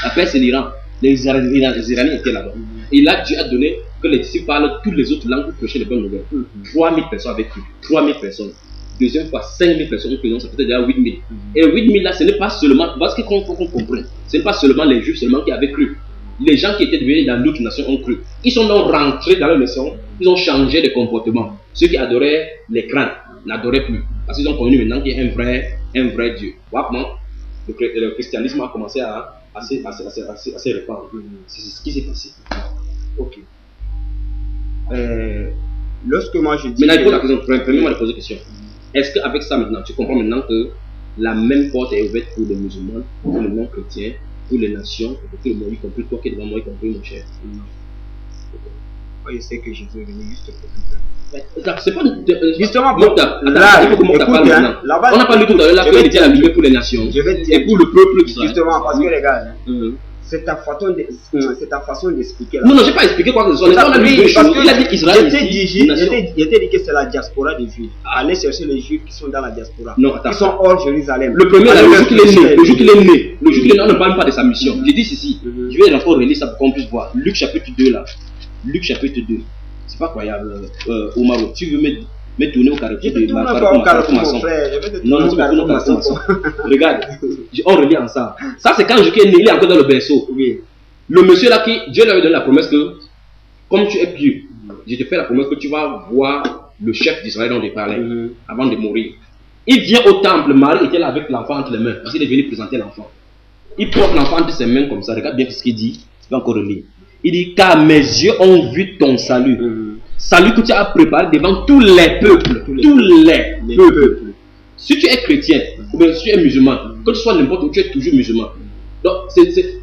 La Perse c'est l'Iran. Les Iraniens étaient là-bas. Et là, Dieu a donné que les disciples parlent toutes les autres langues pour prêcher les bonnes nouvelles. 3000 personnes avec lui. 3000 personnes. Deuxième fois, 5000 personnes, ça peut être déjà 8000. Et 8000 là, ce n'est pas seulement, parce qu'on comprenne, ce n'est pas seulement les Juifs seulement qui avaient cru. les gens qui étaient devenus dans d'autres nations ont cru. Ils sont donc rentrés dans leur maison, ils ont changé de comportement. Ceux qui adoraient les crânes n'adoraient plus. Parce qu'ils ont connu maintenant qu'il y a un vrai Dieu. Le christianisme a commencé à se répandre. C'est ce qui s'est passé. Ok. Lorsque moi je dis. Maintenant, il faut la question. Premièrement, poser la question. Est-ce qu'avec ça maintenant, tu comprends maintenant que la même porte est ouverte pour les musulmans, pour les non-chrétiens, pour les nations, pour tout le monde, y compris toi qui es devant moi, y compris mon cher? Non. Moi, je sais que Jésus est venu juste pour tout. C'est pas justement là, il faut que Mokta parle maintenant. On a parlé tout à l'heure là qu'il était la lumière pour les nations et pour le peuple d'Israël. Justement, parce que les gars, c'est ta façon d'expliquer. Non, j'ai pas expliqué quoi que ce soit. Il a dit Israël. Je t'ai dit que c'est la diaspora des Juifs. Allez chercher les Juifs qui sont dans la diaspora. Non, attends. Ils sont hors Jérusalem. Le premier, le jour qu'il est né, on ne parle pas de sa mission. J'ai dit ceci. Je vais encore relire ça pour qu'on puisse voir. Luc chapitre 2 là. Luc chapitre 2. C'est pas croyable. Omar, tu veux me tourner au carrefour de ma maçon. Non, tu me tournes au carrefour maçon. Regarde, on relit ensemble. Ça, c'est quand Jésus est né, il est encore dans le berceau. Oui. Le monsieur là, Dieu lui avait donné la promesse que, comme tu es pieux, je te fais la promesse que tu vas voir le chef d'Israël dont je parlais avant de mourir. Il vient au temple, Marie était là avec l'enfant entre les mains, parce qu'il est venu présenter l'enfant. Il porte l'enfant entre ses mains comme ça. Regarde bien ce qu'il dit. Je vais encore relire. Il dit, car mes yeux ont vu ton salut. Salut que tu as préparé devant tous les peuples. Tous les peuples. Si tu es chrétien, ou bien si tu es musulman, que tu sois n'importe où, tu es toujours musulman. Donc,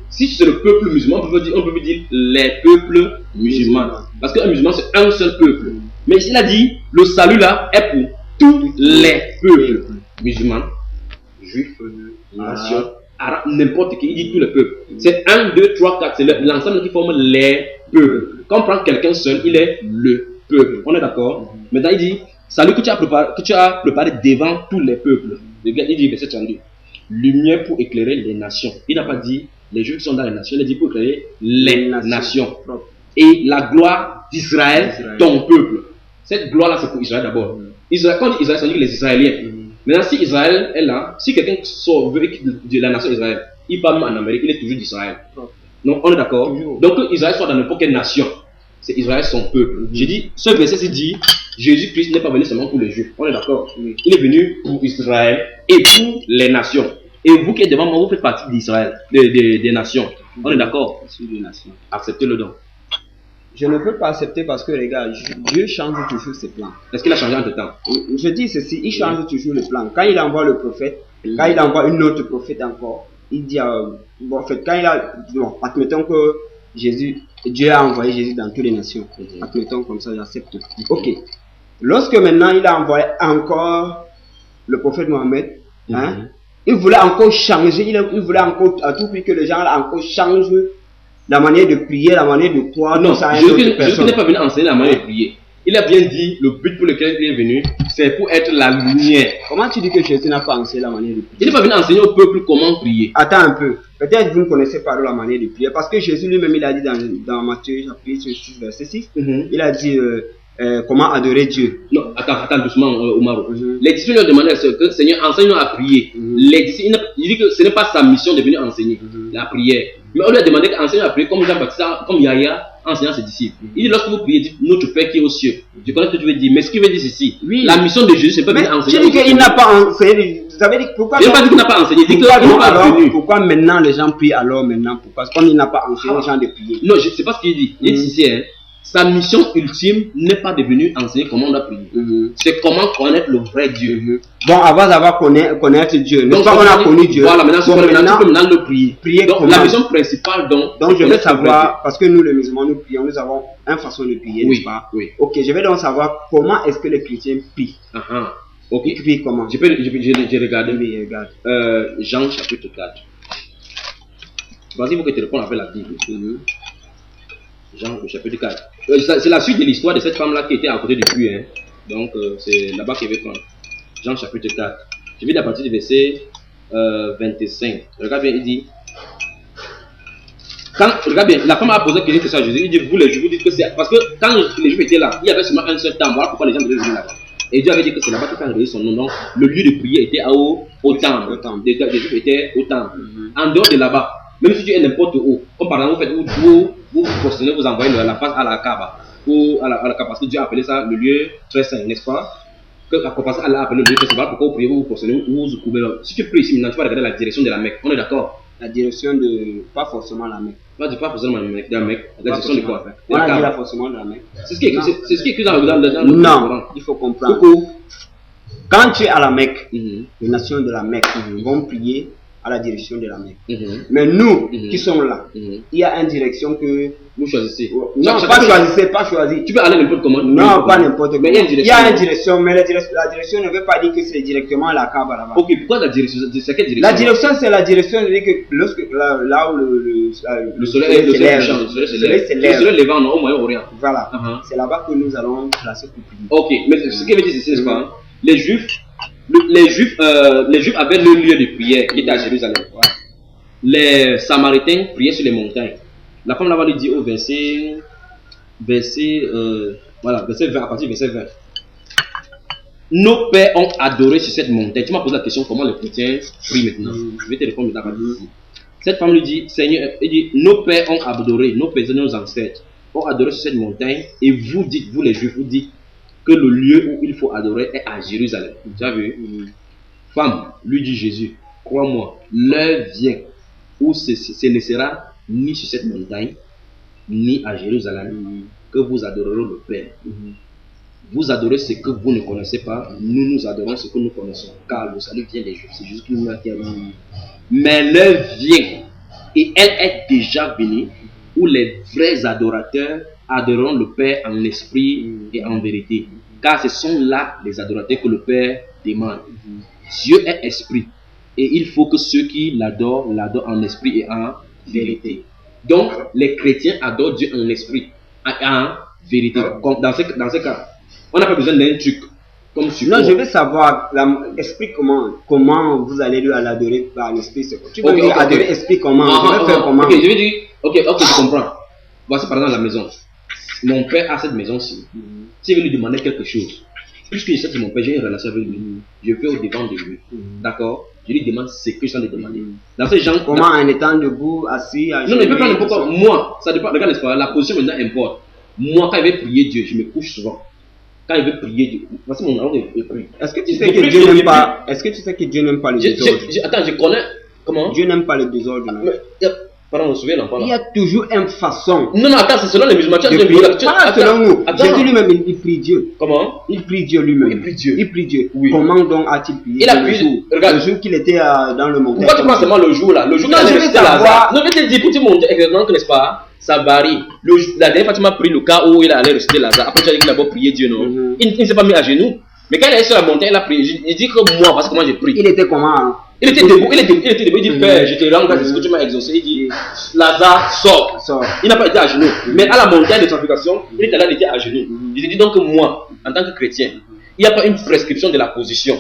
si c'est le peuple musulman, on peut dire les peuples musulmans. Parce qu'un musulman, c'est un seul peuple. Mais il a dit, le salut là est pour tous les peuples. Musulmans, juifs, nations, arabes, n'importe qui, il dit tous les peuples. C'est 1, 2, 3, 4, c'est l'ensemble qui forme les peuples. Quand on prend quelqu'un seul, il est le peuple. On est d'accord? Maintenant, il dit, salut que tu as préparé devant tous les peuples. Regarde, il dit, verset 32. Lumière pour éclairer les nations. Il n'a pas dit les Juifs qui sont dans les nations, il a dit pour éclairer les nations. Et la gloire d'Israël, ton peuple. Cette gloire-là, c'est pour Israël d'abord. Quand on dit Israël, ça veut dire les Israéliens. Maintenant, si Israël est là, si quelqu'un sort de la nation d'Israël, il part même en Amérique, il est toujours d'Israël. Donc, on est d'accord? Donc, que Israël soit dans n'importe quelle nation, c'est Israël son peuple. J'ai dit, ce verset dit, Jésus-Christ n'est pas venu seulement pour les Juifs. On est d'accord? Il est venu pour Israël et pour les nations. Et vous qui êtes devant moi, vous faites partie d'Israël, des nations. On est d'accord? Acceptez le don. Je ne peux pas accepter parce que, les gars, Dieu change toujours ses plans. Est-ce qu'il a changé entre temps? Je dis ceci, il change toujours le plan. Quand il envoie le prophète, quand il envoie une autre prophète encore, il dit, bon, en fait, quand il a, bon, admettons que Dieu a envoyé Jésus dans toutes les nations. Admettons comme ça, j'accepte. Ok. Lorsque maintenant il a envoyé encore le prophète Mohammed, il voulait encore changer, il voulait encore à tout prix que les gens encore changent la manière de prier, la manière de croire. Non, Jésus n'est pas venu enseigner la manière de prier. Il a bien dit, le but pour lequel il est venu, c'est pour être la lumière. Comment tu dis que Jésus n'a pas enseigné la manière de prier? Il n'est pas venu enseigner au peuple comment prier. Attends un peu. Peut-être vous ne connaissez pas la manière de prier. Parce que Jésus lui-même, il a dit dans Matthieu chapitre 6, verset 6, il a dit comment adorer Dieu. Non, attends doucement, Omar. Les disciples lui ont demandé que Seigneur, enseigne-nous à prier. Les disciples, il dit que ce n'est pas sa mission de venir enseigner la prière. Mais on lui a demandé d'enseigner à prier comme Jean-Baptiste, comme Yahya, enseignant ses disciples. Il dit, lorsque vous priez, dites notre Père qui est aux cieux. Je connais ce que tu veux dire, mais ce qu'il veut dire ceci, la mission de Jésus, c'est pas venir enseigner. Tu dis qu'il n'a pas enseigné. Vous avez dit pourquoi? Il n'a pas dit qu'il n'a pas enseigné, il dit qu'il n'est pas venu. Pourquoi maintenant les gens prient alors maintenant? Pourquoi? Comme il n'a pas enseigné aux gens de prier. Non, je ne sais pas ce qu'il dit. Il dit ceci, sa mission ultime n'est pas de venir enseigner comment on doit prier. C'est comment connaître le vrai Dieu. Bon, avant d'avoir connaître Dieu, donc on a connu Dieu. Voilà, maintenant, tu peux maintenant le prier. Donc, comment? la mission principale, donc je veux savoir, parce que nous les musulmans, nous prions, nous avons une façon de prier, n'est-ce pas? Oui. Ok, je vais donc savoir comment est-ce que les chrétiens prient. Ok. Ils prient comment? J'ai regardé. Oui, regarde. Jean chapitre 4. Vas-y, vous que tu réponds avec la Bible. Jean au chapitre 4. C'est la suite de l'histoire de cette femme-là qui était à côté du puits. Donc, c'est là-bas qu'il veut prendre. Jean chapitre 4. Je vais à partir du verset 25. Regarde bien, il dit. Regarde bien, la femme a posé quelque chose à Jésus. Il dit, vous les Juifs, vous dites que c'est. Parce que quand les Juifs étaient là, il y avait seulement un seul temple. Voilà pourquoi les gens devaient venir là-bas. Et Dieu avait dit que c'est là-bas qu'il a révélé son nom. Donc, le lieu de prière était au temple. Les Juifs étaient au temple. En dehors de là-bas, même si tu es n'importe où, comme par exemple vous postulez, vous envoyez la face à la Kaaba, ou à la Kaaba, parce que Dieu a appelé ça le lieu très saint, n'est-ce pas? Que la compassion Allah a appelé le lieu très saint, voilà pourquoi vous priez, vous postulez, vous vous couvez là. Si tu pries ici maintenant, tu vas regarder la direction de la Mecque, on est d'accord? La direction de, pas forcément la Mecque. Pas forcément la Mecque, la direction de quoi? On a dit la forcément de la Mecque. C'est ce qui est écrit dans le Non, il faut comprendre. Quand tu es à la Mecque, les nations de la Mecque vont prier à la direction de la Mecque. Mais nous qui sommes là, il y a une direction que vous choisissez. Non, pas choisir. Tu peux aller n'importe comment. Non, pas n'importe comment. Il y a une direction, mais la direction ne veut pas dire que c'est directement à la Kaaba là-bas. Ok, pourquoi la direction? C'est quelle direction? La direction, c'est la direction de dire que lorsque là où le soleil se lève au Moyen-Orient. Voilà, c'est là-bas que nous allons placer pour prier. Ok, mais ce qui veut dire c'est n'est-ce pas? Les Juifs avaient le lieu de prière qui était à Jérusalem. Les Samaritains priaient sur les montagnes. La femme là-bas lui dit au verset 20, à partir du verset 20. Nos pères ont adoré sur cette montagne. Tu m'as posé la question comment les chrétiens prient maintenant. Je vais te répondre maintenant. Cette femme lui dit, Seigneur, il dit, nos pères ont adoré, nos pères et nos ancêtres ont adoré sur cette montagne. Et vous dites, vous les Juifs, vous dites que le lieu où il faut adorer est à Jérusalem. Tu as vu? Femme, lui dit Jésus, crois-moi, l'heure vient où ce ne sera ni sur cette montagne, ni à Jérusalem, que vous adorerez le Père. Vous adorez ce que vous ne connaissez pas, nous adorons ce que nous connaissons, car le salut vient des Juifs. C'est Jésus qui nous a dit. Mais l'heure vient, et elle est déjà venue, où les vrais adorateurs adoreront le Père en esprit et en vérité. Car ce sont là les adorateurs que le Père demande. Dieu est esprit. Et il faut que ceux qui l'adorent en esprit et en vérité. Donc, les chrétiens adorent Dieu en esprit et en vérité. Dans ce cas, on n'a pas besoin d'un truc comme support. Non, je veux savoir, explique comment vous allez lui l'adorer par l'esprit. Tu veux lui adorer esprit comment? Je vais faire comment? Ok, je vais dire, ok, je comprends. Voici par exemple la maison. Mon père a cette maison-ci. Si je veux lui demander quelque chose, puisque je sais que mon père, j'ai une relation avec lui, je vais au devant de lui. D'accord? Je lui demande ce que je suis en train de demander. Dans ces gens, comment en étant debout, assis, à non, mais il peut pas n'importe quoi. Moi, ça dépend. Regarde, la position maintenant importe. Moi, quand je vais prier Dieu, je me couche souvent. Quand il veut prier Dieu, voici mon ordre de prier. Est-ce que tu sais que Dieu n'aime pas? Est-ce que tu sais que Dieu n'aime pas le désordre? Attends, je connais. Comment? Dieu n'aime pas le désordre. Pardon, on se souvient l'enfant là. Il y a toujours une façon. Non, attends, c'est selon les musulmans. Selon nous. Jésus lui-même, il prie Dieu. Comment? Il prie Dieu lui-même. Il prie Dieu. Oui. Comment donc a-t-il prié? Il a prié. Regarde. Le jour qu'il était dans le montagne. Pourquoi tu prends seulement le jour là? Le jour qu'il est resté là. Non, mais je te dis, pour tu monter exactement, n'est-ce pas? Ça varie. La dernière fois, tu m'as pris le cas où il allait rester Lazare. Après, tu as dit qu'il a beau prier Dieu, non? Il ne s'est pas mis à genoux. Mais quand il est sur la montagne, il a prié. Il dit que moi, parce que moi j'ai prié. Il était comment? Il était debout, il dit Père, je te rends grâce de ce que tu m'as exaucé. Il dit Lazare, sort. Il n'a pas été à genoux. Mais à la montagne de sanctification, il était là, il était à genoux. Il dit donc que moi, en tant que chrétien, il n'y a pas une prescription de la position.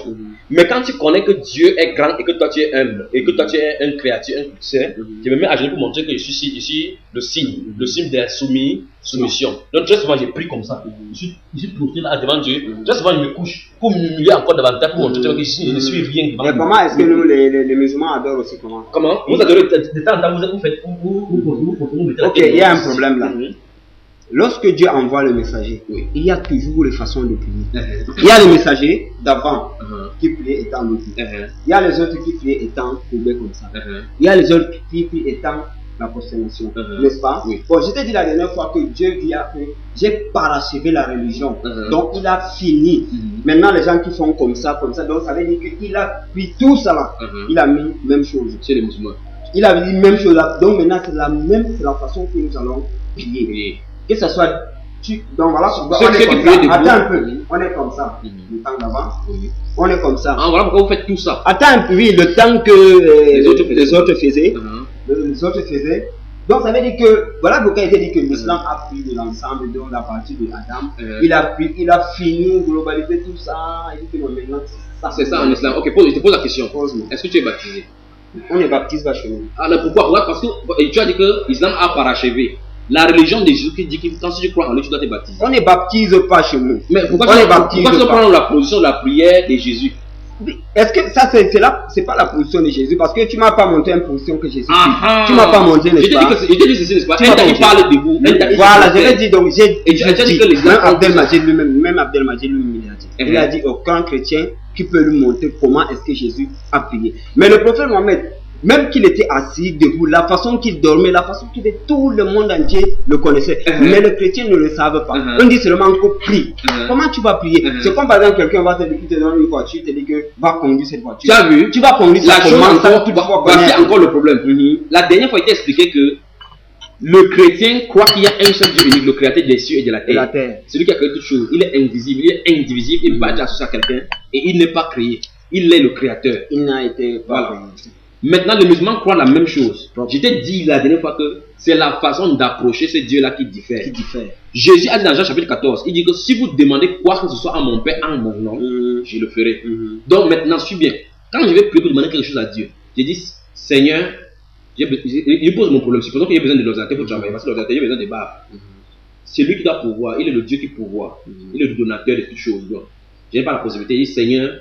Mais quand tu connais que Dieu est grand et que toi tu es humble, et que toi tu es un créature, un chrétien, je me mets à genoux pour montrer que je suis le signe de la soumission. Donc très souvent j'ai pris comme ça. Je suis posté là devant Dieu. Très souvent je me couche pour m'humilier encore davantage pour montrer que je ne suis rien devant Dieu. Mais comment est-ce que nous les musulmans adorent aussi comment? Vous adorez de temps en temps, vous faites vous mettez la ok, il y a un problème là. Lorsque Dieu envoie le messager, il y a toujours les façons de prier. Il y a le messager d'avant qui priait étant debout. Il y a les autres qui priaient étant courbés comme ça. Il y a les autres qui prient étant la prosternation. N'est-ce pas? Bon, je t'ai dit la dernière fois que Dieu dit que j'ai parachevé la religion. Donc il a fini. Maintenant les gens qui font comme ça, donc ça veut dire qu'il a pris tout ça là. Il a mis même chose. C'est les musulmans. Il a dit même chose là. Donc maintenant c'est la façon que nous allons prier. Que ce soit donc voilà, on est comme ça. Attends un peu, on est comme ça. Le temps d'avant, on est comme ça. Ah, voilà pourquoi vous faites tout ça. Attends un peu, oui, le temps que les autres faisaient. Donc ça veut dire que, voilà pourquoi il était dit que l'islam a pris de l'ensemble, donc la partie de Adam. Il a fini, globalisé tout ça. Il dit que maintenant, c'est ça en islam. Ok, je te pose la question. Est-ce que tu es baptisé? On est baptisé chez nous. Alors pourquoi? Parce que tu as dit que l'islam a parachevé. La religion de Jésus qui dit que quand tu crois en lui, tu dois te baptiser. On ne baptise pas chez nous. Mais pourquoi tu dois prendre la position de la prière de Jésus? Est-ce que ça, c'est pas la position de Jésus? Parce que tu m'as pas montré une position que Jésus Ah, Tu m'as pas montré, n'est-ce pas? Je t'ai dit ceci, n'est-ce pas? Tu m'as pas Il parle de vous. Voilà, je l'ai dit. Donc, Et tu as dit que les même gars. Abdelmajid lui-même, il a dit. Il a dit aucun chrétien qui peut lui montrer comment est-ce que Jésus a prié. Mais le prophète Mohammed, même qu'il était assis debout, la façon qu'il dormait, la façon qu'il était, tout le monde entier le connaissait. Mais les chrétiens ne le savent pas. On dit seulement qu'on prie. Comment tu vas prier? C'est comme par exemple quelqu'un va te dire, te donne une voiture, te dit que va conduire cette voiture. Tu as vu? Tu vas conduire La ça chose comment ça, encore, voici encore le problème. La dernière fois, il t'a expliqué que le chrétien croit qu'il y a un seul Dieu unique, le créateur des cieux et de la terre. Celui qui a créé toutes choses. Il est invisible, il est indivisible, il va associé à quelqu'un et il n'est pas créé. Il est le créateur. Il n'a été pas créé. Maintenant, les musulmans croient la même chose. Je t'ai dit la dernière fois que c'est la façon d'approcher ce Dieu-là qui diffère. Jésus a dit dans Jean chapitre 14, il dit que si vous demandez quoi que ce soit à mon Père en mon nom, je le ferai. Donc maintenant, suis bien. Quand je vais prier pour demander quelque chose à Dieu, je dis, Seigneur, il pose mon problème. Supposons qu'il y a besoin de l'ordinateur pour travailler, parce que l'ordinateur, il y a besoin de barres. C'est lui qui doit pouvoir, il est le Dieu qui pourvoit. Il est le donateur de toutes choses. Donc, je n'ai pas la possibilité. Il dit, Seigneur,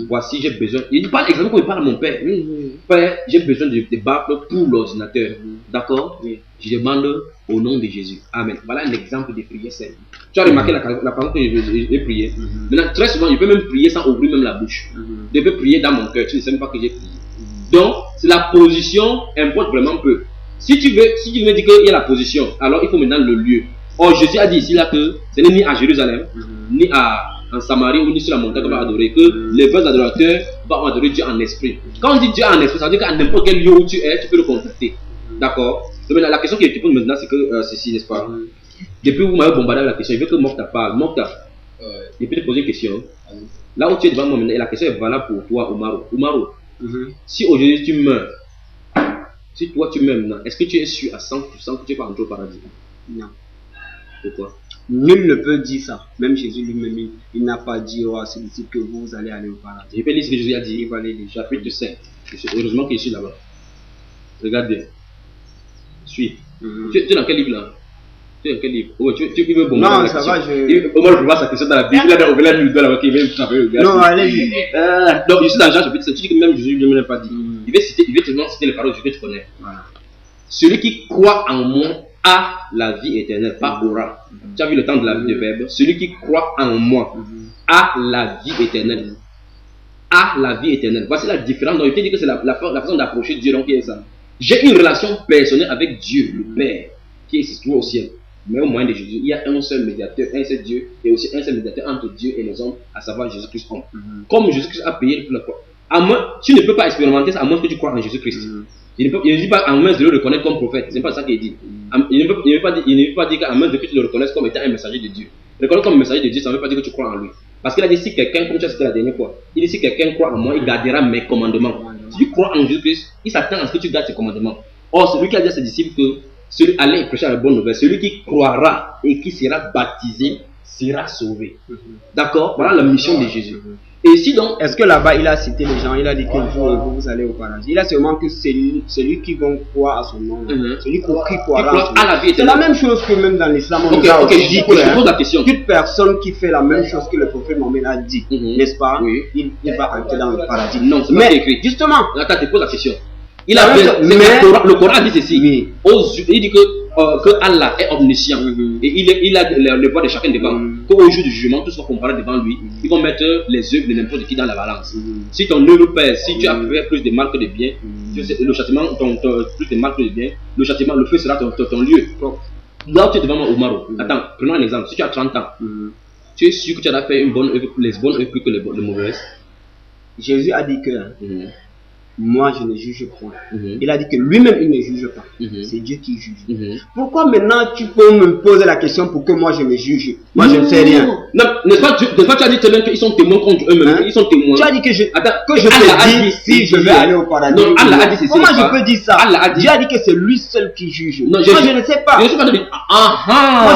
voici, j'ai besoin. Il parle exactement comme il parle à mon père. Père, j'ai besoin de barres pour l'ordinateur. D'accord? Je demande au nom de Jésus. Amen. Voilà un exemple de prière simple. Tu as remarqué la façon que j'ai prié. Maintenant, très souvent, je peux même prier sans ouvrir même la bouche. Je peux prier dans mon cœur. Tu ne sais même pas que j'ai prié. Donc, c'est la position importe vraiment peu. Si tu me dis qu'il y a la position, alors il faut maintenant le lieu. Or, Jésus a dit ici là que ce n'est ni à Jérusalem, ni en Samarie, ou ni sur la montagne qu'on va adorer, que les vrais adorateurs vont adorer Dieu en esprit. Quand on dit Dieu en esprit, ça veut dire qu'à n'importe quel lieu où tu es, tu peux le contacter. D'accord? Donc maintenant, la question qui est posée maintenant, c'est que ceci, n'est-ce pas? Depuis vous m'avez bombardé avec la question, je veux que Mokta parle. Mokta, je peux te poser une question. Là où tu es devant moi maintenant, et la question est valable pour toi, Oumaro. Si aujourd'hui tu meurs, si toi tu meurs maintenant, est-ce que tu es sûr à 100% que tu vas entrer au paradis? Non. Pourquoi? Nul ne peut dire ça. Même Jésus lui-même, il n'a pas dit à ses disciples que vous allez aller au paradis. Je peux lire ce que Jésus a dit. Il va aller lire chapitre 5. Heureusement qu'il est ici là-bas. Regarde bien. Suis. Tu es dans quel livre là? Tu es dans quel livre? Oh, tu veux bon? Non, ça va, Moi, je vois sa question dans la Bible. Il a ouvert la Bible là-bas qui vient travailler. Non, allez-y. Donc, je suis dans Jean chapitre 5. Tu dis que même Jésus ne l'a pas dit. Il va te citer les paroles que tu connais. Voilà. Celui qui croit en moi a la vie éternelle, pas aura. Tu as vu le temps de la vie de verbe? Celui qui croit en moi a la vie éternelle. A la vie éternelle. Voici la différence. Donc, je te dis que c'est la façon d'approcher Dieu. Donc, qui est ça? J'ai une relation personnelle avec Dieu, le Père, qui est situé au ciel. Mais au moyen de Jésus, il y a un seul médiateur, un seul Dieu, et aussi un seul médiateur entre Dieu et les hommes, à savoir Jésus-Christ homme. Comme Jésus-Christ a payé pour la croix. Tu ne peux pas expérimenter ça à moins que tu crois en Jésus-Christ. Il ne dit pas à moins de le reconnaître comme prophète. Ce n'est pas ça qu'il dit. Il ne veut pas dire qu'à moins que tu le reconnaisses comme étant un messager de Dieu. Reconnaître comme messager de Dieu, ça ne veut pas dire que tu crois en lui. Parce qu'il a dit si quelqu'un, comme tu as cité la dernière fois, il dit si quelqu'un croit en moi, il gardera mes commandements. Si tu crois en Jésus-Christ, il s'attend à ce que tu gardes ses commandements. Or, celui qui a dit à ses disciples que celui allait prêcher la bonne nouvelle, celui qui croira et qui sera baptisé sera sauvé. D'accord? Voilà la mission de Jésus. Et si donc, est-ce que là-bas il a cité les gens, il a dit que vous allez au paradis? Il a seulement que celui qui vont croire à son nom, celui qui croira à la vie. C'est la même chose que même dans l'islam. Ok, je pose la question. Toute personne qui fait la même chose que le prophète Mohammed a dit, n'est-ce pas? Il va entrer dans le paradis. Non, c'est pas écrit. Justement, attends, je pose la question. Le Coran dit ceci. Il dit que Allah est omniscient et il a le voix de chacun devant. Qu'au jour du jugement, tout soit comparé devant lui. Ils vont mettre les œuvres de n'importe qui dans la balance. Si ton œuvre pèse, si tu as fait plus de mal que de bien, le châtiment, plus de mal que de bien, le châtiment, le feu sera ton lieu. Là où tu es devant moi, Omaro, attends, prenons un exemple. Si tu as 30 ans, tu es sûr que tu as fait une bonne œuvre, les bonnes œuvres plus que les mauvaises? Jésus a dit que moi je ne juge point. Il a dit que lui-même il ne juge pas. C'est Dieu qui juge. Pourquoi maintenant tu peux me poser la question pour que moi je me juge? Moi je ne sais rien. Non, n'est-ce pas, tu as dit tellement qu'ils sont témoins contre eux-mêmes. Ils sont témoins. Tu as dit que je peux dire si je vais aller au paradis. Non, Allah a dit ceci. Comment je peux dire ça? Dieu a dit que c'est lui seul qui juge. Non, moi je ne sais pas. Moi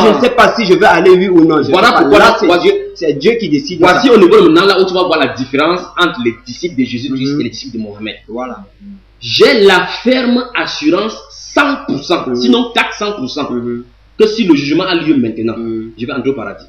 je ne sais pas si je vais aller oui ou non. Voilà pourquoi c'est Dieu qui décide. Voici au niveau maintenant là où tu vas voir la différence entre les disciples de Jésus-Christ et les disciples de Mohammed. Voilà. J'ai la ferme assurance 100%, sinon 400%, que si le jugement a lieu maintenant, je vais entrer au paradis.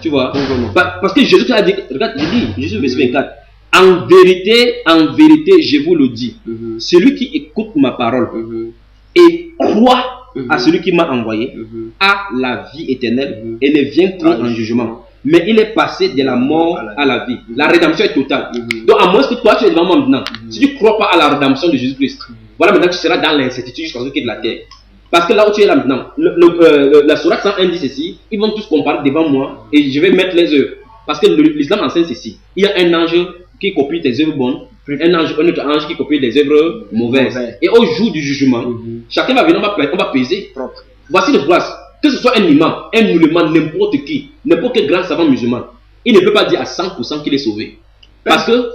Tu vois? Parce que Jésus a dit, regarde, je dis, Jésus verset 24, en vérité, je vous le dis, celui qui écoute ma parole et croit à celui qui m'a envoyé a la vie éternelle et ne vient point en jugement. Mais il est passé de la mort à la vie. La rédemption est totale. Donc, à moins que toi, tu es devant moi maintenant, si tu ne crois pas à la rédemption de Jésus-Christ, voilà, maintenant tu seras dans l'incertitude jusqu'à ce qu'il y ait de la terre. Parce que là où tu es là maintenant, la Sourate 101 dit ceci, ils vont tous comparer devant moi et je vais mettre les œuvres. Parce que l'islam enseigne ceci. Il y a un ange qui copie tes œuvres bonnes, un autre ange qui copie des œuvres mauvaises. Et au jour du jugement, chacun va venir, on va peser. Voici le place. Que ce soit un imam, un musulman, n'importe qui, n'importe quel grand savant musulman, il ne peut pas dire à 100% qu'il est sauvé. Parce que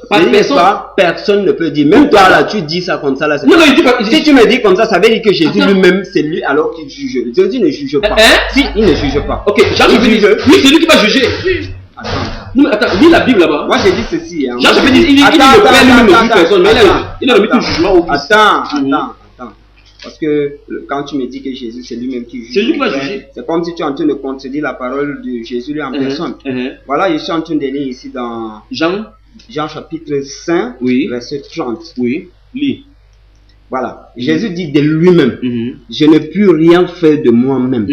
personne ne peut dire. Même toi là, tu dis ça comme ça là. Non, il dit pas, si tu me dis comme ça, ça veut dire que Jésus lui-même, c'est lui alors qu'il juge. Jésus ne juge pas. Si, il ne juge pas. Ok, Jean juge. Lui, c'est lui qui va juger. Attends. Non, mais attends, lis la Bible là-bas. Moi j'ai dit ceci. Hein. Jean il dit le Père lui-même ne juge personne, mais il a remis tout le jugement au Fils. Attends. Parce que quand tu me dis que Jésus c'est lui-même qui juge, c'est lui qui va juger. C'est comme si tu es en train de contredire la parole de Jésus lui en personne. Voilà, je suis en train de lire ici dans Jean chapitre 5, verset 30. Oui, lis. Voilà, Jésus dit de lui-même, je ne puis rien faire de moi-même,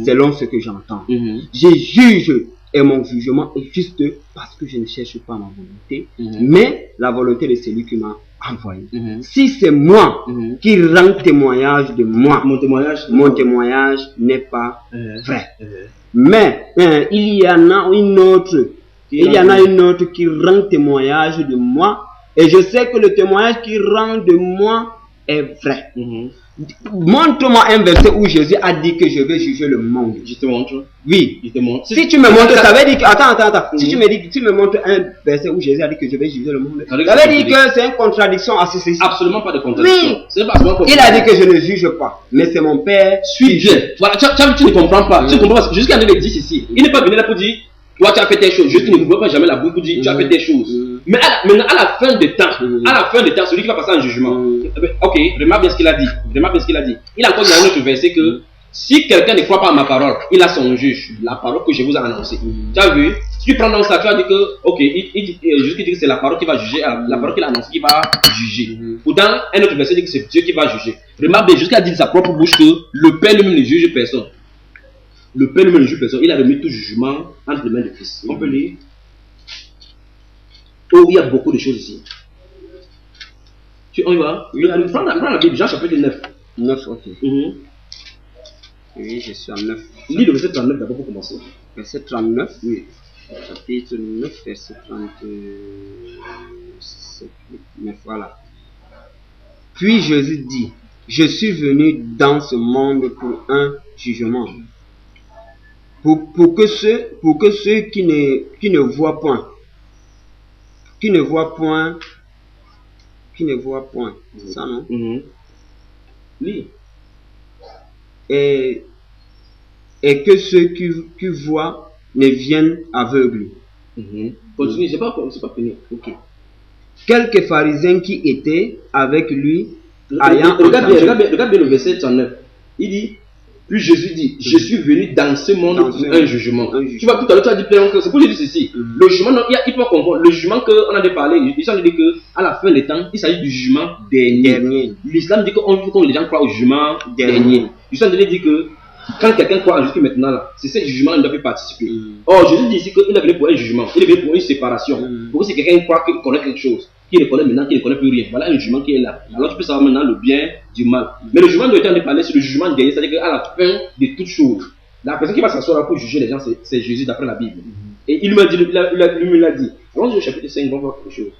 selon ce que j'entends. Je juge et mon jugement est juste parce que je ne cherche pas ma volonté, mais la volonté de celui qui m'a envoyé. Si c'est moi qui rends témoignage de moi, mon témoignage n'est pas vrai. Mais il y en a une autre qui rend témoignage de moi, et je sais que le témoignage qui rend de moi est vrai. Montre-moi un verset où Jésus a dit que je vais juger le monde. Je te montre. Oui. Je te montre. Si tu me montres, ça veut dire que... Attends. Si tu me montres un verset où Jésus a dit que je vais juger le monde, ça veut dire que c'est une contradiction à ceci. Absolument pas de contradiction. Oui. Il a dit que je ne juge pas, mais c'est mon Père. Suis Dieu. Voilà, tu ne comprends pas. Tu ne comprends pas. Jésus a dit ceci. Il n'est pas venu là pour dire, toi tu as fait tes choses. Jésus ne voit pas jamais la bouche pour dire, tu as fait tes choses. Mais maintenant, à la fin des temps, celui qui va passer en jugement, ok, remarque bien ce qu'il a dit. Il a encore dit dans un autre verset que si quelqu'un ne croit pas à ma parole, il a son juge, la parole que je vous ai annoncée. Tu as vu? Si tu prends dans ça, tu vas dire que, ok, Jésus dit que c'est la parole qui va juger, la parole qu'il a annoncée qui va juger. Pourtant, un autre verset dit que c'est Dieu qui va juger. Remarque bien, jusqu'à dire de sa propre bouche que le Père lui-même ne juge personne. Le Père lui-même ne juge personne. Il a remis tout jugement entre les mains du Fils. On peut lire. Oh, il y a beaucoup de choses ici. On y va? Prends la Bible, Jean chapitre 9. 9, ok. Oui, je suis en 9. Lis le verset 39 d'abord pour commencer. Verset 39, oui. Chapitre 9, verset 39, voilà. Puis Jésus dit, je suis venu dans ce monde pour un jugement. Pour que ceux qui ne voient point, c'est ça non? Lis. Et que ceux qui voient ne viennent aveugles. Continue, c'est pas fini. Ok. Quelques pharisiens qui étaient avec lui, regarde bien le verset 39. Il dit, puis Jésus dit, je suis venu dans ce monde pour un jugement. Tu vois, tout à l'heure, tu as dit plein que c'est pour dire ceci. Le jugement, il faut comprendre. Le jugement qu'on a parlé, l'islam dit qu'à la fin des temps, il s'agit du jugement dernier. L'islam dit qu'on veut que les gens croient au jugement dernier. L'islam dit que quand quelqu'un croit en Jésus maintenant, là, c'est ce jugement il ne doit plus participer. Or, Jésus dit ici qu'il est venu pour un jugement, il est venu pour une séparation. Pour que si quelqu'un croit qu'il connaît quelque chose, qu'il ne connaît maintenant, qu'il ne connaît plus rien, voilà un jugement qui est là. Alors tu peux savoir maintenant le bien du mal. Mais le jugement de l'éternel parler, c'est le jugement dernier, c'est-à-dire qu'à la fin de toutes choses, la personne qui va s'asseoir là pour juger les gens, c'est Jésus d'après la Bible. Et il m'a dit, lui l'a dit. Allons-y au chapitre 5, on va voir quelque chose.